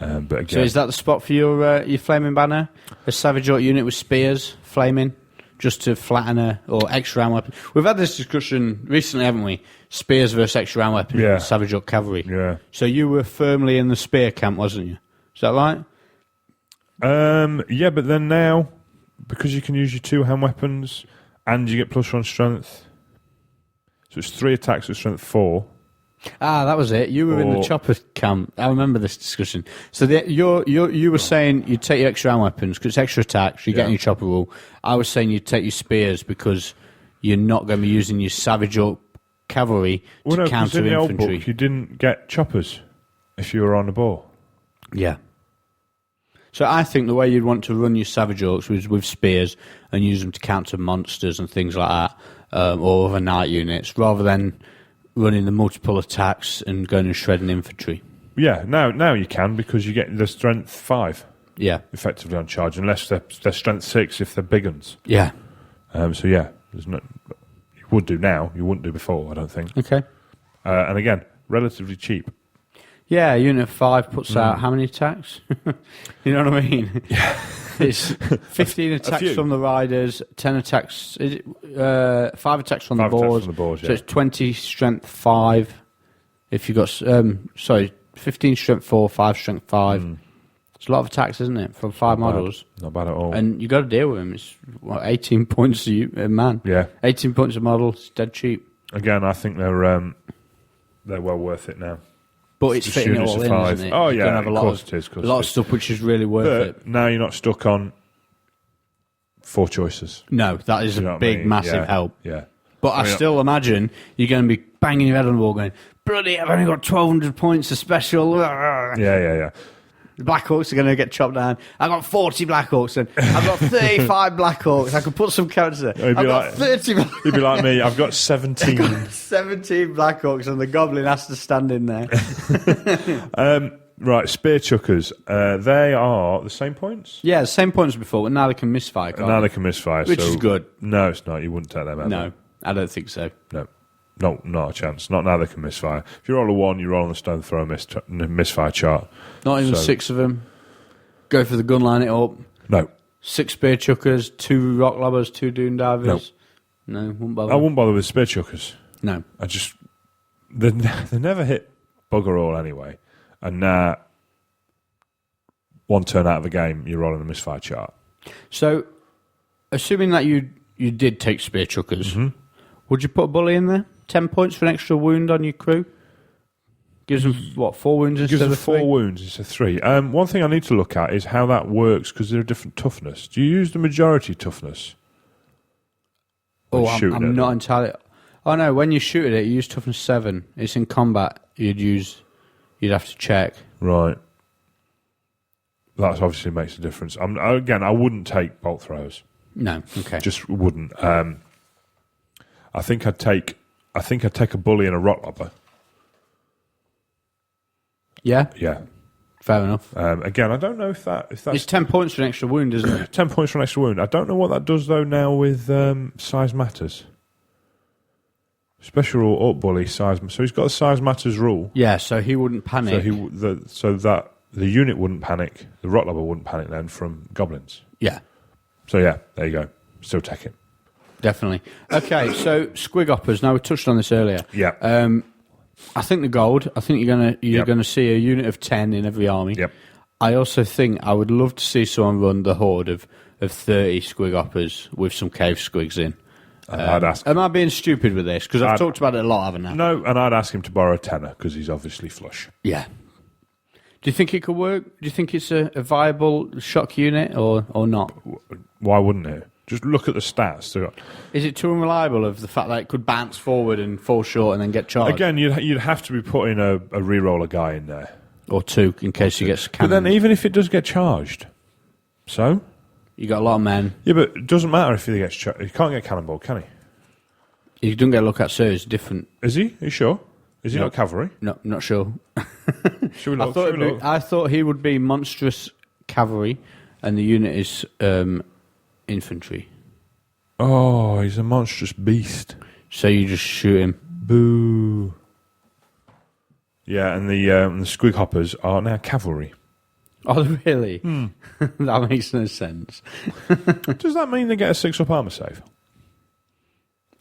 But again, So is that the spot for your flaming banner? A Savage Orc unit with spears, flaming, just to flatten or extra round weapon. We've had this discussion recently, haven't we? Spears versus extra round weapons. Yeah. Savage Orc cavalry. yeah. So you were firmly in the spear camp, wasn't you? Is that right? Yeah, but then now, because you can use your 2 hand weapons and you get +1 strength, so it's 3 attacks with strength 4. Ah, that was it. You were in the Or- chopper camp. I remember this discussion. So you were saying you'd take your extra round weapons because it's extra attacks. You're getting your chopper rule. I was saying you'd take your spears because you're not going to be using your Savage Orc cavalry Well, to no, 'cause counter in the old infantry. book, you didn't get choppers if you were on the ball. Yeah. So I think the way you'd want to run your Savage Orcs was with spears and use them to counter monsters and things like that, or other knight units, rather than running the multiple attacks and going and shredding infantry. Yeah, now you can, because you get the strength 5 Yeah. effectively on charge, unless they're strength 6 if they're big uns. Yeah. So yeah, there's no. You would do now, you wouldn't do before, I don't think. Okay. And again, relatively cheap. Yeah, Unit 5 puts out how many attacks? You know what I mean? Yeah. It's 15 attacks few. from the riders, 10 attacks, 5 attacks from the 5 attacks board. from the board, So yeah. it's 20 strength 5. If you got, 15 strength 4, 5 strength 5. It's a lot of attacks, isn't it, from 5 models? Not bad at all. And you got to deal with them. It's 18 points a man. Yeah. 18 points a model. It's dead cheap. Again, I think they're well worth it now. But it's Just fitting it units all of in, 5. isn't it? Oh, You're yeah, gonna have a of lot course of, it is, of course a lot it of is. stuff which is really worth it. But now you're not stuck on 4 choices. No, that is You know a what I big, mean? massive Yeah, help. Yeah. But I mean, still imagine you're going to be banging your head on the wall going, bloody, I've only got 1,200 points of special. Yeah. The Blackhawks are going to get chopped down. I've got 40 Blackhawks and I've got 35 Blackhawks. I could put some characters there. It'd be I've got like- 30 You'd be like me. I've got 17. 17 Blackhawks and the Goblin has to stand in there. Right, spear chuckers. They are the same points. Yeah, same points as before, but now they can misfire. Can't Now they? they can misfire, Which so- is good. No, it's not. You wouldn't take them out. No, I don't think so. No, not a chance. Not now they can misfire. If you roll a 1, you roll on the stone throw misfire chart. Not even So- 6 of them. Go for the gun, line it up. No, 6 spear chuckers, 2 rock lobbers, 2 dune divers. No, wouldn't bother. I wouldn't bother with spear chuckers. No. They never hit bugger all anyway. And now, one turn out of the game, you're rolling the misfire chart. So, assuming that you did take spear chuckers, would you put a bully in there? 10 points for an extra wound on your crew? Gives them, 4 wounds Gives instead them of 4 3? wounds instead of 3. One thing I need to look at is how that works because they're a different toughness. Do you use the majority toughness? Oh, When shooting I'm at not them? entirely... Oh, no, when you shoot at it, you use toughness 7. It's in combat, you'd have to check. Right. That obviously makes a difference. Again, I wouldn't take bolt throwers. No, okay. Just wouldn't. I think I'd take a bully and a rock lobber. Yeah, Yeah. fair enough. Again, I don't know if It's that's 10 points for an extra wound, isn't it? 10 points for an extra wound. I don't know what that does though now with size matters. Special rule up bully size. So he's got a size matters rule. Yeah, so he wouldn't panic. So that the unit wouldn't panic. The rock lobber wouldn't panic then from goblins. Yeah, So yeah, there you go. Still take it. definitely. Okay, so squig hoppers. Now we touched on this earlier. Yeah. I think the gold. I think you're Yep. gonna see a unit of 10 in every army. Yep. I also think I would love to see someone run the horde of 30 squig hoppers with some cave squigs in. I'd ask. Am I being stupid with this? Because I've I'd- talked about it a lot, haven't I? No, and I'd ask him to borrow a tenner because he's obviously flush. Yeah. Do you think it could work? Do you think it's a viable shock unit or not? Why wouldn't it? Just look at the stats. Is it too unreliable of the fact that it could bounce forward and fall short and then get charged? Again, you'd have to be putting a reroller guy in there. Or 2 in case he gets But cannoned. then even if it does get charged, so? You got a lot of men. Yeah, but it doesn't matter if he gets charged. He can't get cannonball, can he? You don't get a look at, sir. It's different. Is he? Are you sure? Is he No. not cavalry? No, not sure. Should we look? I thought he would be monstrous cavalry, and the unit is infantry. Oh, he's a monstrous beast. So you just shoot him. Boo. Yeah, and the squig hoppers are now cavalry. Oh, really? That makes no sense. Does that mean they get a 6-up armor save?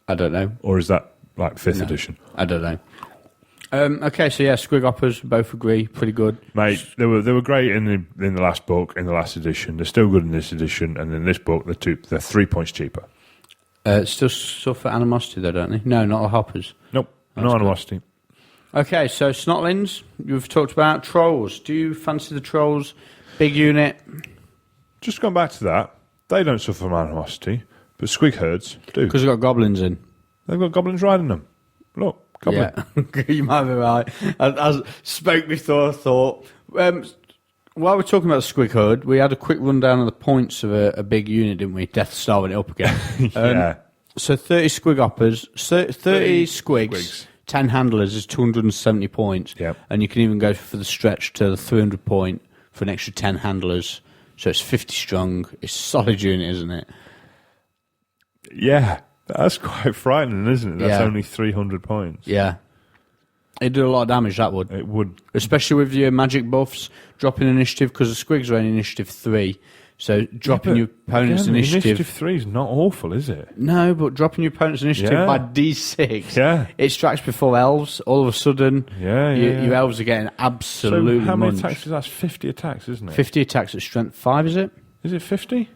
I don't know. Or is that like 5th No. edition? I don't know. Okay, so yeah, squig hoppers, both agree, pretty good. Mate, they were great in the last book, in the last edition. They're still good in this edition, and in this book, they're 3 points cheaper. Still suffer animosity though, don't they? No, not the hoppers. Nope, That's no good. animosity. Okay, so snotlings, you've talked about. Trolls, do you fancy the trolls? Big unit. Just going back to that, they don't suffer from animosity, but squig herds do. Because they've got goblins in. They've got goblins riding them. Look, goblin. Yeah, you might be right. I spoke before I thought. While we're talking about the squig herd, we had a quick rundown of the points of a big unit, didn't we? Death Star went up again. Yeah. So 30 squig hoppers, 30 squigs, squigs. 10 handlers is 270 points. Yep. And you can even go for the stretch to the 300 point for an extra 10 handlers. So it's 50 strong. It's a solid unit, isn't it? Yeah, that's quite frightening, isn't it? That's Yeah. only 300 points. Yeah. It'd do a lot of damage, that would. It would. Especially with your magic buffs dropping initiative, because the squigs are in initiative 3. So dropping your opponent's Again, initiative. Initiative 3 is not awful, is it? No, but dropping your opponent's initiative Yeah. by D6. Yeah. It strikes before elves. All of a sudden, Yeah. your elves are getting absolutely So how many munched. attacks is that? 50 attacks, isn't it? 50 attacks at strength 5, is it? Is it 50?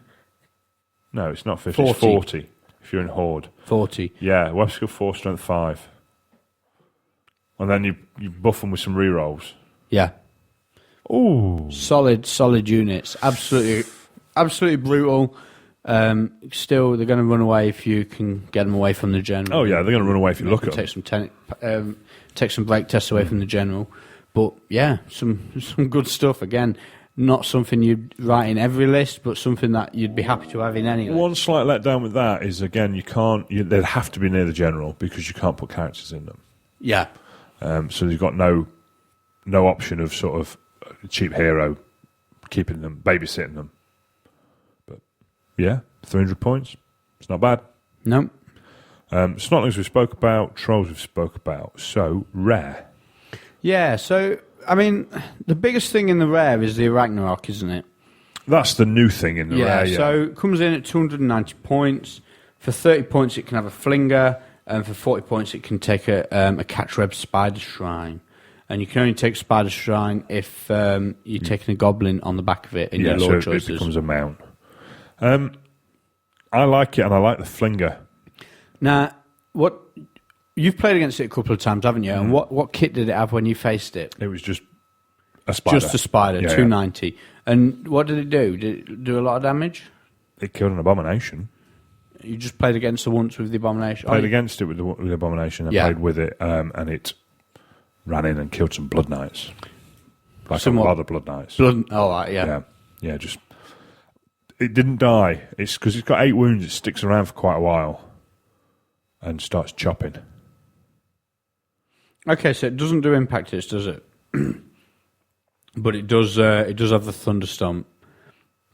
No, it's not 50. 40. It's 40 if you're in Horde. 40. Yeah, weapon skill 4, strength 5. And then you buff them with some rerolls. Yeah. Ooh. Solid units. Absolutely brutal. Still, they're going to run away if you can get them away from the general. Oh, yeah, they're going to run away if you look at take them. take some break tests away from the general. But yeah, some good stuff. Again, not something you'd write in every list, but something that you'd be happy to have in any list. One slight letdown with that is, again, they'd have to be near the general because you can't put characters in them. Yeah. So you've got no option of sort of a cheap hero keeping them, babysitting them. But yeah, 300 points. It's not bad. No. Snotlings we spoke about, Trolls we've spoke about. So, rare. Yeah, so, I mean, the biggest thing in the rare is the Ragnarok, isn't it? That's the new thing in the rare, yeah. So it comes in at 290 points. For 30 points, it can have a Flinger, and for 40 points, it can take a Catchweb Spider Shrine. And you can only take Spider Shrine if you're taking a Goblin on the back of it in your lore so choices. it becomes a mount. I like it, and I like the Flinger. Now, you've played against it a couple of times, haven't you? And what kit did it have when you faced it? It was just a spider. Just a spider, Yeah, 290. And what did it do? Did it do a lot of damage? It killed an Abomination. You just played against it once with the Abomination? Played against it with the Abomination. I played with it, and it ran in and killed some Blood Knights. Like a lot of Blood Knights. Yeah. Yeah, just... It didn't die. It's because it's got 8 wounds. It sticks around for quite a while and starts chopping. Okay, so it doesn't do impact hits, does it? But it does have the Thunderstomp,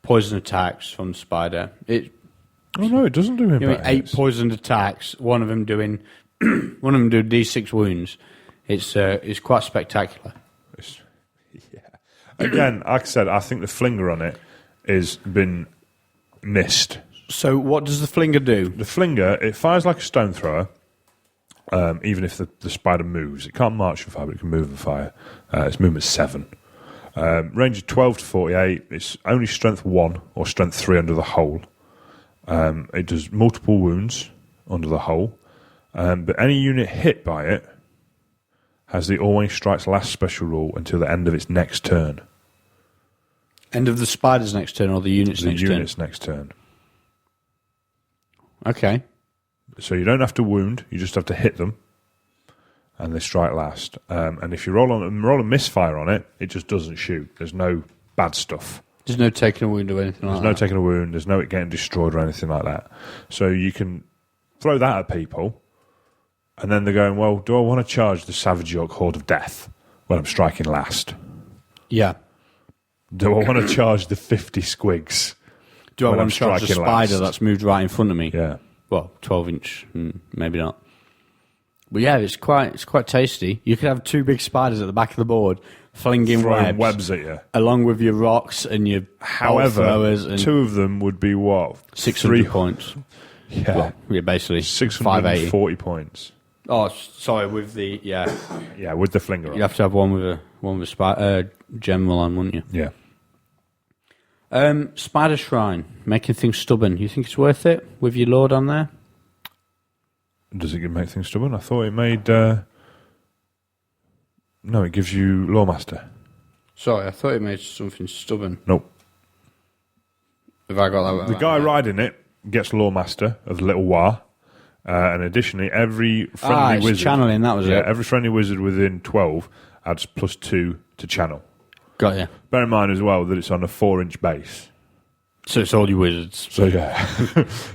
poison attacks from the spider. Oh no, it doesn't do impact. You know, 8 hits. poisoned attacks, one of them doing D6 wounds. It's quite spectacular. Again, like I said, I think the Flinger on it has been missed. So what does the Flinger do? The Flinger, it fires like a stone thrower, even if the spider moves. It can't march for fire, but it can move and fire. Its movement 7. Range of 12 to 48. It's only strength 1 or strength 3 under the hull. It does multiple wounds under the hull. But any unit hit by it has the Always Strikes Last special rule until the end of its next turn. End of the spider's next turn or the unit's next turn? The unit's next turn. Okay. So you don't have to wound, you just have to hit them, and they strike last. And if you roll a misfire on it, it just doesn't shoot. There's no bad stuff. There's no taking a wound or anything like that? There's no taking a wound, there's no it getting destroyed or anything like that. So you can throw that at people, and then they're going, well, do I want to charge the Savage York Horde of Death when I'm striking last? Yeah. Do I want to charge the 50 squigs? Do I when want I'm to charge the striking spider last? that's moved right in front of me? Yeah. Well, 12-inch, maybe not. But yeah, it's quite tasty. You could have 2 big spiders at the back of the board flinging Throwing webs at you. along with your rocks and your However, throwers and 2 of them would be what? 600 points. Yeah. Well, yeah, basically 640 580. points. Oh, sorry, with the Yeah, with the Flinger on. you'd have to have one with a general on, wouldn't you? Yeah. Spider Shrine, making things stubborn. You think it's worth it with your Lord on there? Does it make things stubborn? I thought it made... No, it gives you Lawmaster. Sorry, I thought it made something stubborn. Nope. Have I got that? The guy riding it gets Lawmaster of the Little War. And additionally, every friendly it's wizard... channeling, that was it. Every friendly wizard within 12 adds +2 to channel. Got you. Bear in mind as well that it's on a 4-inch base. So it's all your wizards. So yeah.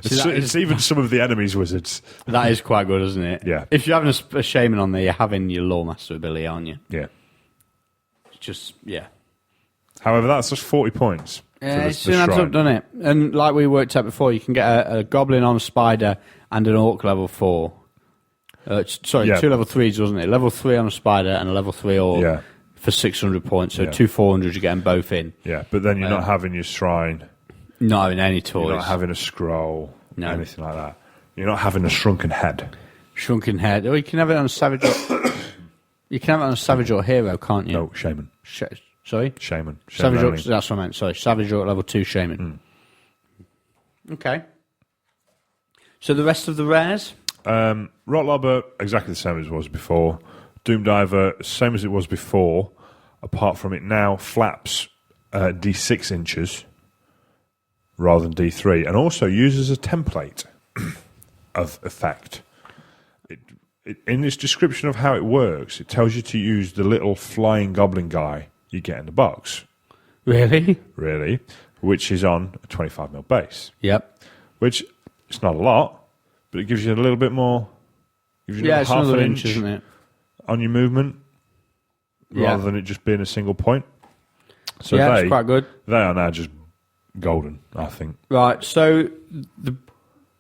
See, it's even some of the enemy's wizards. That is quite good, isn't it? Yeah. If you're having a shaman on there, you're having your Lawmaster ability, aren't you? Yeah. It's just, yeah. However, that's just 40 points. Yeah, it soon adds up, doesn't it? And like we worked out before, you can get a goblin on a spider and an orc level 4. Two level 3s, wasn't it? Level 3 on a spider and a level 3 orc for 600 points. So 2 400s, you're getting both in. Yeah, but then you're not having your shrine Not having any toys. You're not having a scroll, No. anything like that. You're not having a shrunken head. Shrunken head. Oh, you can have it on Savage. You can have it on Savage or Hero, can't you? No, Shaman. Sorry? Shaman. Savage only. Orc, that's what I meant. Sorry, Savage Orc level 2 Shaman. Okay. So the rest of the rares? Rotlobber, exactly the same as it was before. Doomdiver, same as it was before, apart from it now flaps D6 inches rather than D3, and also uses a template of effect. In its description of how it works, it tells you to use the little flying goblin guy you get in the box, Really? which is on a 25mm base. Yep. Which, it's not a lot, but it gives you a little bit more. Gives you Yeah, it's half another an inch, isn't it? on your movement, Yeah. rather than it just being a single point. So Yeah, it's quite good. They are now just golden, I think. Right, so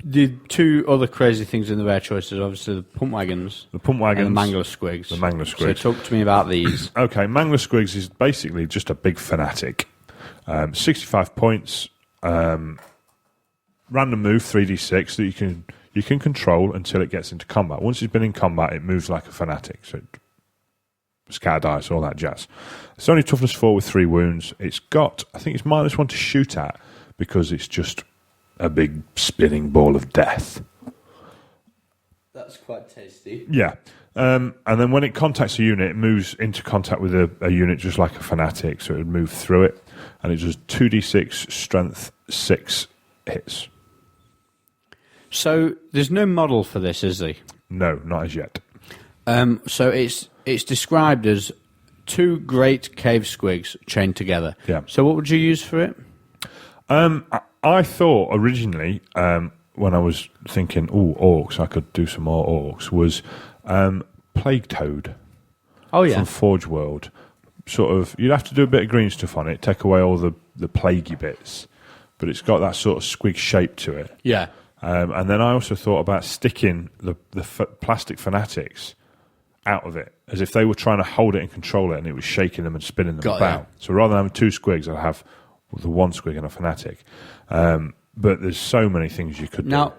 the two other crazy things in the rare choices, obviously the pump wagons The pump wagons, and the Mangler Squigs. the Mangler So Squigs. talk to me about these. Okay, Mangler Squigs is basically just a big fanatic. 65 points, random move 3d6 that you can control until it gets into combat. Once it's been in combat, it moves like a fanatic. So scatter dice, all that jazz. It's only toughness 4 with 3 wounds. It's got, I think it's -1 to shoot at because it's just a big spinning ball of death. That's quite tasty. Yeah. And then when it contacts a unit, it moves into contact with a unit just like a fanatic, so it would move through it. And it does 2d6 strength 6 hits. So there's no model for this, is there? No, not as yet. So it's described as 2 great cave squigs chained together. Yeah. So what would you use for it? I thought originally, when I was thinking, orcs, I could do some more orcs, was Plague Toad Oh yeah. from Forge World. Sort of, you'd have to do a bit of green stuff on it, take away all the plaguey bits, but it's got that sort of squig shape to it. Yeah. And then I also thought about sticking the plastic fanatics out of it, as if they were trying to hold it and control it, and it was shaking them and spinning them Got about. ya. So rather than having 2 squigs, I'd have the 1 squig and a fanatic. But there's so many things you could Now,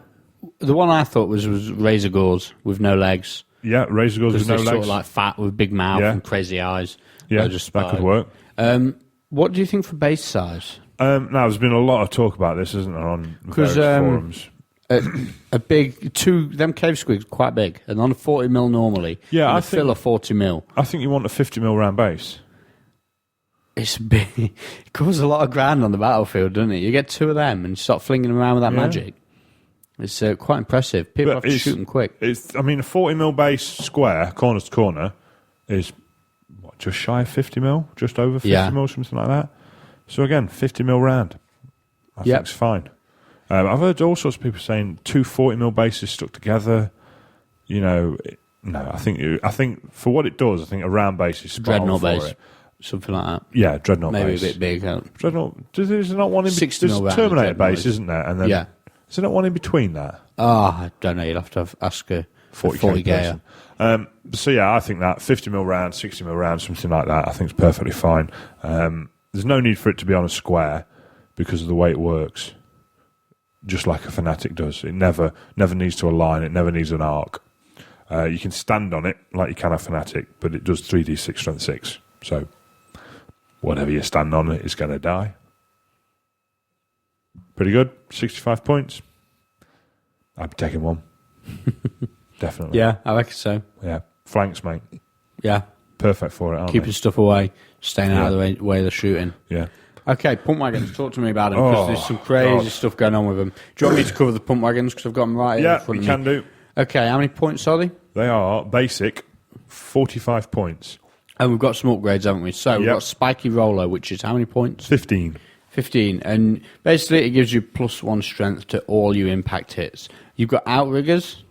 the one I thought was Razor Gores with no legs. do. Yeah, Razor Gores with Because no they're legs. sort of like fat with big mouth Yeah. and crazy eyes. yeah, They're that could work. What do you think for base size? Now, there's been a lot of talk about this, isn't there, on 'Cause, various forums. A big them cave squigs quite big, and on a 40mm normally. Yeah, and I a fill think- of 40mm. I think you want a 50mm round base. It's big. It covers a lot of ground on the battlefield, doesn't it? You get 2 of them and you start flinging them around with that Yeah. magic. It's quite impressive. People But have to shoot them quick. A 40mm base square, corner to corner, is what, just shy of 50mm, just over 50mm, something like that. So again, 50mm round, I Yep. think it's fine. I've heard all sorts of people saying 2 40mm bases stuck together. You know, no, I think for what it does, I think a round base is spot on Dreadnought for base. it. Something like that. Yeah, Dreadnought Maybe base. a bit big. Dreadnought. There's not one in 60 between. mil There's round Terminator Dreadnought base, is. isn't there? And then Yeah. is there not one in between that? I don't know. You'll have to ask a 40 gayer. person. So yeah, I think that 50mm round, 60mm round, something like that, I think is perfectly fine. There's no need for it to be on a square because of the way it works. Just like a fanatic does, it never needs to align. It never needs an arc. You can stand on it like you can a fanatic, but it does 3d6 strength 6. So whatever you stand on, it is going to die. Pretty good. 65 points. I'd be taking one. Definitely. Yeah, I reckon so. Yeah. Flanks, mate. Yeah. Perfect for it, aren't Keeping they? stuff away, staying out Yeah. of the way of the shooting. Yeah. Okay, pump wagons. Talk to me about them because Oh, there's some crazy God. stuff going on with them. Do you want me to cover the pump wagons because I've got them right here in Yeah, front you of can me? do. Okay, how many points are they? They are basic 45 points. And we've got some upgrades, haven't we? So we've Yep. got Spiky Roller, which is how many points? 15. 15. And basically it gives you +1 strength to all your impact hits. You've got Outriggers,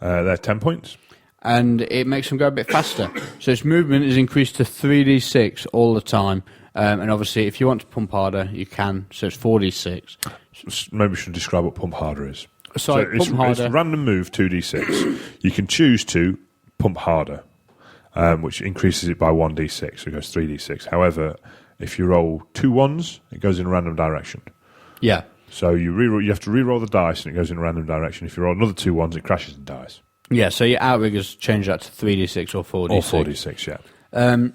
They're 10 points. and it makes them go a bit faster. So its movement is increased to 3d6 all the time. And obviously, if you want to pump harder, you can. So it's 4d6. Maybe we should describe what pump harder is. So it's, pump harder. It's random move 2d6. You can choose to pump harder, which increases it by 1d6, so it goes 3d6. However, if you roll 2 1s, it goes in a random direction. Yeah. So you have to re-roll the dice, and it goes in a random direction. If you roll another 2 1s, it crashes and dies. Yeah, so your outriggers change that to 3d6 or 4d6. Or 4d6, yeah.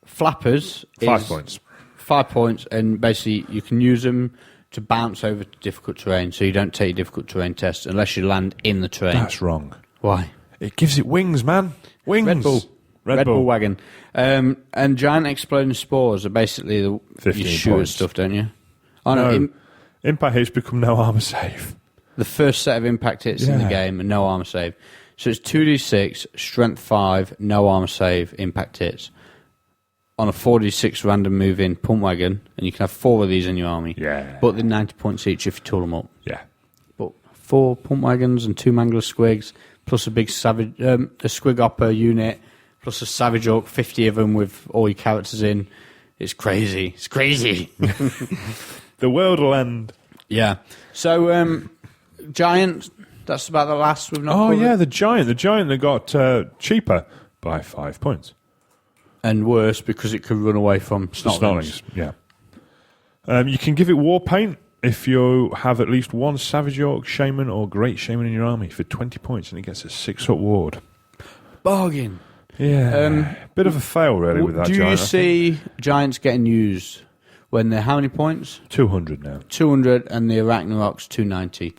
Flappers 5 is points. 5 points, and basically you can use them to bounce over to difficult terrain, so you don't take difficult terrain tests unless you land in the terrain. That's wrong. Why? It gives it wings, man. Wings. Red Bull. Red Bull wagon. And giant exploding spores are basically the 15 you shoot at points. stuff, don't you? Oh, No. Impact hits become no armor save. the first set of impact hits in the Yeah. game and no armor save. So it's 2d6, strength 5, no armor save, impact hits. On a 4d6 random move in pump wagon, and you can have 4 of these in your army. Yeah. But they're 90 points each if you tool them up. Yeah. But 4 pump wagons and 2 mangler squigs, plus a big savage, a squig hopper unit, plus a savage orc, 50 of them with all your characters in. It's crazy. It's crazy. The world will end. Yeah. So, giant. That's about the last we've not. Oh, covered. yeah, the giant. The giant that got cheaper by 5 points. And worse because it could run away from snotlings. Yeah. You can give it war paint if you have at least 1 savage orc, shaman, or great shaman in your army for 20 points, and it gets a 6-foot ward. Bargain. Yeah. Bit of a fail, really, with that Do giant. you I think. see giants getting used when they're how many points? 200 now. 200 and the Arachnorocks 290.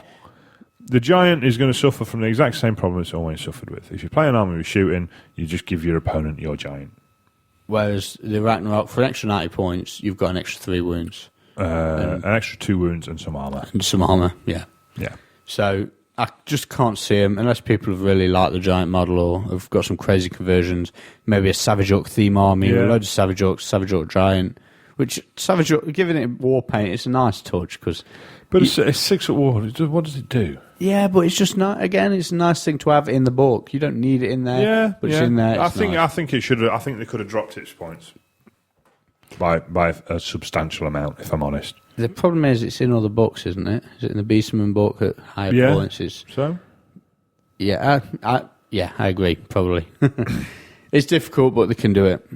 The giant is going to suffer from the exact same problem it's always suffered with. If you play an army with shooting, you just give your opponent your giant. Whereas the Ragnarok, for an extra 90 points, you've got an extra 3 wounds. An extra 2 wounds and some armor. And some armour, yeah. Yeah. So I just can't see them, unless people have really liked the giant model or have got some crazy conversions. Maybe a Savage Orc theme army with loads of Savage Orcs, Savage Orc giant. Which, Savage Orc, giving it war paint, it's a nice touch. But it's 6-foot ward. What does it do? Yeah, but it's just not. Again, it's a nice thing to have in the book. You don't need it in there. Yeah, but it's in there. I It's think nice. it should. I think they could have dropped its points by a substantial amount. If I'm honest. The problem is, it's in other books, isn't it? Is it in the Beastman book at higher Yeah. points? So Yeah, I agree. Probably, it's difficult, but they can do it.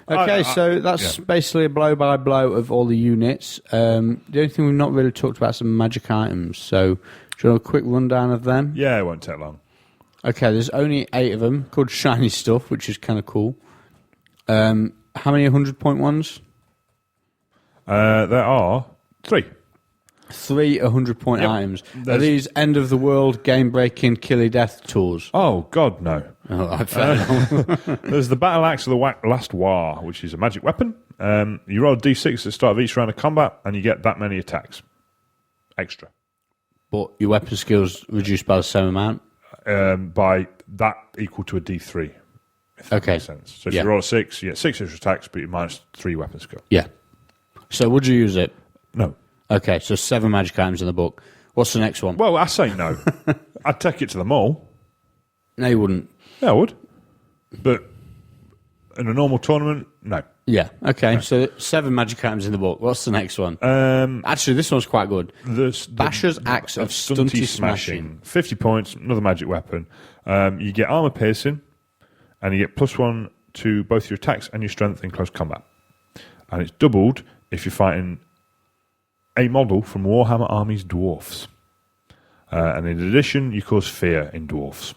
Okay, so that's basically a blow by blow of all the units. The only thing we've not really talked about is some magic items. So, do you want a quick rundown of them? yeah, it won't take long. Okay, there's only 8 of them called shiny stuff, which is kind of cool. How many 100-point ones? There are 3. 3 100-point Yep. items. Are There's- these end of the world, game breaking, killy death tours? Oh God, no. Oh, I failed. There's the battle axe of the last war, which is a magic weapon. You roll a d6 at the start of each round of combat, and you get that many attacks extra But your weapon skills reduced by the same amount. by that equal to a d3. If that Okay. makes sense. So if Yeah. you roll a 6, you get 6 extra attacks, but you minus 3 weapon skill. Yeah. So would you use it? No. Okay, so 7 magic items in the book. What's the next one? Well, I say no. I'd take it to the mall. No, you wouldn't. Yeah, I would. But in a normal tournament, no. Yeah. Okay, so 7 magic items in the book. What's the next one? Actually, this one's quite good. The Basher's Axe of Stunty Smashing. 50 points, another magic weapon. You get armor piercing, and you get +1 to both your attacks and your strength in close combat. And it's doubled if you're fighting a model from Warhammer Army's dwarfs. And in addition, you cause fear in dwarfs,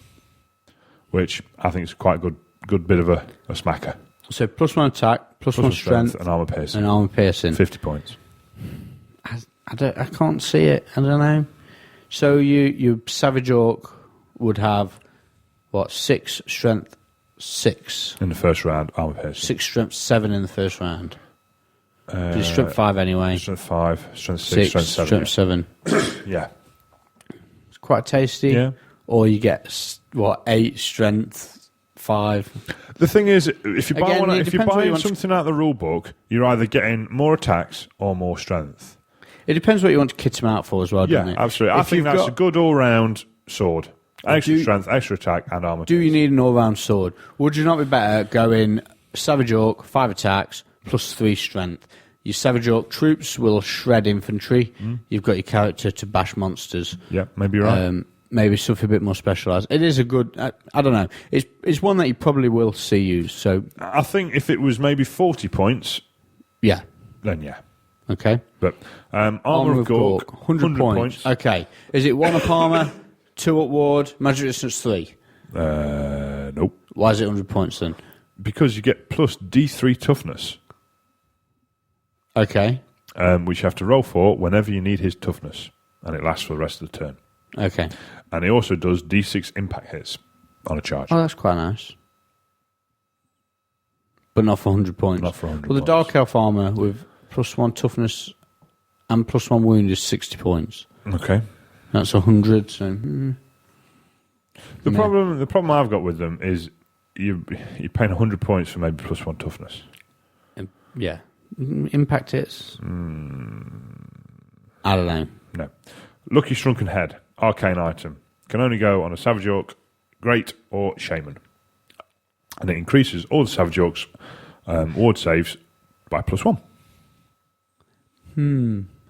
which I think is quite a good bit of a smacker. So +1 attack, +1 strength, and armor piercing. and armor piercing. 50 points. I can't see it. I don't know. So your Savage Orc would have, 6 strength, 6. In the first round, armor piercing. 6 strength, 7 in the first round. It's strength 5 anyway. Strength 5, strength 6, 6, strength 7. strength 7. Yeah. It's quite tasty. Yeah. Or you get, 8 strength, 5. The thing is, if you buy Again, one, it if you're depends what you buying want to- something out of the rule book, you're either getting more attacks or more strength. It depends what you want to kit them out for as well, doesn't Yeah, it? absolutely. I If think you've that's got- a good all-round sword. Extra Do- strength, extra attack, and armor. Do you need an all-round sword? Would you not be better going Savage Orc, 5 attacks, +3 strength? Your Savage Orc troops will shred infantry. You've got your character to bash monsters. Yeah, maybe you're right. Maybe something a bit more specialised. It is a good... I don't know. It's one that you probably will see used. So, I think if it was maybe 40 points, yeah. then yeah. Okay. But Armour of Gork, 100 points. Okay. Is it 1 up armour, 2 up ward, magic resistance 3? Nope. Why is it 100 points then? Because you get plus D3 toughness, Okay. which you have to roll for whenever you need his toughness, and it lasts for the rest of the turn. Okay. And he also does D6 impact hits on a charge. Oh, that's quite nice. But not for 100 points. Not for 100 Well, the points. Dark Elf armour with +1 toughness and +1 wound is 60 points. Okay. That's 100, so... The No. problem I've got with them is you're paying 100 points for maybe +1 toughness. Yeah. Impact hits? I don't know. No. Lucky Shrunken Head, arcane item. Can only go on a Savage Orc, Great, or Shaman. And it increases all the Savage Orcs' ward saves by +1.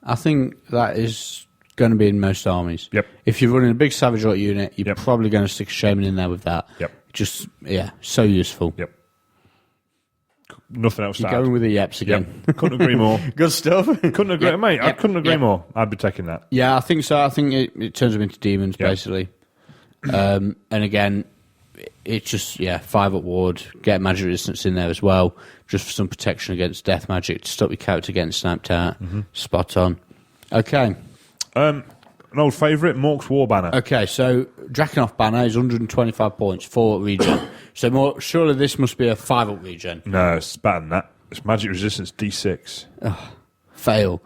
I think that is going to be in most armies. Yep. If you're running a big Savage Orc unit, you're Yep. probably going to stick a Shaman in there with that. Yep. Just, yeah, so useful. Yep. Nothing else to You're add. going with the Yeps again. Yep. Couldn't agree more. Good stuff. Couldn't agree, Yep. mate. I Yep. couldn't agree Yep. more. I'd be taking that. Yeah, I think so. I think it turns them into demons, Yep. basically. And again, it's just, 5 up ward, get magic resistance in there as well, just for some protection against death magic to stop your character getting sniped out. Spot on. Okay. An old favourite, Mork's War Banner. Okay, so Drakenhof banner is 125 points, 4 up regen. So surely this must be a 5 up regen. No, it's better than that. It's magic resistance D6. Fail.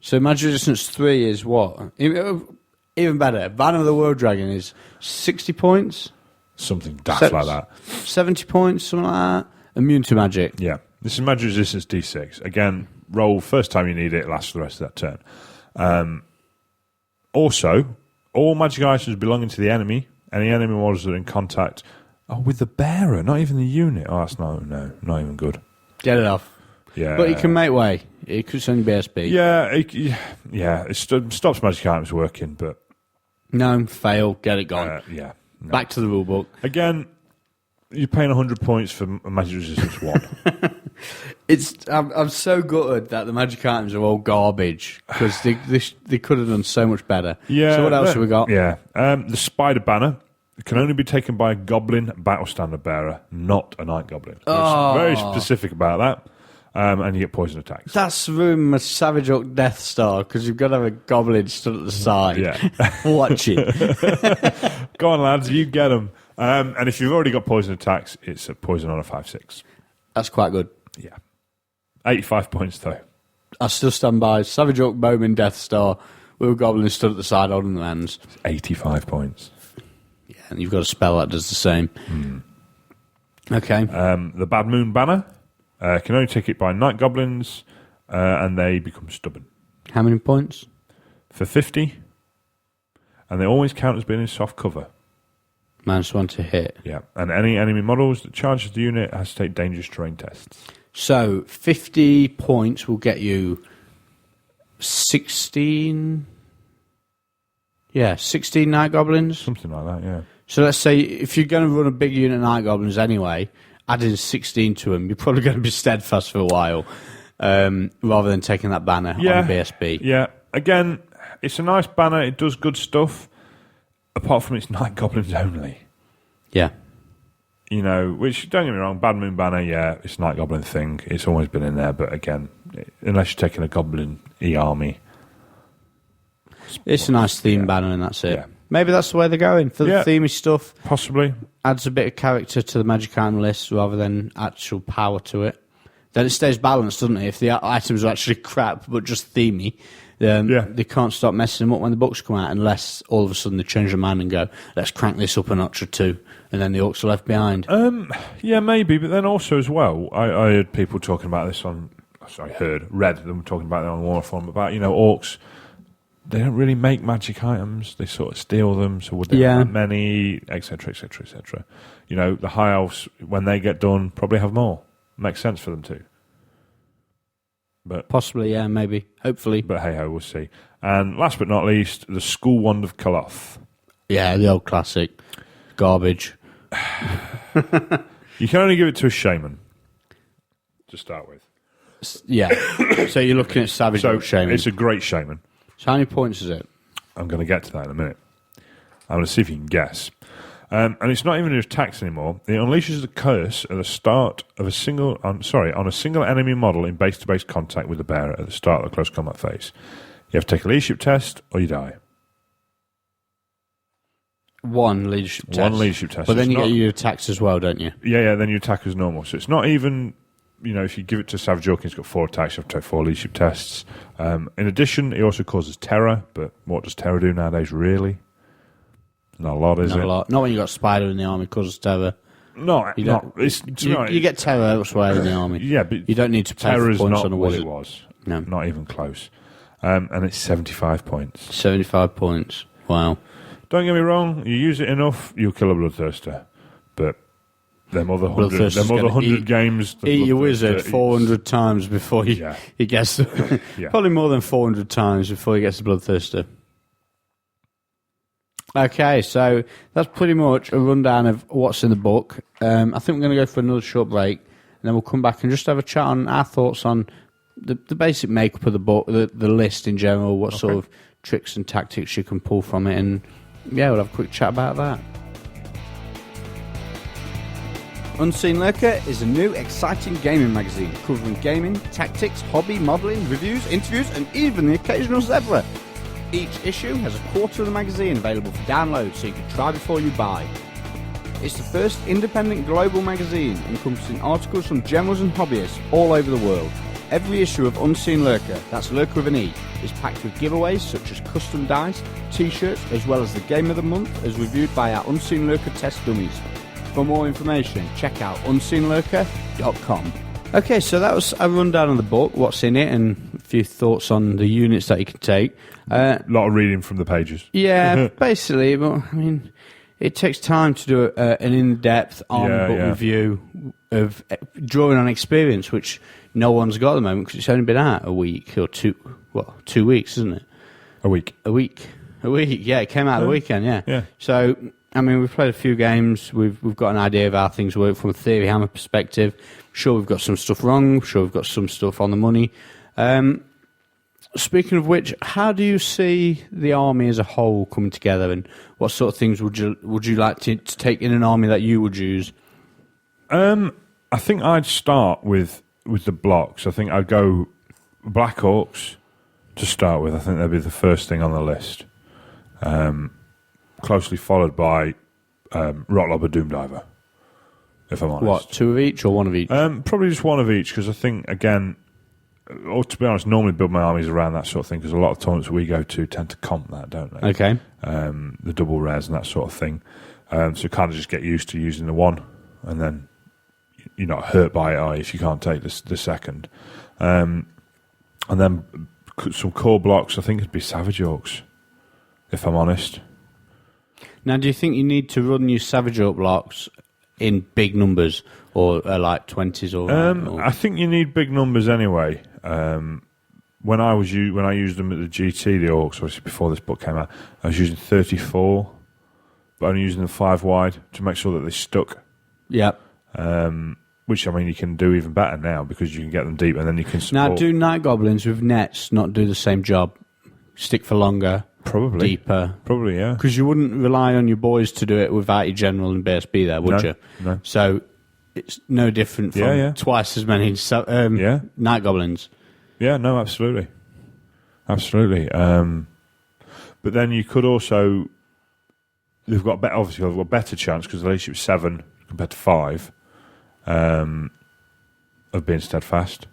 So magic resistance 3 is what? Even better. Banner of the World Dragon is 60 points, Something daft like that. 70 points, something like that. Immune to magic. Yeah. This is magic resistance D6. Again, roll first time you need it, lasts for the rest of that turn. Also, all magic items belonging to the enemy, any enemy models that are in contact, with the bearer, not even the unit. Oh, that's not even good. Get it off. Yeah. But you can make way. It could send BSB. Yeah, it stops magic items working, but No, fail. Get it gone. yeah. No. Back to the rule book. Again, you're paying 100 points for magic resistance 1. I'm so gutted that the magic items are all garbage because they could have done so much better. Yeah. So what else have we got? Yeah. The Spider Banner can only be taken by a Goblin Battle Standard Bearer, not a Night Goblin. It's very specific about that. And you get poison attacks. That's ruined my Savage Orc Death Star because you've got to have a goblin stood at the side. Yeah. Watch it. Go on, lads, you get them. And if you've already got poison attacks, it's a poison on a 5/6. That's quite good. Yeah. 85 points, though. I still stand by Savage Orc Bowman Death Star with a goblin stood at the side holding the hands. 85 points. Yeah, and you've got a spell that does the same. Okay. The Bad Moon Banner can only take it by Night Goblins, and they become stubborn. How many points? For 50, and they always count as being in soft cover. -1 to hit. Yeah, and any enemy models that charges the unit has to take dangerous terrain tests. So 50 points will get you 16. Yeah, 16 Night Goblins. Something like that, yeah. So let's say if you're going to run a big unit of Night Goblins anyway, adding 16 to them, you're probably going to be steadfast for a while, rather than taking that banner on BSB. Yeah, again, it's a nice banner. It does good stuff, apart from its Night Goblins only. Yeah. You know, which, don't get me wrong, Bad Moon Banner, yeah, it's a Night Goblin thing. It's always been in there, but again, unless you're taking a Goblin E-Army. It's a nice theme banner and that's it. Yeah. Maybe that's the way they're going. For the themey stuff, Possibly. adds a bit of character to the magic item list rather than actual power to it. Then it stays balanced, doesn't it? If the items are actually crap but just themey, they can't stop messing them up when the books come out unless all of a sudden they change their mind and go, let's crank this up a notch or two, and then the orcs are left behind. Yeah, maybe, but then also as well, I heard people talking about this read them talking about it on War Forum about, orcs, they don't really make magic items, they sort of steal them, so would they have that many, etc., etc., etc. The High Elves, when they get done, probably have more. Makes sense for them too. But Possibly, yeah, maybe. Hopefully. But hey-ho, we'll see. And last but not least, the School Wand of Kaloth. Yeah, the old classic. Garbage. You can only give it to a shaman to start with. Yeah. So you're looking at Savage So Shaman. it's a great shaman. So how many points is it? I'm going to get to that in a minute. I'm going to see if you can guess. And it's not even attacks anymore. It unleashes the curse at the start of on a single enemy model in base-to-base contact with the bearer at the start of the close combat phase. You have to take a leadership test or you die. One leadership test. One leadership test. But then It's you not- get your attacks as well, don't you? Yeah, then you attack as normal. So it's not even, if you give it to Savage Orc, he's got 4 attacks, you have to take 4 leadership tests. In addition, he also causes terror, but what does terror do nowadays, really? Not a lot, is Not it? a lot. Not when you got Spider in the army, causes terror. No, You not. don't- It's, You get terror elsewhere in the army. yeah, but You don't need to pay terror for is points not on a what wizard. it was. No. Not even close. And it's 75 points. 75 points. Wow. Don't get me wrong, you use it enough, you'll kill a Bloodthirster. But them other 100, Bloodthirster's them other gonna 100 eat- games... the Eat your Bloodthirster wizard eats- 400 times before Yeah. he gets... Yeah. Probably more than 400 times before he gets the Bloodthirster. Okay, so that's pretty much a rundown of what's in the book. I think we're going to go for another short break, and then we'll come back and just have a chat on our thoughts on the basic makeup of the book, the list in general, what sort of tricks and tactics you can pull from it, and yeah, we'll have a quick chat about that. Unseen Lurker is a new, exciting gaming magazine covering gaming, tactics, hobby, modelling, reviews, interviews, and even the occasional zebra. Each issue has a quarter of the magazine available for download so you can try before you buy. It's the first independent global magazine encompassing articles from generals and hobbyists all over the world. Every issue of Unseen Lurker, that's Lurker with an E, is packed with giveaways such as custom dice, t-shirts, as well as the Game of the Month as reviewed by our Unseen Lurker test dummies. For more information, check out unseenlurker.com. Okay, so that was a rundown of the book, what's in it, and a few thoughts on the units that you can take. A lot of reading from the pages. Yeah, basically, but I mean, it takes time to do an in-depth book review of drawing on experience, which no one's got at the moment because it's only been out a week or 2 weeks, isn't it? A week. Yeah, it came out the weekend. Yeah. So, I mean, we've played a few games. We've got an idea of how things work from a Theory Hammer perspective. Sure, we've got some stuff wrong. Sure, we've got some stuff on the money. Speaking of which, how do you see the army as a whole coming together, and what sort of things would you like to take in an army that you would use? I think I'd start with the blocks. I think I'd go Black Orcs to start with. I think that'd be the first thing on the list. Closely followed by Rotlobber Doomdiver, if I'm honest. What, 2 of each or 1 of each? Probably just 1 of each, because I think, again, or to be honest, normally build my armies around that sort of thing, because a lot of tournaments we go to tend to comp that, don't they? Okay. The double rares and that sort of thing. So you kind of just get used to using the 1, and then you're not hurt by it if you can't take the second. And then some core blocks, I think it'd be Savage Orcs, if I'm honest. Now, do you think you need to run your Savage Orc blocks in big numbers, or like 20s? Or I think you need big numbers anyway. When I used them at the GT, the Orcs, obviously before this book came out, I was using 34, but only using them 5 wide to make sure that they stuck. Yeah. Which, I mean, you can do even better now because you can get them deep and then you can support. Now, do Night Goblins with nets not do the same job? Stick for longer? Probably. Deeper? Probably, yeah. Because you wouldn't rely on your boys to do it without your general and BSB there, would you? No. So it's no different from twice as many Night Goblins. Yeah, no, absolutely. Absolutely. But then you could also... They've got better chance because the leadership 7 compared to 5 of being steadfast.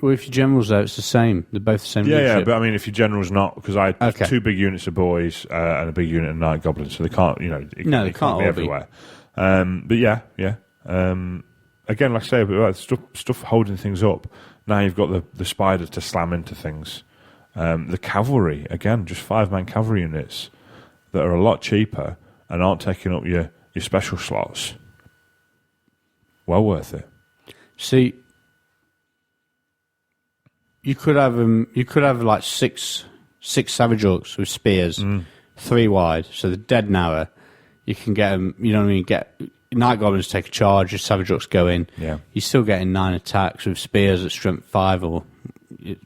Well, if your general's there, it's the same. They're both the same Yeah, leadership. but I mean, if your general's not, because I had 2 big units of boys and a big unit of Night Goblins, so they can't, they can't be everywhere. But yeah. Again, like I say, stuff holding things up. Now you've got the spider to slam into things. The cavalry, again, just 5-man cavalry units that are a lot cheaper and aren't taking up your special slots. Well worth it. See, you could have like six Savage Orcs with spears, 3 wide, so they're dead narrow. You can get them, you know what I mean? Night Goblins take a charge, your Savage Orcs go in. Yeah. You're still getting 9 attacks with spears at strength 5 or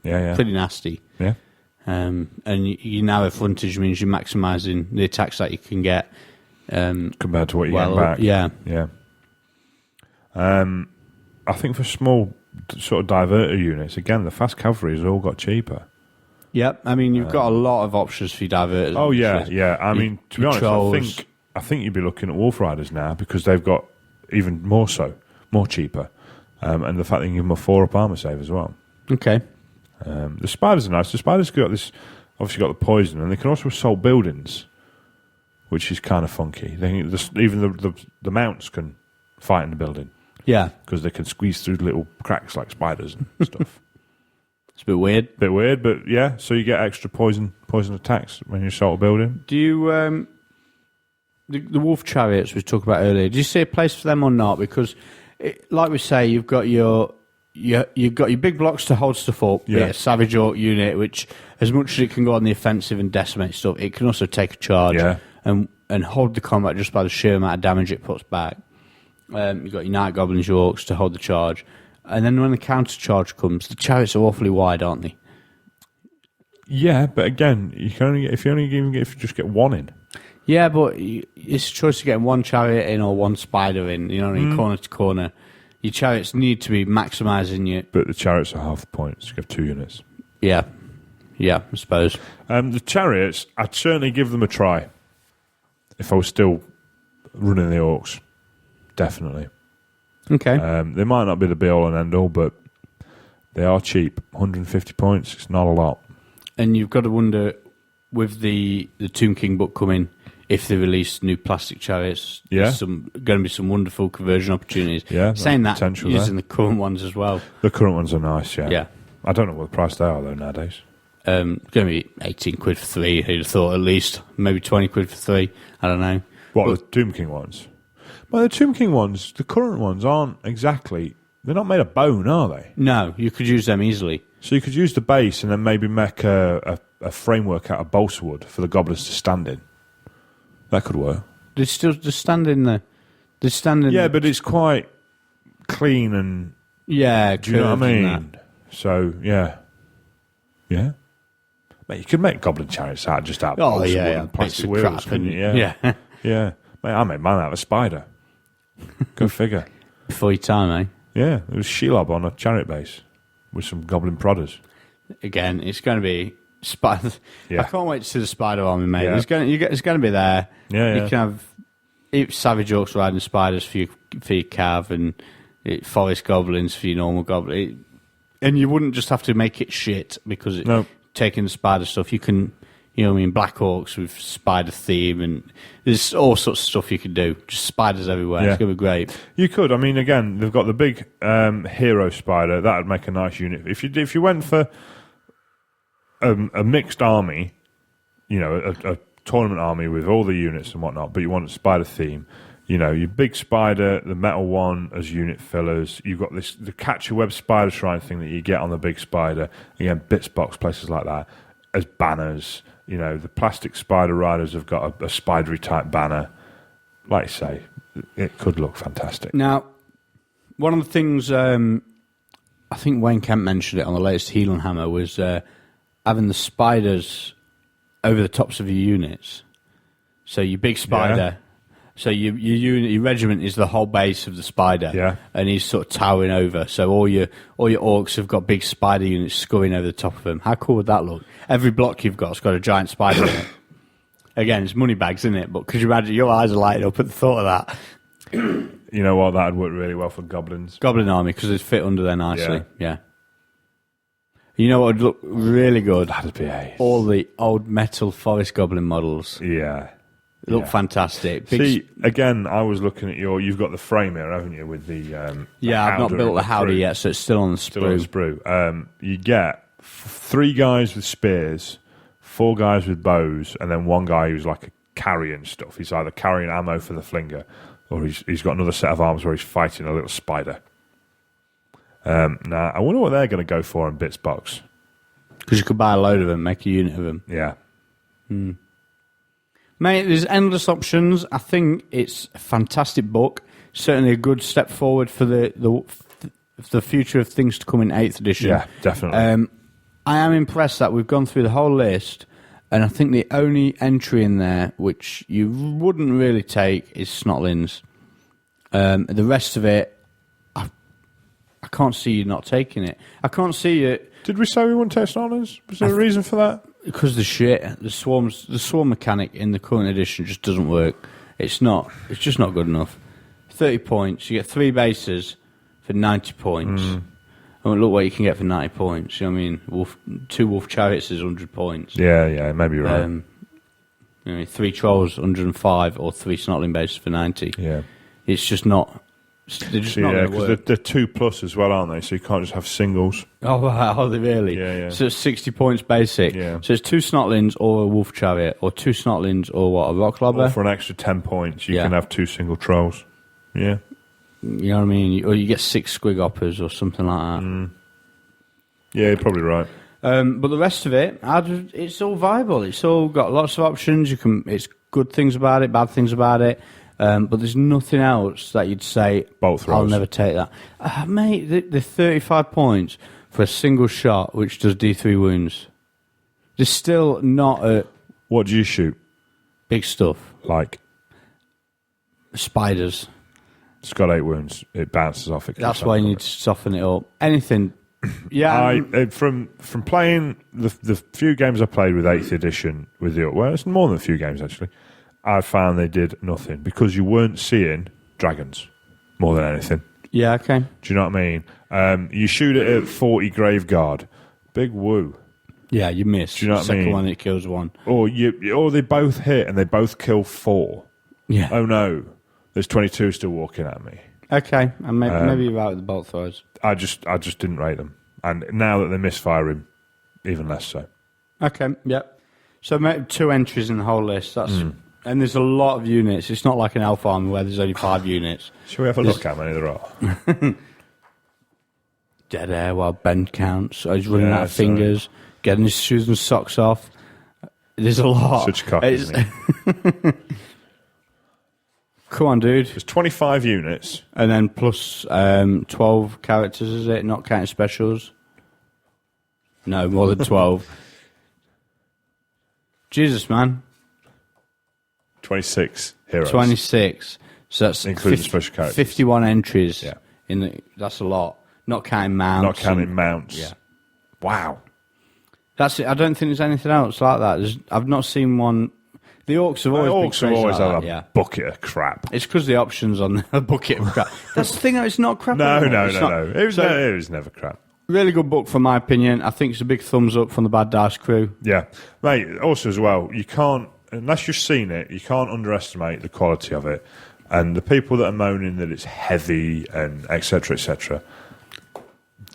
pretty nasty. Yeah. And you now have frontage means you're maximising the attacks that you can get. Compared to what you get back. Yeah. Yeah. I think for small sort of diverter units, again, the fast cavalry has all got cheaper. Yep. I mean, you've got a lot of options for your diverters. Oh, yeah, yeah. I mean, to be honest, trolls. I think you'd be looking at Wolf Riders now because they've got even more cheaper. And the fact that you can give them a 4-up armor save as well. Okay. The spiders are nice. The spiders got this, obviously got the poison, and they can also assault buildings, which is kind of funky. Even the mounts can fight in the building. Yeah. Because they can squeeze through little cracks like spiders and stuff. It's a bit weird. But yeah, so you get extra poison attacks when you assault a building. Do you, the wolf chariots we talked about earlier, do you see a place for them or not? Because, like we say, you've got your big blocks to hold stuff up. Yeah. A Savage Orc unit, which, as much as it can go on the offensive and decimate stuff, it can also take a charge and hold the combat just by the sheer amount of damage it puts back. You've got your Night Goblins, your Orcs to hold the charge. And then when the counter charge comes, the chariots are awfully wide, aren't they? Yeah, but again, you can only if you just get one in. Yeah, but it's a choice of getting one chariot in or one spider in, corner to corner. Your chariots need to be maximising your... But the chariots are half the points. You have 2 units. Yeah, I suppose. The chariots, I'd certainly give them a try if I was still running the Orcs. Definitely. Okay. They might not be the be-all and end-all, but they are cheap. 150 points, it's not a lot. And you've got to wonder, with the Tomb King book coming, if they release new plastic chariots, there's going to be some wonderful conversion opportunities. Yeah, saying that, using there. the current ones as well. The current ones are nice, yeah. Yeah. I don't know what the price they are, though, nowadays. Going to be 18 quid for 3, who'd have thought, at least. Maybe 20 quid for 3, I don't know. What, the Tomb King ones? Well, the Tomb King ones, the current ones, aren't exactly... They're not made of bone, are they? No, you could use them easily. So you could use the base and then maybe make a framework out of balsa wood for the goblins to stand in. That could work. They still just stand in there. They stand in. Yeah, but it's quite clean and... Yeah, do you know what I mean? So, yeah. Yeah. Mate, you could make goblin chariots out of balsa wood and plastic wheels, couldn't you? Yeah. Yeah. Mate, I made mine out of a spider. Go figure. Before your time, eh? Yeah, it was Shelob on a chariot base with some goblin prodders. Again, it's going to be spider. Yeah. I can't wait to see the spider army, mate. Yeah. It's going to be there. Yeah, You can have Savage Orcs riding spiders for your cav and forest goblins for your normal goblin. And you wouldn't just have to make it shit because taking the spider stuff, you can... Black Orcs with spider theme, and there's all sorts of stuff you can do. Just spiders everywhere. Yeah. It's going to be great. You could. I mean, again, they've got the big hero spider. That would make a nice unit. If you went for a mixed army, a tournament army with all the units and whatnot, but you want a spider theme, your big spider, the metal one as unit fillers. You've got the Catcher Web spider shrine thing that you get on the big spider. Again, bits box, places like that, as banners. The plastic spider riders have got a spidery type banner. Like I say, it could look fantastic. Now, one of the things I think Wayne Kemp mentioned it on the latest Heel and Hammer was having the spiders over the tops of your units. So your big spider, so your unit, your regiment is the whole base of the spider, and he's sort of towering over. So all your orcs have got big spider units scurrying over the top of him. How cool would that look? Every block you've got's got a giant spider in it. Again, it's money bags, isn't it? But could you imagine your eyes are lighting up at the thought of that? You know what? That would work really well for goblins. Goblin army, because it'd fit under there nicely. Yeah. You know what would look really good? That'd be ace. All the old metal forest goblin models. Yeah. Look fantastic. See, again, I was looking at you've got the frame here, haven't you, with the... I've not built the Howdy yet, so it's still on the sprue. You get 3 guys with spears, 4 guys with bows, and then 1 guy who's like carrying stuff. He's either carrying ammo for the flinger, or he's got another set of arms where he's fighting a little spider. Now, I wonder what they're going to go for in Bits Box. Because you could buy a load of them, make a unit of them. Yeah. Mate, there's endless options. I think it's a fantastic book. certainly a good step forward for the future of things to come in 8th edition. Yeah, definitely. I am impressed that we've gone through the whole list, and I think the only entry in there which you wouldn't really take is Snotlings. The rest of it, I can't see you not taking it. I can't see it. Did we say we wouldn't take Snotlings? Was there a reason for that? Because the swarm mechanic in the current edition just doesn't work. It's just not good enough. 30 points, you get 3 bases for 90 points. And look what you can get for 90 points. You know what I mean? 2 wolf chariots is 100 points. Yeah, maybe you're right. 3 trolls, 105, or 3 snotling bases for 90. Yeah. It's just not. They're just not going to work. Because they're 2+ as well, aren't they? So you can't just have singles. Oh, wow, are they really? Yeah. So it's 60 points basic. Yeah. So it's 2 snotlings or a wolf chariot, or 2 snotlings or what, a rock lobber? Or for an extra 10 points, you can have 2 single trolls. Yeah. You know what I mean? Or you get 6 squig hoppers or something like that. Yeah, you're probably right. But the rest of it, it's all viable. It's all got lots of options. It's good things about it, bad things about it. But there's nothing else that you'd say, Bolt throws. I'll never take that. Mate, the 35 points for a single shot, which does D3 wounds. There's still not a... What do you shoot? Big stuff. Like? Spiders. It's got 8 wounds. It bounces off it. That's why you need to soften it up. Anything... Yeah, from playing the few games I played with 8th edition with the... Well, it's more than a few games, actually. I found they did nothing because you weren't seeing dragons more than anything. Yeah, okay. Do you know what I mean? You shoot it at 40 Graveguard. Big woo. Yeah, you miss. Do you know what I mean? Second one, it kills 1. Or they both hit and they both kill 4. Yeah. Oh no, there's 22 still walking at me. Okay, and maybe you're right with the bolt throwers. I just didn't rate them. And now that they're misfiring, even less so. Okay, yep. So 2 entries in the whole list. And there's a lot of units. It's not like an Alpha Army where there's only 5 units. Shall we have a look at how many there are? Dead air while Ben counts. So he's running out of fingers, getting his shoes and socks off. There's a lot. Such a cock, isn't he? Come on, dude. There's 25 units. And then plus 12 characters, is it? Not counting specials? No, more than 12. Jesus, man. 26 heroes. 26. So that's including special characters. 51 entries. Yeah. That's a lot. Not counting mounts. Not counting mounts. Yeah. Wow. That's it. I don't think there's anything else like that. I've not seen one. The orcs have always had a a bucket of crap. It's because the options on the bucket of crap. That's the thing, though, it's not crap. No. It was never crap. Really good book, for my opinion. I think it's a big thumbs up from the Bad Dice crew. Yeah. Mate, also as well, you can't, unless you've seen it, you can't underestimate the quality of it. And the people that are moaning that it's heavy and etc.,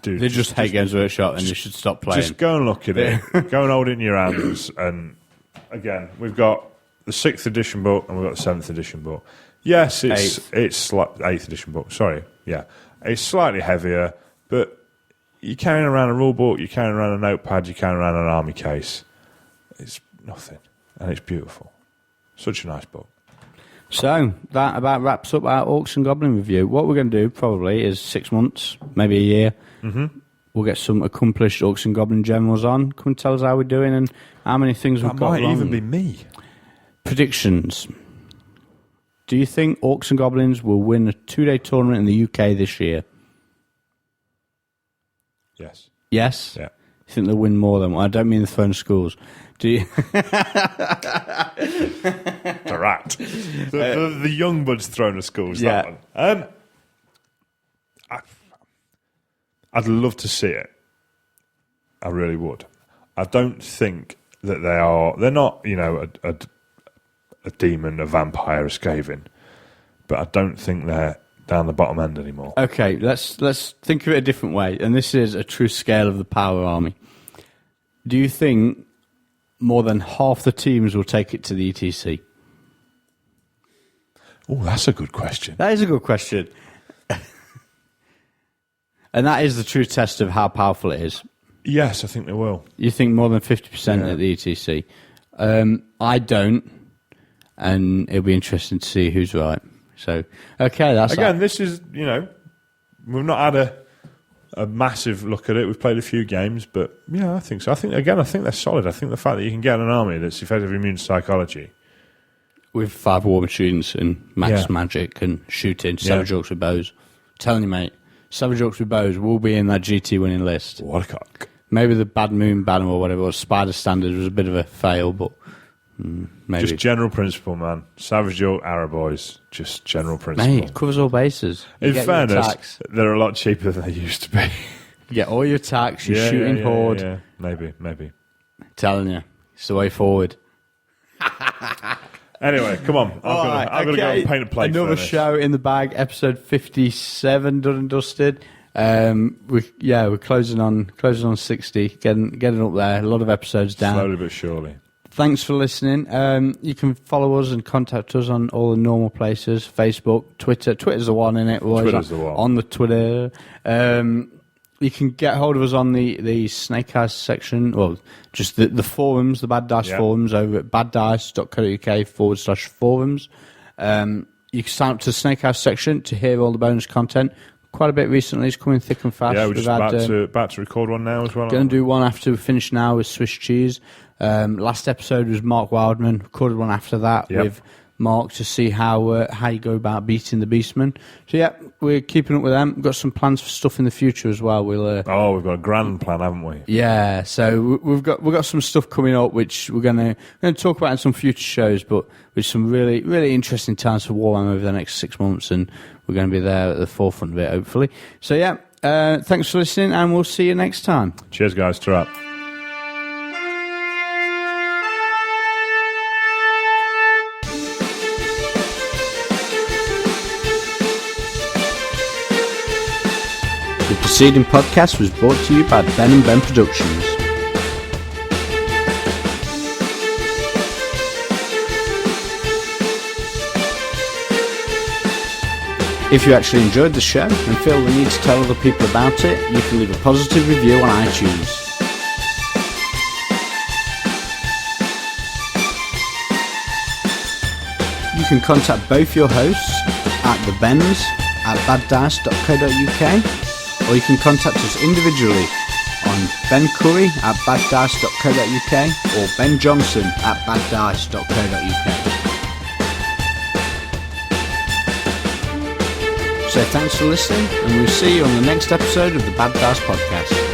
dude, they just hate Games Workshop and you should stop playing. Just go and look at it. Go and hold it in your hands. And again, we've got the 6th edition book and we've got the 7th edition book. Yes, it's like 8th edition book. Sorry, yeah, it's slightly heavier, but you're carrying around a rule book, you're carrying around a notepad, you're carrying around an army case. It's nothing, and it's beautiful. Such a nice book. So that about wraps up our Orcs and Goblin review. What we're going to do probably is 6 months, maybe a year. Mm-hmm. We'll get some accomplished Orcs and Goblin generals on. Come and tell us how we're doing and how many things we've got wrong. That might even be me. Predictions. Do you think Orcs and Goblins will win a 2-day tournament in the UK this year? Yes. Yes? Yeah. You think they'll win more than one? I don't mean the phone schools. Do you? The rat. The young buds thrown to schools, yeah. That one. I'd love to see it. I really would. I don't think that they're not, a demon, a vampire, a Skaven, but I don't think they're down the bottom end anymore. Okay, let's think of it a different way, and this is a true scale of the power army. Do you think more than half the teams will take it to the ETC? Oh, that's a good question. That is a good question. And that is the true test of how powerful it is. Yes, I think they will. You think more than 50% at the ETC? I don't, and it'll be interesting to see who's right. So, okay, that's Again, that. this is, we've not had a massive look at it. We've played a few games, but yeah, I think so. I think they're solid. I think the fact that you can get an army that's effectively immune to psychology. With 5 war machines and max Yeah. magic and shooting, Savage Orcs with bows. Telling you, mate, Savage Orcs with bows will be in that GT winning list. What a cock. Maybe the Bad Moon Banner or whatever, or Spider Standard was a bit of a fail, but maybe. Just general principle, man. Savage York Arrow Boys, just general principle. Mate, covers all bases. You In get your fairness, attacks. they're a lot cheaper than they used to be. You get all your attacks, your shooting horde. Yeah. Maybe. Telling you, it's the way forward. Anyway, come on. I've got to go and paint a plate. Another furnace. show in the bag, episode 57, done and dusted. We're closing on 60, getting up there. A lot of episodes down. Slowly but surely. Thanks for listening. You can follow us and contact us on all the normal places: Facebook, Twitter. Twitter's the one, innit? We're always Twitter's the one. on the Twitter. You can get hold of us on the Snake Eyes section, well, just the forums, the Bad Dice forums over at baddice.co.uk/forums. You can sign up to the Snake Eyes section to hear all the bonus content. Quite a bit recently. It's coming thick and fast. Yeah, we're just about to record one now as well. Going to do one after we finish now with Swiss Cheese. Last episode was Mark Wildman. Recorded one after that with Mark to see how you go about beating the Beastmen. So yeah, we're keeping up with them. We've got some plans for stuff in the future as well. We've got a grand plan, haven't we? Yeah, so we've got some stuff coming up which we're going to talk about in some future shows, but with some really really interesting times for Warhammer over the next 6 months, and we're going to be there at the forefront of it, hopefully. So yeah, thanks for listening, and we'll see you next time. Cheers, guys. Ta-ra. The preceding podcast was brought to you by Ben and Ben Productions. If you actually enjoyed the show and feel the need to tell other people about it, you can leave a positive review on iTunes. You can contact both your hosts at thebens@baddice.co.uk, or you can contact us individually on Ben Curry at baddice.co.uk or Ben Johnson at baddice.co.uk. So thanks for listening, and we'll see you on the next episode of the Bad Dice Podcast.